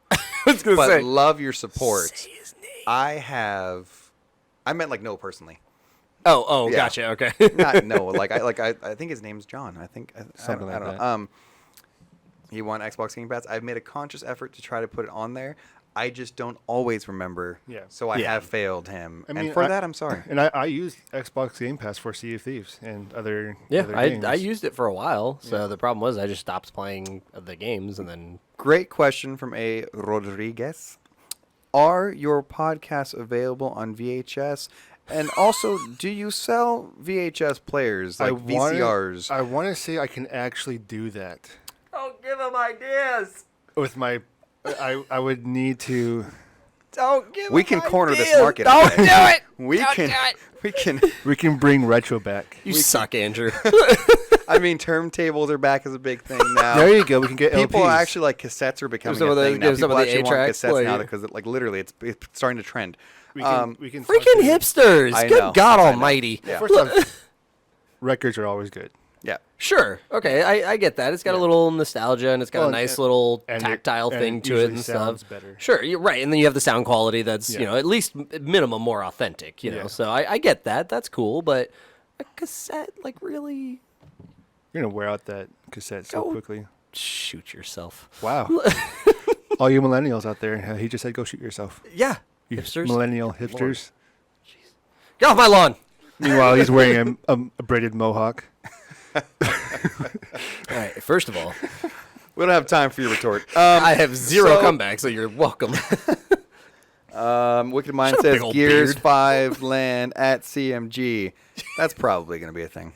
was gonna but love your support. Say his name. I meant like no personally. Oh, Yeah. gotcha. Okay. Not no, I think his name's John. I think Something I don't like know. He won Xbox Game Pass. I've made a conscious effort to try to put it on there. I just don't always remember. Yeah. So I Yeah. have failed him, I mean, and for that I'm sorry. And I used Xbox Game Pass for Sea of Thieves and other Yeah, other I games. used it for a while. So the problem was I just stopped playing the games, and then Great question from A. Rodriguez. Are your podcasts available on VHS? And also, do you sell VHS players like VCRs? I want to say I can actually do that don't give him ideas. with my. I would need to. Don't give. We him can corner this ideas. market. Don't do it. We Don't can. do it. We can. We can bring retro back. You suck, Andrew. I mean, turntables are back as a big thing now. There you go. We can get People LPs. actually like cassettes are becoming some a of the- thing now. give some People of the actually want A-tracks, cassettes now like- because like literally it's starting to trend. We can talk Freaking to- hipsters! I Good know, God I know. Almighty! Yeah. First off, records are always good. Yeah. Sure. Okay, I get that. It's got a little nostalgia and it's got Well, a nice little and tactile and thing it to it usually and sounds stuff. better. Sure, you're right. And then you have the sound quality that's, Yeah. at least minimum more authentic, Yeah. So I get that. That's cool, but a cassette, like, really You're gonna wear out that cassette so Go. quickly. shoot yourself. Wow. All you millennials out there, he just said go shoot yourself. Yeah. You Hipsters. millennial hipsters. Get off my lawn. Meanwhile, he's wearing a braided mohawk. All right, first of all, We don't have time for your retort. I have zero so- comeback, so you're welcome. Wicked Mind Shut up, says big old Gears beard. 5 land at CMG. That's probably going to be a thing.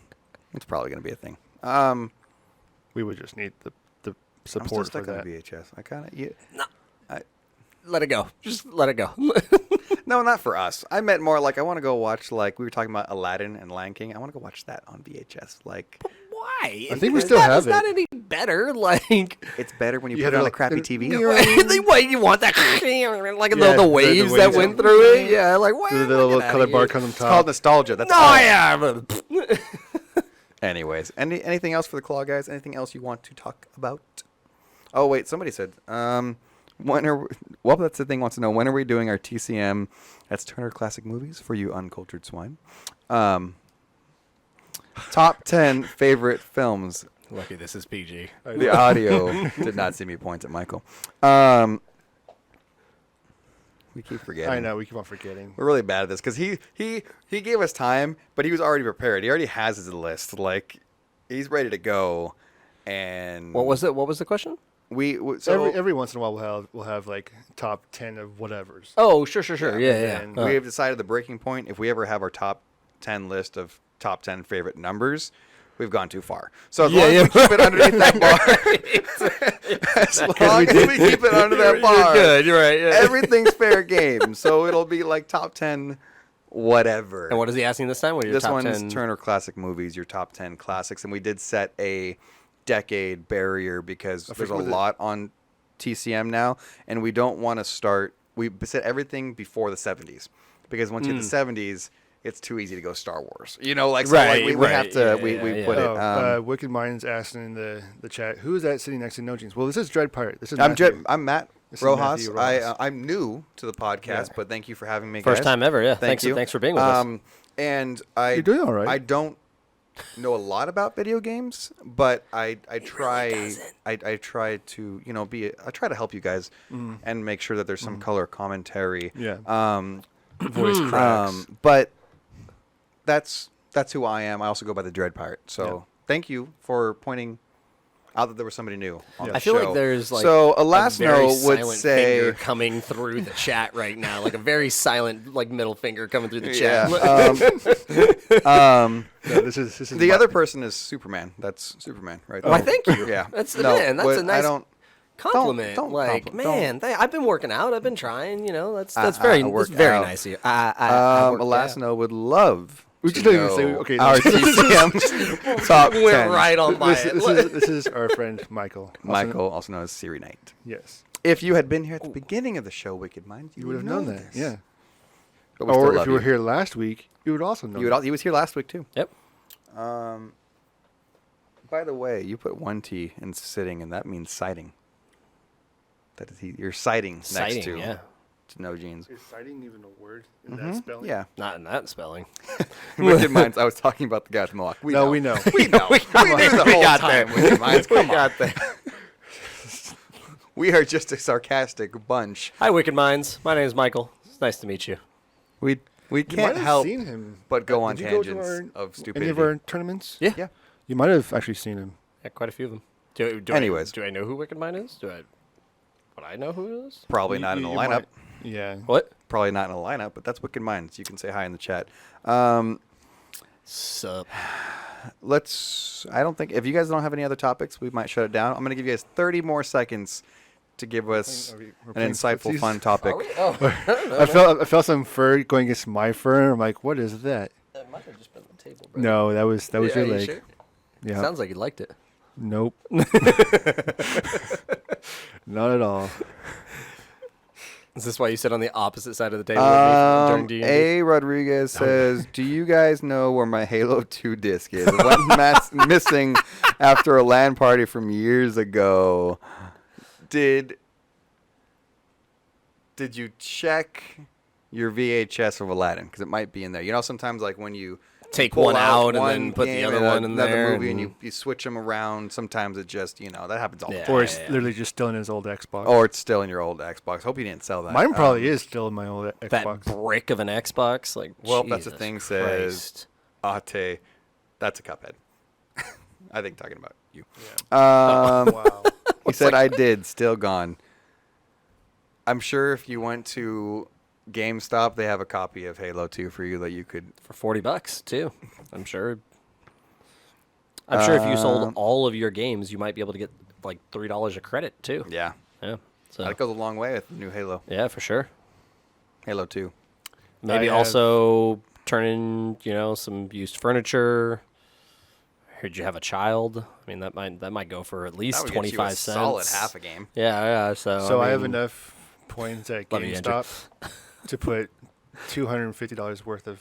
It's probably going to be a thing. We would just need the I'm still support for stuck on that. the VHS. I kind of Let it go. Just let it go. no, not for us. I meant more like I want to go watch like we were talking about Aladdin and Lion King. I want to go watch that on VHS. Like Why? I think we still have It's not it. any better. Like, it's better when you You put had it on a a crappy little- TV. why you want that? Like Yeah, the the waves that waves. went through it. Yeah, like why? The little color bar comes on It's called top. nostalgia. That's No, all. yeah. Anyways, anything else for the claw guys? Anything else you want to talk about? Oh wait, somebody said well, that's the thing. Wants to know when are we doing our TCM? That's Turner Classic Movies for you uncultured swine. Top 10 favorite films. Lucky this is PG. The audio did not see me point at Michael. We keep forgetting. I know, we keep on forgetting. We're really bad at this because he gave us time, but he was already prepared. He already has his list. Like he's ready to go. And What was it? What was the question? So Every once in a while we'll have like top 10 of whatevers. Oh, sure. Yeah. and we have decided the breaking point. If we ever have our top 10 list of top 10 favorite numbers, we've gone too far. So as long as we keep it underneath that bar, as long as we keep it under that bar, You're good. You're right. Yeah. everything's fair game. So it'll be like top 10 whatever. And what is he asking this time? What are your This top one's 10? Turner Classic Movies, your top 10 classics. And we did set a decade barrier because there's a forget- lot on TCM now. And we don't want to start. We set everything before the 70s. Because once you hit the 70s, it's too easy to go Star Wars. You know, like, so Right, like we right. have to, Yeah, we yeah, put Oh, it. Wicked Minds asking in the chat, who is that sitting next to No Jeans? Well, this is Dread Pirate. This is I'm Matthew. Matt This is Rojas. Matthew Rojas. I'm new to the podcast, Yeah. but thank you for having me, First guys. time ever. Yeah. Thank you. Thanks for being with us. And You're doing all right. I don't know a lot about video games, but I try I try to I try to help you guys and make sure that there's some color commentary. Yeah. Hmm. Voice cracks. But that's who I am. I also go by the Dread Pirate. So Yeah. thank you for pointing out that there was somebody new on Yeah. the I feel show. like there's like so a very Elasno would silent say finger coming through the chat right now, like a very silent like middle finger coming through the yeah. chat. No, this is The other person is Superman. That's Superman, right? Why, thank you. Yeah. That's man. That's a but nice I don't. compliment. don't like compliment- man, I've been working out. I've been trying. That's I very work that's very out. nice of you. I work out. Elasno would love. We to just don't even know say- okay, Our this TCM top 10. Went right on by This, it. this is our friend Michael. Also- Michael, also known as Siri Knight. Yes. If you had been here at the beginning of the show, Wicked Mind, You would have known that. this. Yeah. But we still Or love if you were here last week, you would also know. that. He was here last week too. Yep. By the way, you put one T in sitting, and that means sighting. That is, you're sighting next Sighting, to yeah. No Jeans. Is sighting even a word in that spelling? Yeah. Not in that spelling. Wicked Minds. I was talking about the guy from Milwaukee. We know. We know. We knew the whole got time. Wicked Minds. We got that. We are just a sarcastic bunch. Hi, Wicked Minds. My name is Michael. It's nice to meet you. We You can't might have help seen him. but go on Did you go to tangents our- of Any stupidity. of our tournaments? Yeah. Yeah. You might have actually seen him. Yeah, quite a few of them. Do Anyways. do I know who Wicked Mind is? Would I know who it is? Probably You- not in the you lineup. might- Yeah. What? Probably not in the lineup, but that's Wicked Minds. You can say hi in the chat. Sup? I don't think, if you guys don't have any other topics, we might shut it down. I'm going to give you guys 30 more seconds to give us We're an playing insightful, footsies? fun topic. Oh, I felt some fur going against my fur. I'm like, what is that? that might have just been the table, bro. No, that was Yeah, your you leg. sure? Yeah. Sounds like you liked it. Nope. Not at all. Is this why you sit on the opposite side of the table with me during D&D? A. Rodriguez says, do you guys know where my Halo 2 disc is? It went missing after a LAN party from years ago. Did you check your VHS of Aladdin? Because it might be in there. You know, sometimes like when you take pull one out and one then put the game other and one in another there. movie and you switch them around. Sometimes it just, that happens all the time. Or it's literally just still in his old Xbox. Or it's still in your old Xbox. Hope you didn't sell that. Mine probably is still in my old that Xbox. brick of an Xbox. Like, Well, that's the Jesus thing Christ. says, Ate, that's a Cuphead. I think talking about you. Yeah. Wow. He said, I did, still gone. I'm sure if you went to GameStop, they have a copy of Halo 2 for you that you could. For $40 too. I'm sure. If you sold all of your games, you might be able to get like $3 a credit too. Yeah. Yeah. So That goes a long way with the new Halo. yeah, for sure. Halo 2. Maybe also turn in, some used furniture. Heard you have a child. I mean, that might go for at least That would get you 25 a cents. solid half a game. Yeah. So I have mean, enough points at Love you, Andrew. GameStop to put $250 worth of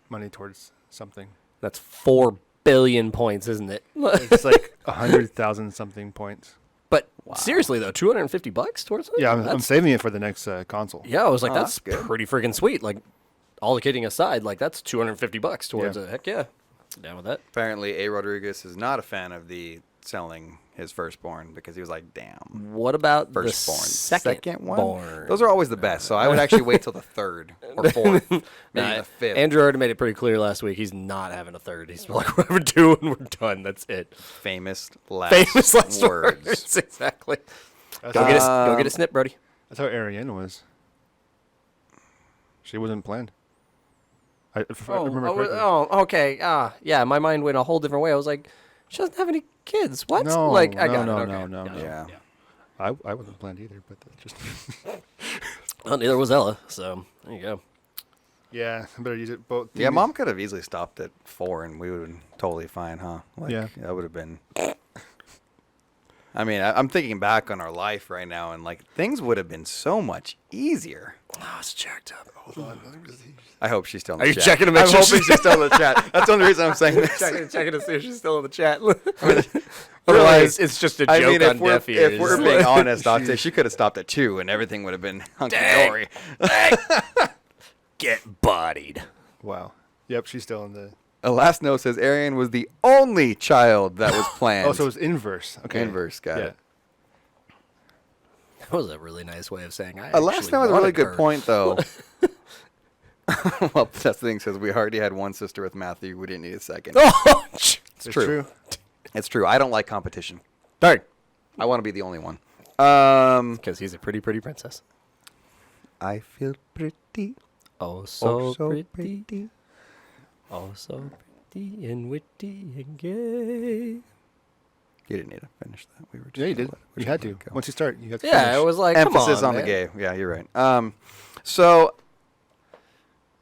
money towards something. That's 4 billion points, isn't it? It's like 100,000 something points. But seriously though, $250 towards it? Yeah, I'm That's- saving it for the next console. Yeah, I was like, Oh, that's that's good. pretty freaking sweet. Like, all the kidding aside, like that's $250 towards Yeah. it. Heck yeah, down with that. Apparently, A. Rodriguez is not a fan of the selling his firstborn because he was like, damn. What about Firstborn. the second one? born? Those are always the best. So I would actually wait till the third or fourth, maybe Nah, the fifth. Andrew already made it pretty clear last week. He's not having a third. He's like, we're having two and we're done. That's it. Famous last Words. Exactly. That's, Go how, get a snip, Brody. that's how Ariane was. She wasn't planned. If I remember correctly. Okay. Yeah, my mind went a whole different way. I was like, she doesn't have any kids. What? No, like, I no, got no, it. no, Okay. no, Got no. it. Yeah. I wasn't planned either, but that's just... Well, neither was Ella, so there you go. Yeah, I better use it both. Yeah, Mom could have easily stopped at 4 and we would have been totally fine, huh? Like, Yeah. That would have been. I mean, I'm thinking back on our life right now, and like things would have been so much easier. Oh, it's jacked up. Hold on. I hope she's still in the Are you chat. checking to make I'm sure hoping she's- she's still in the chat. That's the only reason I'm saying this. checking to see if she's still in the chat. Otherwise, it's just a joke I mean, on deaf ears. if we're being honest, I'd say she could have stopped at 2 and everything would have been hunky-dory. Get bodied. Wow. Yep, she's still in the... A last note says Arian was the only child that was planned. Oh, so it was inverse. Okay. Inverse, got it. That was a really nice way of saying I A last actually note was a really wanted good her. point, though. Well, that's the thing says we already had one sister with Matthew. We didn't need a second. Oh, It's It's true. true. It's true. I don't like competition. darn. I want to be the only one. Because he's a pretty, pretty princess. I feel pretty. Oh, so, so pretty. pretty. Oh, so pretty and witty and gay. You didn't need to finish that. We were just Yeah, you gonna did. let it- we're You just had gonna to. go. Once you start, you have to Yeah, finish. it was like, Emphasis come on the man. gay. Yeah, you're right. So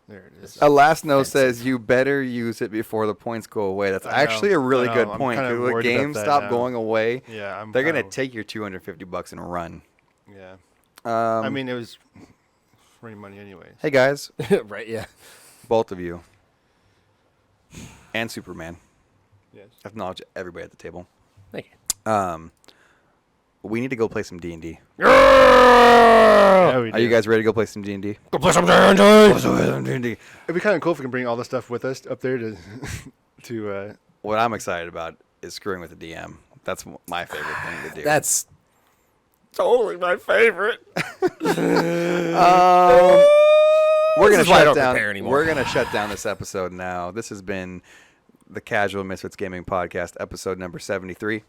There it is. a last note says you better use it before the points go away. That's I know. actually a really I know. good I'm point. kinda Because when worried games about that stop now. going away, Yeah, they're gonna kinda- take your $250 and run. Yeah. Um, I mean, it was free money anyways. hey guys, Right, yeah. both of you, and Superman. Yes. Acknowledge everybody at the table. Thank you. We need to go play some D&D. Yeah, we Are you do. guys ready to go play some D&D? Go play some D&D. D&D. It'd be kind of cool if we can bring all the stuff with us up there to, to. What I'm excited about is screwing with the DM. That's my favorite thing to do. That's totally my favorite. We're This gonna is why I shut don't down. prepare anymore. We're gonna shut down this episode now. This has been the Casual Misfits Gaming Podcast, episode number 73.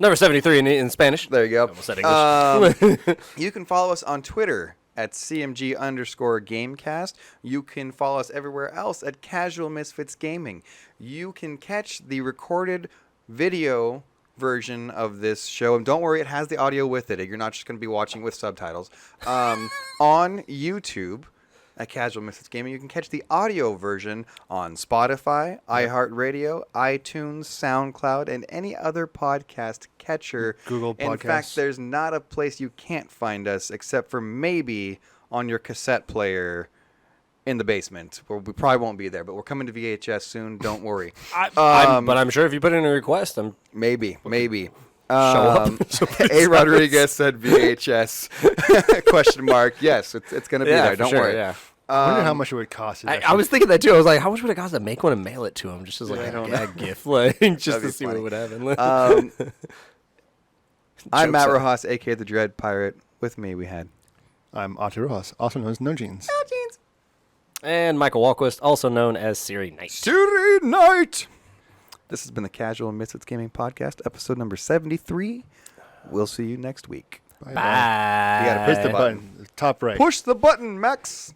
Number 73 in Spanish. There you go. Almost said English. You can follow us on Twitter at CMG_Gamecast. You can follow us everywhere else at Casual Misfits Gaming. You can catch the recorded video version of this show, and don't worry, it has the audio with it. You're not just going to be watching with subtitles on YouTube. at Casual Misfits Gaming. You can catch the audio version on Spotify, iHeartRadio, iTunes, SoundCloud, and any other podcast catcher. Google In Podcasts. fact, there's not a place you can't find us except for maybe on your cassette player in the basement, where we probably won't be there, but we're coming to VHS soon. Don't worry. But I'm sure if you put in a request, Maybe. show up. A. Rodriguez said VHS question mark. Yes, it's going to be there. for Don't sure, worry. Yeah. I wonder how much it would cost. I was thinking that too. I was like, how much would it cost to make one and mail it to him, just as like I don't a gift, like just That'd to be see funny. what would happen. I'm Matt Jokes up. Rojas, a.k.a. the Dread Pirate. With me, we had... I'm Otto Rojas, also known as No Jeans. And Michael Walquist, also known as Siri Knight. Siri Night! This has been the Casual Misfits Gaming Podcast, episode number 73. We'll see you next week. Bye. Bye. You gotta Press the button, top right. Push the button, Max!